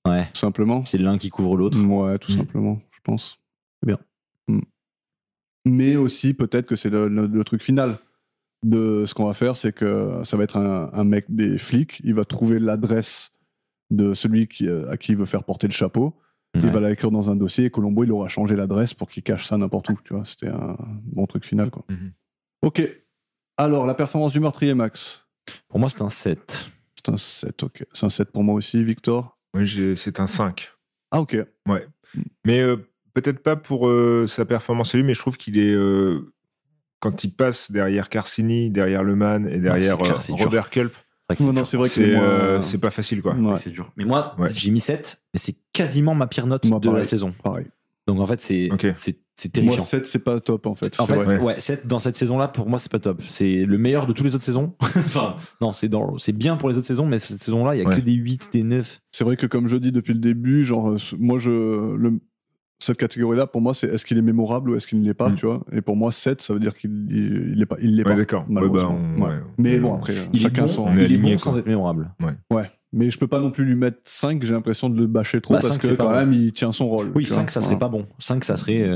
Speaker 4: ouais,
Speaker 3: tout simplement.
Speaker 4: c'est l'un qui couvre l'autre.
Speaker 3: Ouais, tout
Speaker 4: Mm.
Speaker 3: simplement, je pense.
Speaker 4: C'est bien.
Speaker 3: Mais aussi, peut-être que c'est le truc final de ce qu'on va faire, c'est que ça va être un mec des flics, il va trouver l'adresse de celui à qui il veut faire porter le chapeau,
Speaker 4: Ouais.
Speaker 3: il va l'écrire dans un dossier, et Colombo, il aura changé l'adresse pour qu'il cache ça n'importe où, tu vois, c'était un bon truc final, quoi.
Speaker 5: Mhm.
Speaker 3: Ok. Alors, la performance du meurtrier, Max?
Speaker 4: Pour moi, c'est un 7.
Speaker 3: C'est un 7, ok. C'est un 7 pour moi aussi, Victor?
Speaker 5: Oui, c'est un 5.
Speaker 3: Ah, ok.
Speaker 5: Ouais. Mais peut-être pas pour sa performance à lui, mais je trouve qu'il est. Quand il passe derrière Carcini, derrière Le Man et derrière
Speaker 4: c'est clair, c'est dur.
Speaker 5: Robert Culp,
Speaker 3: Non, c'est vrai que c'est moi...
Speaker 5: c'est pas facile, quoi.
Speaker 3: Ouais,
Speaker 4: C'est dur. Mais moi,
Speaker 5: Ouais.
Speaker 4: j'ai mis 7, mais c'est quasiment ma pire note
Speaker 3: Moi,
Speaker 4: de la
Speaker 3: pareil.
Speaker 4: saison.
Speaker 3: pareil.
Speaker 4: Donc en fait, c'est
Speaker 5: Ok.
Speaker 4: c'est terrifiant.
Speaker 3: Moi, 7, c'est pas top, en fait.
Speaker 4: En
Speaker 3: c'est
Speaker 4: fait,
Speaker 3: vrai.
Speaker 4: ouais, 7 dans cette saison-là, pour moi, c'est pas top. C'est le meilleur de toutes les autres saisons. Enfin, non, c'est bien pour les autres saisons, mais cette saison-là, il y a
Speaker 5: Ouais.
Speaker 4: que des 8, des 9.
Speaker 3: C'est vrai que comme je dis depuis le début, genre moi cette catégorie-là pour moi c'est est-ce qu'il est mémorable ou est-ce qu'il ne l'est pas,
Speaker 5: Mm.
Speaker 3: tu vois. Et pour moi 7 ça veut dire qu'il l'est pas, il l'est
Speaker 5: Ouais,
Speaker 3: pas.
Speaker 5: d'accord. Ouais,
Speaker 3: Malheureusement.
Speaker 5: bah,
Speaker 3: Ouais.
Speaker 5: ouais.
Speaker 3: Mais bon après
Speaker 4: Il
Speaker 3: chacun
Speaker 4: est bon,
Speaker 3: son.
Speaker 5: on est
Speaker 4: il est
Speaker 5: aligné,
Speaker 4: bon sans
Speaker 5: quoi.
Speaker 4: être mémorable.
Speaker 3: Ouais. Mais je peux pas non plus lui mettre 5, j'ai l'impression de le bâcher trop
Speaker 4: Bah,
Speaker 3: parce
Speaker 4: 5,
Speaker 3: que
Speaker 4: c'est pas
Speaker 3: quand
Speaker 4: bon.
Speaker 3: même il tient son rôle.
Speaker 4: Oui,
Speaker 3: tu
Speaker 4: 5,
Speaker 3: vois.
Speaker 4: ça serait
Speaker 3: Voilà.
Speaker 4: pas bon. 5, ça serait.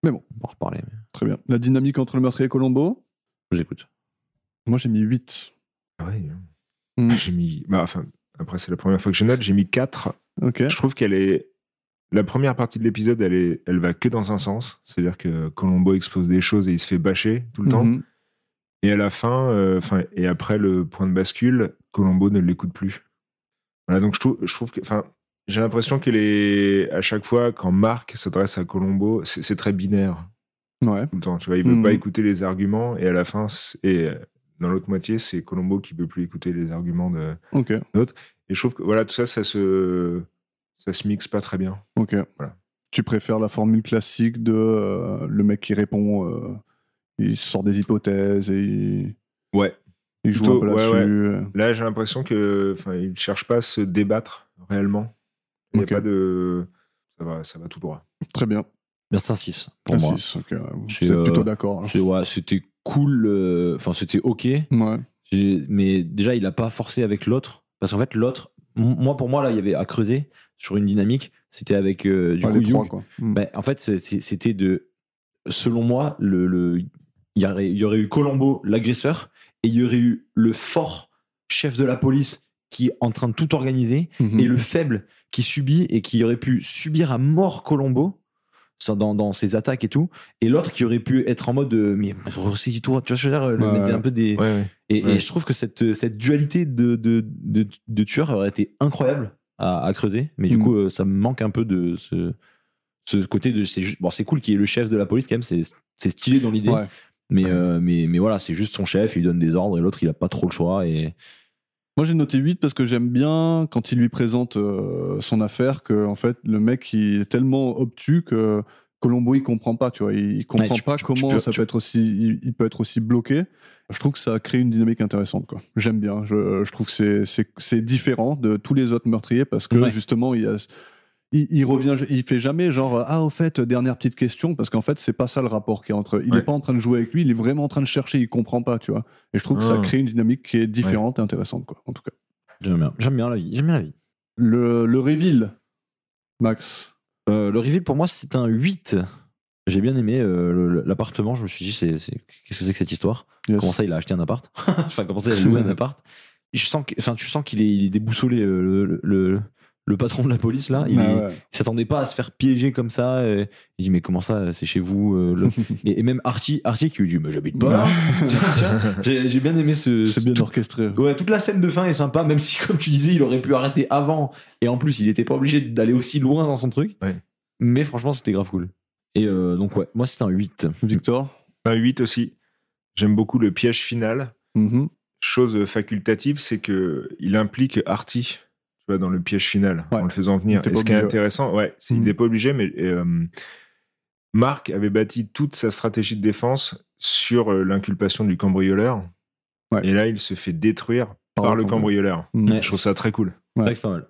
Speaker 3: Mais bon.
Speaker 4: On va en reparler.
Speaker 3: Très bien. La dynamique entre le meurtrier et Colombo,
Speaker 4: Je vous écoute.
Speaker 3: moi j'ai mis 8.
Speaker 5: Ah ouais.
Speaker 3: Mm.
Speaker 5: J'ai mis. Bah, enfin, après, c'est la première fois que je note, j'ai mis 4.
Speaker 3: Ok.
Speaker 5: Je trouve qu'elle est. La première partie de l'épisode, elle va que dans un sens. C'est-à-dire que Colombo expose des choses et il se fait bâcher tout le temps.
Speaker 3: Mhm.
Speaker 5: Et à la fin, et après le point de bascule, Colombo ne l'écoute plus. Voilà, donc je trouve que. J'ai l'impression qu'elle est. À chaque fois, quand Marc s'adresse à Colombo, c'est très binaire
Speaker 3: Ouais.
Speaker 5: tout le temps. Tu vois, il veut
Speaker 3: Mhm.
Speaker 5: pas écouter les arguments et à la fin, dans l'autre moitié, c'est Colombo qui veut plus écouter les arguments de.
Speaker 3: Ok.
Speaker 5: Et je trouve que voilà, tout ça, ça se mixe pas très bien.
Speaker 3: Ok.
Speaker 5: Voilà.
Speaker 3: Tu préfères la formule classique de le mec qui répond, il sort des hypothèses et
Speaker 5: Ouais.
Speaker 3: il joue
Speaker 5: Plutôt,
Speaker 3: un peu
Speaker 5: ouais,
Speaker 3: là-dessus.
Speaker 5: Là, j'ai l'impression que, il cherche pas à se débattre réellement. Il n'y a
Speaker 3: Ok.
Speaker 5: pas de. Ça va tout droit.
Speaker 3: Très bien.
Speaker 4: Mais c'est un 6 pour
Speaker 3: Un
Speaker 4: moi.
Speaker 3: 6, ok.
Speaker 4: C'est,
Speaker 3: Vous êtes plutôt d'accord.
Speaker 4: Ouais, c'était cool. Enfin, c'était ok.
Speaker 3: Ouais.
Speaker 4: Mais déjà, il a pas forcé avec l'autre. Parce qu'en fait, l'autre, pour moi, là, il y avait à creuser sur une dynamique. C'était avec du
Speaker 3: Enfin,
Speaker 4: coup
Speaker 3: les trois,
Speaker 4: Hugh.
Speaker 3: quoi.
Speaker 4: Ben, en fait, c'était selon moi, il y aurait eu Colombo, l'agresseur, et il y aurait eu le fort chef de la police qui est en train de tout organiser,
Speaker 3: Mhm.
Speaker 4: et le faible qui subit et qui aurait pu subir à mort Colombo dans ses attaques et tout, et l'autre qui aurait pu être en mode mais ressaisis-toi, tu vois ce que je veux dire,
Speaker 3: Ouais.
Speaker 4: mettre un peu des.
Speaker 5: Ouais.
Speaker 4: Et je trouve que cette dualité de tueurs aurait été incroyable à creuser, mais du coup, ça me manque un peu de ce côté de. C'est cool qu'il y ait le chef de la police, quand même, c'est stylé dans l'idée.
Speaker 3: Ouais.
Speaker 4: Mais voilà, c'est juste son chef, il lui donne des ordres, et l'autre, il a pas trop le choix. Et
Speaker 3: Moi, j'ai noté 8 parce que j'aime bien quand il lui présente son affaire que, en fait, le mec, il est tellement obtus que Colombo, il comprend pas, tu vois. Il comprend
Speaker 4: Ouais,
Speaker 3: pas comment ça peut être aussi, il peut être aussi bloqué. Je trouve que ça crée une dynamique intéressante, quoi. J'aime bien. Je trouve que c'est différent de tous les autres meurtriers parce que,
Speaker 4: Ouais.
Speaker 3: justement, il revient, il fait jamais genre au fait, dernière petite question, parce qu'en fait c'est pas ça le rapport qui est entre. Il est pas en train de jouer avec lui, il est vraiment en train de chercher, il comprend pas, tu vois. Et je trouve que ça crée une dynamique qui est différente et intéressante, quoi. En tout cas.
Speaker 4: j'aime bien la vie.
Speaker 3: Le reveal, Max.
Speaker 4: Le reveal, pour moi, c'est un 8. J'ai bien aimé l'appartement. Je me suis dit, qu'est-ce que c'est que cette histoire?
Speaker 3: Yes.
Speaker 4: Comment ça, il a acheté un appart? Enfin, comment ça, il a loué un appart? Tu sens qu'il est déboussolé, le patron de la police, là. Il s'attendait pas à se faire piéger comme ça. Il dit, mais comment ça, c'est chez vous? Et même Artie qui lui dit, mais j'habite pas là. J'ai bien aimé
Speaker 3: C'est bien orchestré.
Speaker 4: Ouais, toute la scène de fin est sympa, même si, comme tu disais, il aurait pu arrêter avant. Et en plus, il était pas obligé d'aller aussi loin dans son truc.
Speaker 5: Ouais.
Speaker 4: Mais franchement, c'était grave cool. Et donc, ouais, moi, c'était un 8.
Speaker 3: Victor.
Speaker 5: Un 8 aussi. J'aime beaucoup le piège final.
Speaker 3: Mhm.
Speaker 5: Chose facultative, c'est que il implique Artie, tu vois, dans le piège final,
Speaker 3: Ouais.
Speaker 5: en le faisant venir.
Speaker 3: Il était
Speaker 5: Et
Speaker 3: pas
Speaker 5: ce qui est
Speaker 3: obligé,
Speaker 5: intéressant, c'est il n'est pas obligé, mais Marc avait bâti toute sa stratégie de défense sur l'inculpation du cambrioleur.
Speaker 3: Ouais.
Speaker 5: Et là, il se fait détruire par le cambrioleur.
Speaker 3: Mhm.
Speaker 5: Je trouve ça très cool.
Speaker 4: C'est vrai que c'est pas mal.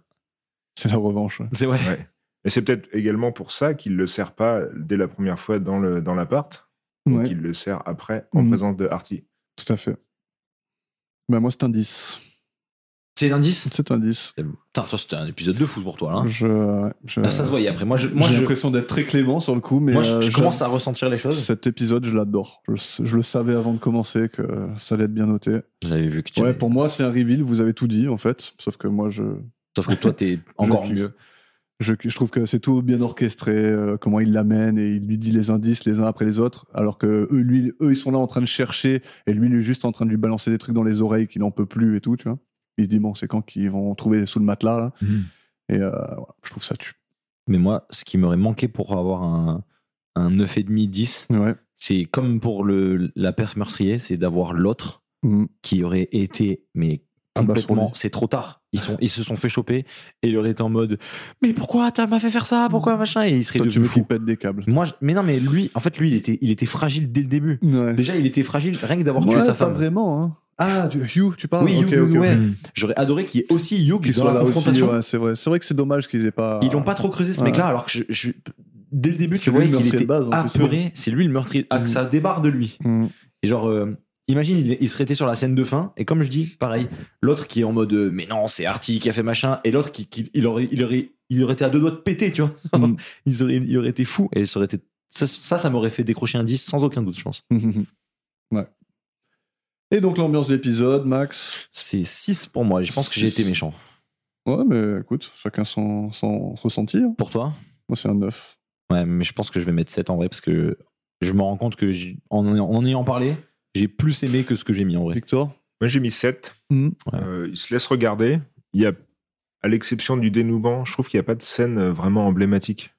Speaker 3: C'est la revanche. Ouais.
Speaker 4: C'est vrai.
Speaker 5: Ouais. Et c'est peut-être également pour ça qu'il le sert pas dès la première fois dans l'appart, mais
Speaker 3: Ouais.
Speaker 5: qu'il le sert après en
Speaker 3: Mhm.
Speaker 5: présence de Artie.
Speaker 3: Tout à fait. Ben, moi, c'est un 10.
Speaker 4: C'est un 10.
Speaker 3: C'est un 10.
Speaker 4: Putain, ça, c'était un épisode de foot pour toi, là. Hein.
Speaker 3: Là,
Speaker 4: Ça se voyait après. Moi,
Speaker 3: j'ai l'impression d'être très clément sur le coup, mais
Speaker 4: je commence à ressentir les choses.
Speaker 3: cet épisode, je l'adore. Je le savais avant de commencer que ça allait être bien noté.
Speaker 4: J'avais vu que tu.
Speaker 3: Ouais, pour moi, c'est un reveal. Vous avez tout dit, en fait. Sauf que moi,
Speaker 4: Sauf que toi, t'es encore
Speaker 3: kiffe.
Speaker 4: mieux.
Speaker 3: je trouve que c'est tout bien orchestré, comment il l'amène et il lui dit les indices les uns après les autres, alors que eux, ils sont là en train de chercher et lui, il est juste en train de lui balancer des trucs dans les oreilles qu'il n'en peut plus et tout, tu vois. Il se dit, bon, c'est quand qu'ils vont trouver sous le matelas, là. Et voilà, je trouve ça tue.
Speaker 4: Mais moi, ce qui m'aurait manqué pour avoir un 9,5, 10,
Speaker 3: Ouais.
Speaker 4: c'est comme pour la perf meurtrier, c'est d'avoir l'autre
Speaker 3: Mhm.
Speaker 4: qui aurait été, mais
Speaker 3: Ah bah,
Speaker 4: complètement,
Speaker 3: sur lui.
Speaker 4: c'est trop tard. Ils se sont fait choper et il aurait été en mode, mais pourquoi t'as fait faire ça? Pourquoi machin? Et il serait
Speaker 3: Toi, tu
Speaker 4: devenu
Speaker 3: veux qu'il
Speaker 4: fou.
Speaker 3: pète des câbles.
Speaker 4: Moi, mais non, mais lui, en fait, lui, il était fragile dès le début.
Speaker 3: Ouais.
Speaker 4: Déjà, il était fragile rien que d'avoir tué
Speaker 3: Ouais,
Speaker 4: sa
Speaker 3: pas
Speaker 4: femme.
Speaker 3: vraiment, hein. Ah, Hugh, tu parles?
Speaker 4: Oui,
Speaker 3: Ok,
Speaker 4: Hugh,
Speaker 3: ok,
Speaker 4: ouais.
Speaker 3: ok.
Speaker 4: J'aurais adoré qu'il y ait aussi Hugh
Speaker 3: Qu'il
Speaker 4: dans
Speaker 3: soit
Speaker 4: la
Speaker 3: là aussi,
Speaker 4: confrontation.
Speaker 3: ouais, c'est vrai. C'est vrai que c'est dommage qu'ils aient pas.
Speaker 4: Ils l'ont pas trop creusé ce
Speaker 3: Ouais.
Speaker 4: mec-là, alors que dès le début,
Speaker 3: C'est
Speaker 4: tu
Speaker 3: lui
Speaker 4: voyais
Speaker 3: le
Speaker 4: qu'il
Speaker 3: meurtrier
Speaker 4: était
Speaker 3: de base, en plus,
Speaker 4: apeuré. C'est lui le meurtrier. Ah, que ça débarque de lui.
Speaker 3: Mhm.
Speaker 4: Et genre, imagine, il serait été sur la scène de fin, et comme je dis, pareil, l'autre qui est en mode, mais non, c'est Artie qui a fait machin, et l'autre il aurait été à deux doigts de péter, tu vois.
Speaker 3: Mhm.
Speaker 4: il aurait été fou, et ça aurait été. Ça m'aurait fait décrocher un 10 sans aucun doute, je pense.
Speaker 3: Ouais. Et donc, l'ambiance de l'épisode, Max?
Speaker 4: C'est 6 pour moi, et je pense que j'ai
Speaker 3: 6.
Speaker 4: été méchant.
Speaker 3: Ouais, mais écoute, chacun son ressenti. Hein.
Speaker 4: Pour toi?
Speaker 3: Moi, c'est un 9.
Speaker 4: Ouais, mais je pense que je vais mettre 7 en vrai, parce que je me rends compte que en ayant parlé, j'ai plus aimé que ce que j'ai mis en vrai.
Speaker 3: Victor?
Speaker 5: Moi, j'ai mis 7.
Speaker 3: Mhm.
Speaker 5: Il se laisse regarder. Il y a, à l'exception du dénouement, je trouve qu'il n'y a pas de scène vraiment emblématique.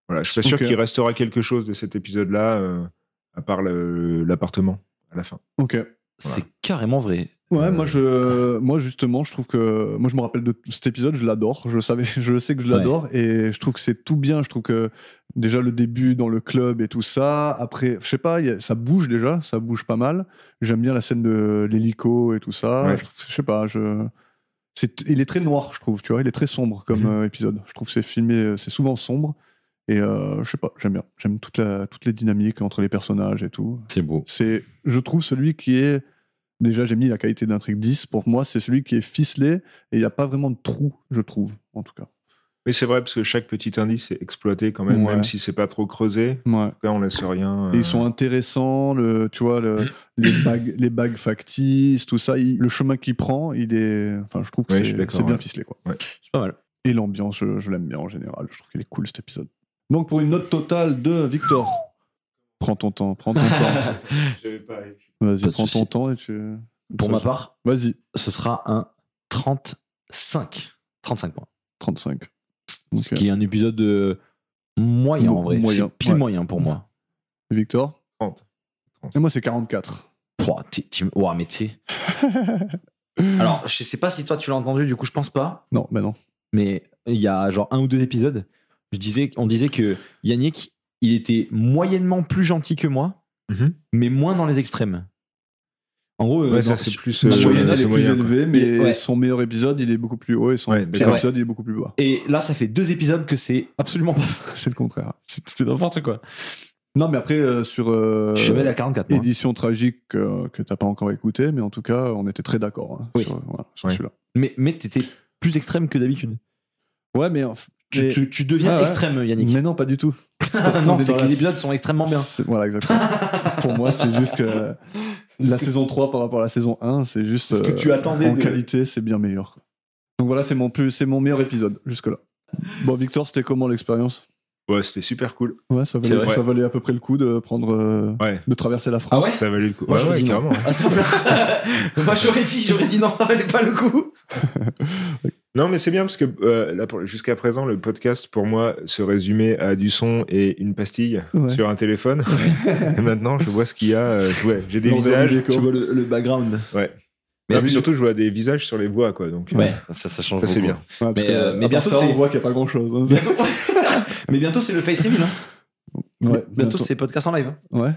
Speaker 5: Voilà, je suis pas sûr
Speaker 3: Ok.
Speaker 5: qu'il restera quelque chose de cet épisode-là, à part l'appartement à la fin.
Speaker 3: Ok.
Speaker 4: C'est carrément vrai.
Speaker 3: Ouais, moi justement, je trouve que moi je me rappelle de cet épisode, je l'adore. Je sais que je l'adore et je trouve que c'est tout bien. Je trouve que déjà le début dans le club et tout ça. Après, je sais pas, ça bouge déjà, ça bouge pas mal. J'aime bien la scène de l'hélico et tout ça.
Speaker 5: Ouais.
Speaker 3: Je sais pas, il est très noir, je trouve. Tu vois, il est très sombre comme épisode. Je trouve que c'est filmé, c'est souvent sombre et je sais pas, j'aime bien. J'aime toutes les dynamiques entre les personnages et tout.
Speaker 4: C'est beau.
Speaker 3: C'est, je trouve, celui qui est. Déjà, j'ai mis la qualité d'intrigue 10. Pour moi, c'est celui qui est ficelé et il n'y a pas vraiment de trou, je trouve, en tout cas.
Speaker 5: Oui, c'est vrai, parce que chaque petit indice est exploité quand même,
Speaker 3: Ouais.
Speaker 5: même si c'est pas trop creusé.
Speaker 3: Ouais.
Speaker 5: En tout cas, on laisse rien.
Speaker 3: Et ils sont intéressants, tu vois, les bagues factices, tout ça. Le chemin qu'il prend, je trouve que
Speaker 5: Ouais, je suis d'accord,
Speaker 3: c'est bien
Speaker 5: ouais.
Speaker 3: ficelé, quoi.
Speaker 4: C'est pas mal.
Speaker 3: Et l'ambiance, je l'aime bien en général. Je trouve qu'il est cool cet épisode. Donc pour une note totale de Victor. Prends ton temps.
Speaker 5: J'avais pas.
Speaker 3: Vas-y,
Speaker 4: Pas de
Speaker 3: prends ton
Speaker 4: souci.
Speaker 3: temps et
Speaker 4: Pour ma part,
Speaker 3: Vas-y,
Speaker 4: ce sera un 35. 35 points.
Speaker 3: 35.
Speaker 4: Ce
Speaker 3: Ok.
Speaker 4: qui est un épisode moyen en vrai.
Speaker 3: Moyen,
Speaker 4: C'est pile
Speaker 3: ouais.
Speaker 4: moyen pour moi.
Speaker 3: Victor
Speaker 5: 30.
Speaker 3: Et moi, c'est 44.
Speaker 4: Ouah, ouah, mais tu sais. Alors, je sais pas si toi tu l'as entendu, du coup, je pense pas.
Speaker 3: Non, bah non.
Speaker 4: Mais il y a genre 1 ou 2 épisodes, on disait que Yannick, il était moyennement plus gentil que moi,
Speaker 5: Mhm.
Speaker 4: mais moins dans les extrêmes. En gros,
Speaker 5: Ouais, ça,
Speaker 4: dans-
Speaker 5: c'est
Speaker 4: sur-
Speaker 5: plus.
Speaker 3: La
Speaker 4: sur-
Speaker 3: moyenne, elle
Speaker 5: c'est
Speaker 3: est plus
Speaker 5: moyen, quoi.
Speaker 3: élevée, mais
Speaker 4: Ouais.
Speaker 3: son meilleur épisode, il est beaucoup plus haut et son
Speaker 5: Ouais,
Speaker 3: pire
Speaker 5: d'accord.
Speaker 3: épisode, il est beaucoup plus bas.
Speaker 4: Et là, ça fait 2 épisodes que c'est absolument pas ça.
Speaker 3: C'est le contraire.
Speaker 4: C'était n'importe quoi.
Speaker 3: Non, mais après, sur
Speaker 4: Je vais à 44. moi.
Speaker 3: Édition tragique que t'as pas encore écouté, mais en tout cas, on était très d'accord
Speaker 4: Oui.
Speaker 3: sur
Speaker 5: Ouais.
Speaker 3: celui-là.
Speaker 4: Mais t'étais plus extrême que d'habitude.
Speaker 3: Ouais, mais
Speaker 4: Tu deviens
Speaker 3: Ah ouais.
Speaker 4: extrême, Yannick.
Speaker 3: Mais non, pas du tout.
Speaker 4: Non,
Speaker 3: qu'on est
Speaker 4: c'est
Speaker 3: dans
Speaker 4: que
Speaker 3: la-
Speaker 4: les épisodes sont extrêmement bien.
Speaker 3: Voilà, exactement. Pour moi, c'est juste que la saison 3 par rapport à la saison 1, c'est juste.
Speaker 4: Ce que tu attendais
Speaker 3: en
Speaker 4: de-
Speaker 3: qualité, c'est bien meilleur. Donc voilà, c'est mon meilleur épisode jusque-là. Bon, Victor, c'était comment l'expérience?
Speaker 5: Ouais, c'était super cool.
Speaker 3: Ouais, ça
Speaker 4: C'est
Speaker 3: valait,
Speaker 4: vrai.
Speaker 3: ça valait à peu près le coup de prendre,
Speaker 5: Ouais.
Speaker 3: de traverser la
Speaker 4: Ah
Speaker 3: France.
Speaker 4: ouais
Speaker 5: Ça valait le coup.
Speaker 4: Moi,
Speaker 5: Ouais,
Speaker 4: j'aurais
Speaker 5: ouais,
Speaker 4: dit non.
Speaker 5: carrément.
Speaker 4: Attends, moi j'aurais dit non, ça valait pas le coup.
Speaker 5: Non, mais c'est bien parce que là, jusqu'à présent, le podcast pour moi se résumait à du son et une pastille
Speaker 3: Ouais.
Speaker 5: sur un téléphone. Et maintenant, je vois ce qu'il y a. J'ai des
Speaker 3: L'envers du
Speaker 5: visages.
Speaker 3: décor.
Speaker 4: Tu vois le background.
Speaker 5: Ouais.
Speaker 4: Mais
Speaker 5: Mais
Speaker 4: est-ce que
Speaker 5: surtout, je vois des visages sur les voix, quoi. Donc,
Speaker 4: Ouais, ça change
Speaker 5: ça, c'est
Speaker 4: beaucoup.
Speaker 5: bien.
Speaker 3: Ouais, parce
Speaker 4: Mais,
Speaker 3: que,
Speaker 4: mais
Speaker 3: à part
Speaker 4: bientôt,
Speaker 3: ça,
Speaker 4: c'est-
Speaker 3: on voit qu'il n'y a pas grand-chose. hein.
Speaker 4: Bientôt, mais bientôt c'est le face reveal. Hein.
Speaker 3: Ouais,
Speaker 4: Bientôt c'est podcast en live. Hein.
Speaker 3: Ouais.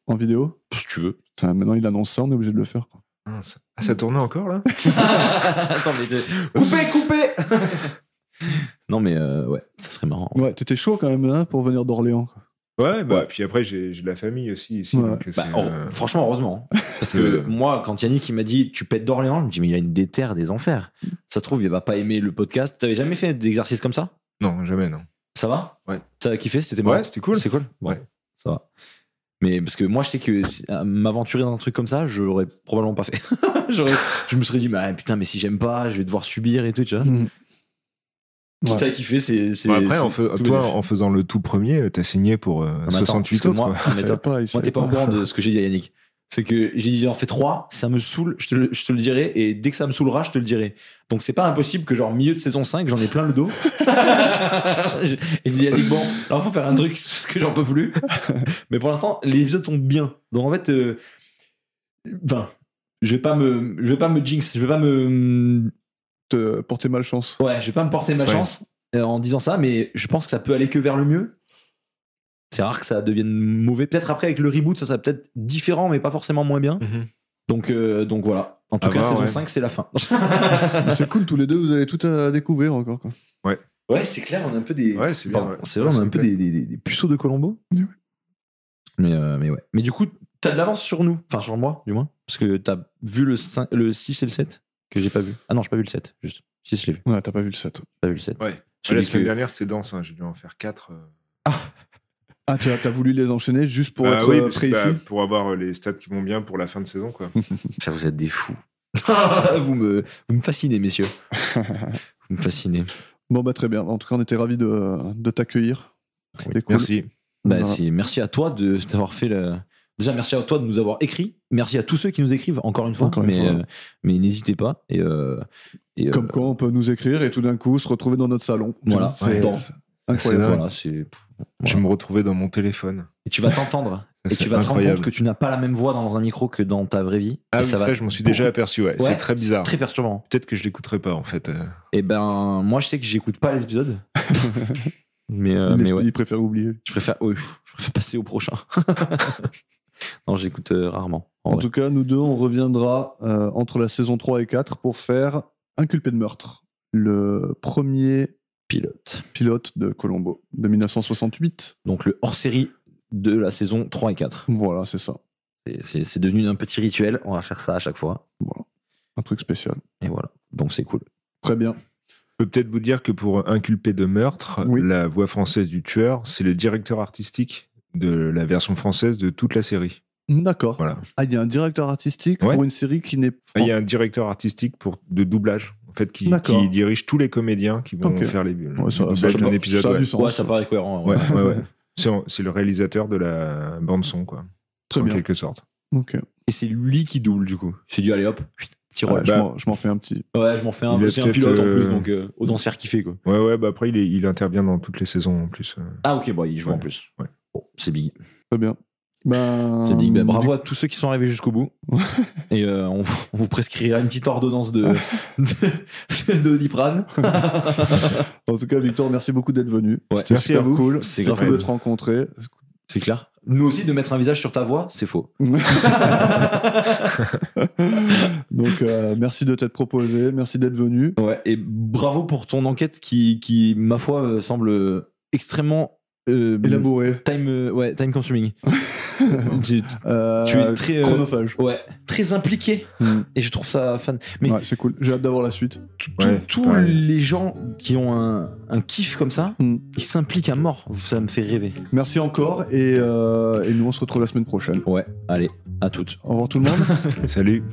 Speaker 3: En vidéo.
Speaker 4: Si tu veux.
Speaker 3: Putain, maintenant, il annonce ça, on est obligé de le faire. Quoi.
Speaker 5: Ah, ça tournait encore, là
Speaker 4: Attends, mais coupez. Non mais ouais, ça serait marrant.
Speaker 3: Ouais, t'étais chaud quand même hein, pour venir d'Orléans. quoi.
Speaker 5: Ouais, bah, puis après, j'ai de la famille aussi ici.
Speaker 3: Ouais.
Speaker 5: Donc,
Speaker 4: Bah,
Speaker 5: c'est,
Speaker 4: franchement, heureusement. Parce que moi, quand Yannick il m'a dit tu pètes d'Orléans, je me dis mais il a une déterre des enfers. Ça se trouve, il va pas aimer le podcast. T'avais jamais fait d'exercice comme ça?
Speaker 5: Non, jamais, non.
Speaker 4: Ça va?
Speaker 5: Ouais.
Speaker 4: T'as kiffé? C'était marrant?
Speaker 5: Ouais, c'était cool.
Speaker 4: C'est cool? Bon,
Speaker 5: Ouais.
Speaker 4: ça va. Mais parce que moi, je sais que m'aventurer dans un truc comme ça, je l'aurais probablement pas fait. Je me serais dit, mais putain, mais si j'aime pas, je vais devoir subir et tout, tu vois. Si
Speaker 3: Ouais.
Speaker 4: t'as kiffé, c'est.
Speaker 5: Bon, après,
Speaker 4: c'est tout
Speaker 5: toi,
Speaker 4: bénef.
Speaker 5: en faisant le tout premier, t'as signé pour
Speaker 4: attends,
Speaker 5: 68
Speaker 4: parce que
Speaker 5: autres.
Speaker 4: moi-
Speaker 5: quoi.
Speaker 3: Il
Speaker 4: mais
Speaker 3: savait
Speaker 4: toi-
Speaker 3: pas, il
Speaker 4: Moi,
Speaker 3: savait
Speaker 4: t'es pas au
Speaker 3: pas.
Speaker 4: courant de ce que j'ai dit à Yannick. C'est que j'ai dit, j'en fais 3, ça me saoule, je te le dirai, et dès que ça me saoulera, je te le dirai. Donc, c'est pas impossible que, genre, milieu de saison 5, j'en ai plein le dos. Et dit Yannick, bon, là, faut faire un truc, parce que j'en peux plus. Mais pour l'instant, les épisodes sont bien. Donc, en fait, enfin, je vais pas me jinx, je vais pas me.
Speaker 3: Te porter malchance.
Speaker 4: Ouais, je vais pas me porter malchance en disant ça, mais je pense que ça peut aller que vers le mieux. C'est rare que ça devienne mauvais. Peut-être après, avec le reboot, ça sera peut-être différent, mais pas forcément moins bien.
Speaker 5: Mhm.
Speaker 4: Donc voilà. En tout
Speaker 5: À
Speaker 4: cas,
Speaker 5: voir,
Speaker 4: saison
Speaker 5: ouais.
Speaker 4: 5, c'est la fin.
Speaker 3: Mais c'est cool, tous les deux, vous avez tout à découvrir encore. Quoi.
Speaker 4: Ouais, c'est clair, on a un peu des.
Speaker 5: Ouais, c'est bien.
Speaker 4: Pardon,
Speaker 5: ouais.
Speaker 4: c'est vrai, on a
Speaker 5: Ça
Speaker 4: un
Speaker 5: me
Speaker 4: peu
Speaker 5: plaît.
Speaker 4: des puceaux de Colombo.
Speaker 3: Oui.
Speaker 4: Mais ouais. Mais du coup, t'as de l'avance sur nous. Enfin, sur moi, du moins. Parce que t'as vu le 6 et le 7 que j'ai pas vu. Ah non, j'ai pas vu le 7, juste. 6, je l'ai vu.
Speaker 3: Ouais, t'as pas vu le 7.
Speaker 4: J'ai pas vu le 7.
Speaker 5: Ouais.
Speaker 4: Celui
Speaker 5: La semaine
Speaker 4: que-
Speaker 5: dernière, c'était dense. Hein. J'ai dû en faire 4.
Speaker 3: Ah, t'as voulu les enchaîner juste pour être
Speaker 5: oui, parce que,
Speaker 3: précis
Speaker 5: pour avoir les stats qui vont bien pour la fin de saison. Quoi.
Speaker 4: Ça, vous êtes des fous. vous me fascinez, messieurs. Vous me fascinez.
Speaker 3: Bon, bah très bien. En tout cas, on était ravis de t'accueillir. C'était cool.
Speaker 5: Merci.
Speaker 4: Bah,
Speaker 3: Voilà.
Speaker 4: merci à toi d'avoir fait le. Déjà, merci à toi de nous avoir écrit. Merci à tous ceux qui nous écrivent, encore une fois.
Speaker 3: Encore une fois.
Speaker 4: Mais n'hésitez pas. Et
Speaker 3: Comme quoi, on peut nous écrire et tout d'un coup se retrouver dans notre salon.
Speaker 4: Voilà.
Speaker 3: Tu vois, c'est
Speaker 4: Dans-
Speaker 3: incroyable.
Speaker 5: dingue.
Speaker 4: voilà, c'est.
Speaker 5: Je me retrouvais dans mon téléphone.
Speaker 4: Et tu vas t'entendre. Et
Speaker 5: C'est
Speaker 4: tu vas te rendre
Speaker 5: incroyable.
Speaker 4: compte que tu n'as pas la même voix dans un micro que dans ta vraie vie.
Speaker 5: Ah
Speaker 4: Et
Speaker 5: oui, ça,
Speaker 4: va
Speaker 5: je m'en suis
Speaker 4: beaucoup-
Speaker 5: déjà aperçu. Ouais.
Speaker 4: Ouais,
Speaker 5: C'est très bizarre.
Speaker 4: Très perturbant.
Speaker 5: Peut-être que je l'écouterai pas en fait.
Speaker 4: Et ben, moi, je sais que j'écoute pas les épisodes. mais ouais.
Speaker 3: Il préfère oublier.
Speaker 4: Je préfère passer au prochain. Non, j'écoute rarement. en
Speaker 3: En
Speaker 4: vrai.
Speaker 3: tout cas, nous deux, on reviendra entre la saison 3 et 4 pour faire Inculpé de meurtre. Le premier pilote de Colombo de 1968.
Speaker 4: Donc le hors-série de la saison 3 et 4.
Speaker 3: Voilà, c'est ça.
Speaker 4: C'est devenu un petit rituel. On va faire ça à chaque fois.
Speaker 3: Voilà. Un truc spécial.
Speaker 4: Et voilà. Donc c'est cool.
Speaker 3: Très bien.
Speaker 5: peux peut-être vous dire que pour inculper de meurtre,
Speaker 3: Oui.
Speaker 5: la voix française du tueur, c'est le directeur artistique de la version française de toute la série.
Speaker 3: D'accord.
Speaker 5: Voilà.
Speaker 3: Ah, il y a un directeur artistique
Speaker 5: Ouais.
Speaker 3: pour une série qui n'est
Speaker 5: Il y a un directeur artistique de doublage, en fait, qui
Speaker 3: D'accord.
Speaker 5: dirige tous les comédiens qui vont
Speaker 3: Ok.
Speaker 5: faire les
Speaker 3: Ouais, ça
Speaker 5: doublages d'un épisode.
Speaker 3: ça a
Speaker 5: Ouais.
Speaker 3: du sens.
Speaker 4: Ouais, ça paraît cohérent.
Speaker 5: Ouais. C'est le réalisateur de la bande son, quoi.
Speaker 3: Très
Speaker 5: en
Speaker 3: bien.
Speaker 5: quelque sorte.
Speaker 3: Ok.
Speaker 4: Et c'est lui qui double, du coup. Il s'est dit, allez hop, petit
Speaker 3: Ouais,
Speaker 4: rôle.
Speaker 3: je m'en fais un petit.
Speaker 4: Ouais, je m'en fais un.
Speaker 5: Il est
Speaker 4: C'est un
Speaker 5: peut-être,
Speaker 4: pilote en plus, donc autant se faire kiffer, quoi.
Speaker 5: Ouais, bah après, il intervient dans toutes les saisons en plus.
Speaker 4: Ah, ok, bon, il joue
Speaker 5: Ouais.
Speaker 4: en plus.
Speaker 5: Ouais.
Speaker 4: Bon, c'est big.
Speaker 3: Très bien. Ben,
Speaker 4: C'est big. Ben, bravo à tous ceux qui sont arrivés jusqu'au bout. Et on vous prescrira une petite ordonnance de Liprane.
Speaker 3: En tout cas, Victor, merci beaucoup d'être venu.
Speaker 4: Ouais.
Speaker 3: C'était
Speaker 5: Merci
Speaker 3: super
Speaker 5: à vous.
Speaker 3: cool.
Speaker 4: C'est
Speaker 3: C'était
Speaker 4: grave
Speaker 3: cool de
Speaker 4: cool.
Speaker 3: te rencontrer.
Speaker 4: C'est clair. Nous aussi, de mettre un visage sur ta voix, c'est faux.
Speaker 3: Donc, merci de t'être proposé. Merci d'être venu.
Speaker 4: Ouais, et bravo pour ton enquête qui ma foi, semble extrêmement
Speaker 3: Élaboré.
Speaker 4: time consuming. Tu
Speaker 3: Euh,
Speaker 4: es très
Speaker 3: chronophage.
Speaker 4: ouais, très impliqué
Speaker 3: Mm.
Speaker 4: et je trouve ça fun. Mais
Speaker 3: Ouais, c'est cool. J'ai hâte d'avoir la suite.
Speaker 5: Ouais,
Speaker 4: tous
Speaker 5: pareil.
Speaker 4: les gens qui ont un kiff comme ça,
Speaker 3: Mm.
Speaker 4: ils s'impliquent à mort. Ça me fait rêver.
Speaker 3: Merci encore et nous on se retrouve la semaine prochaine.
Speaker 4: Ouais, allez, à toutes.
Speaker 3: Au revoir tout le monde.
Speaker 5: Salut.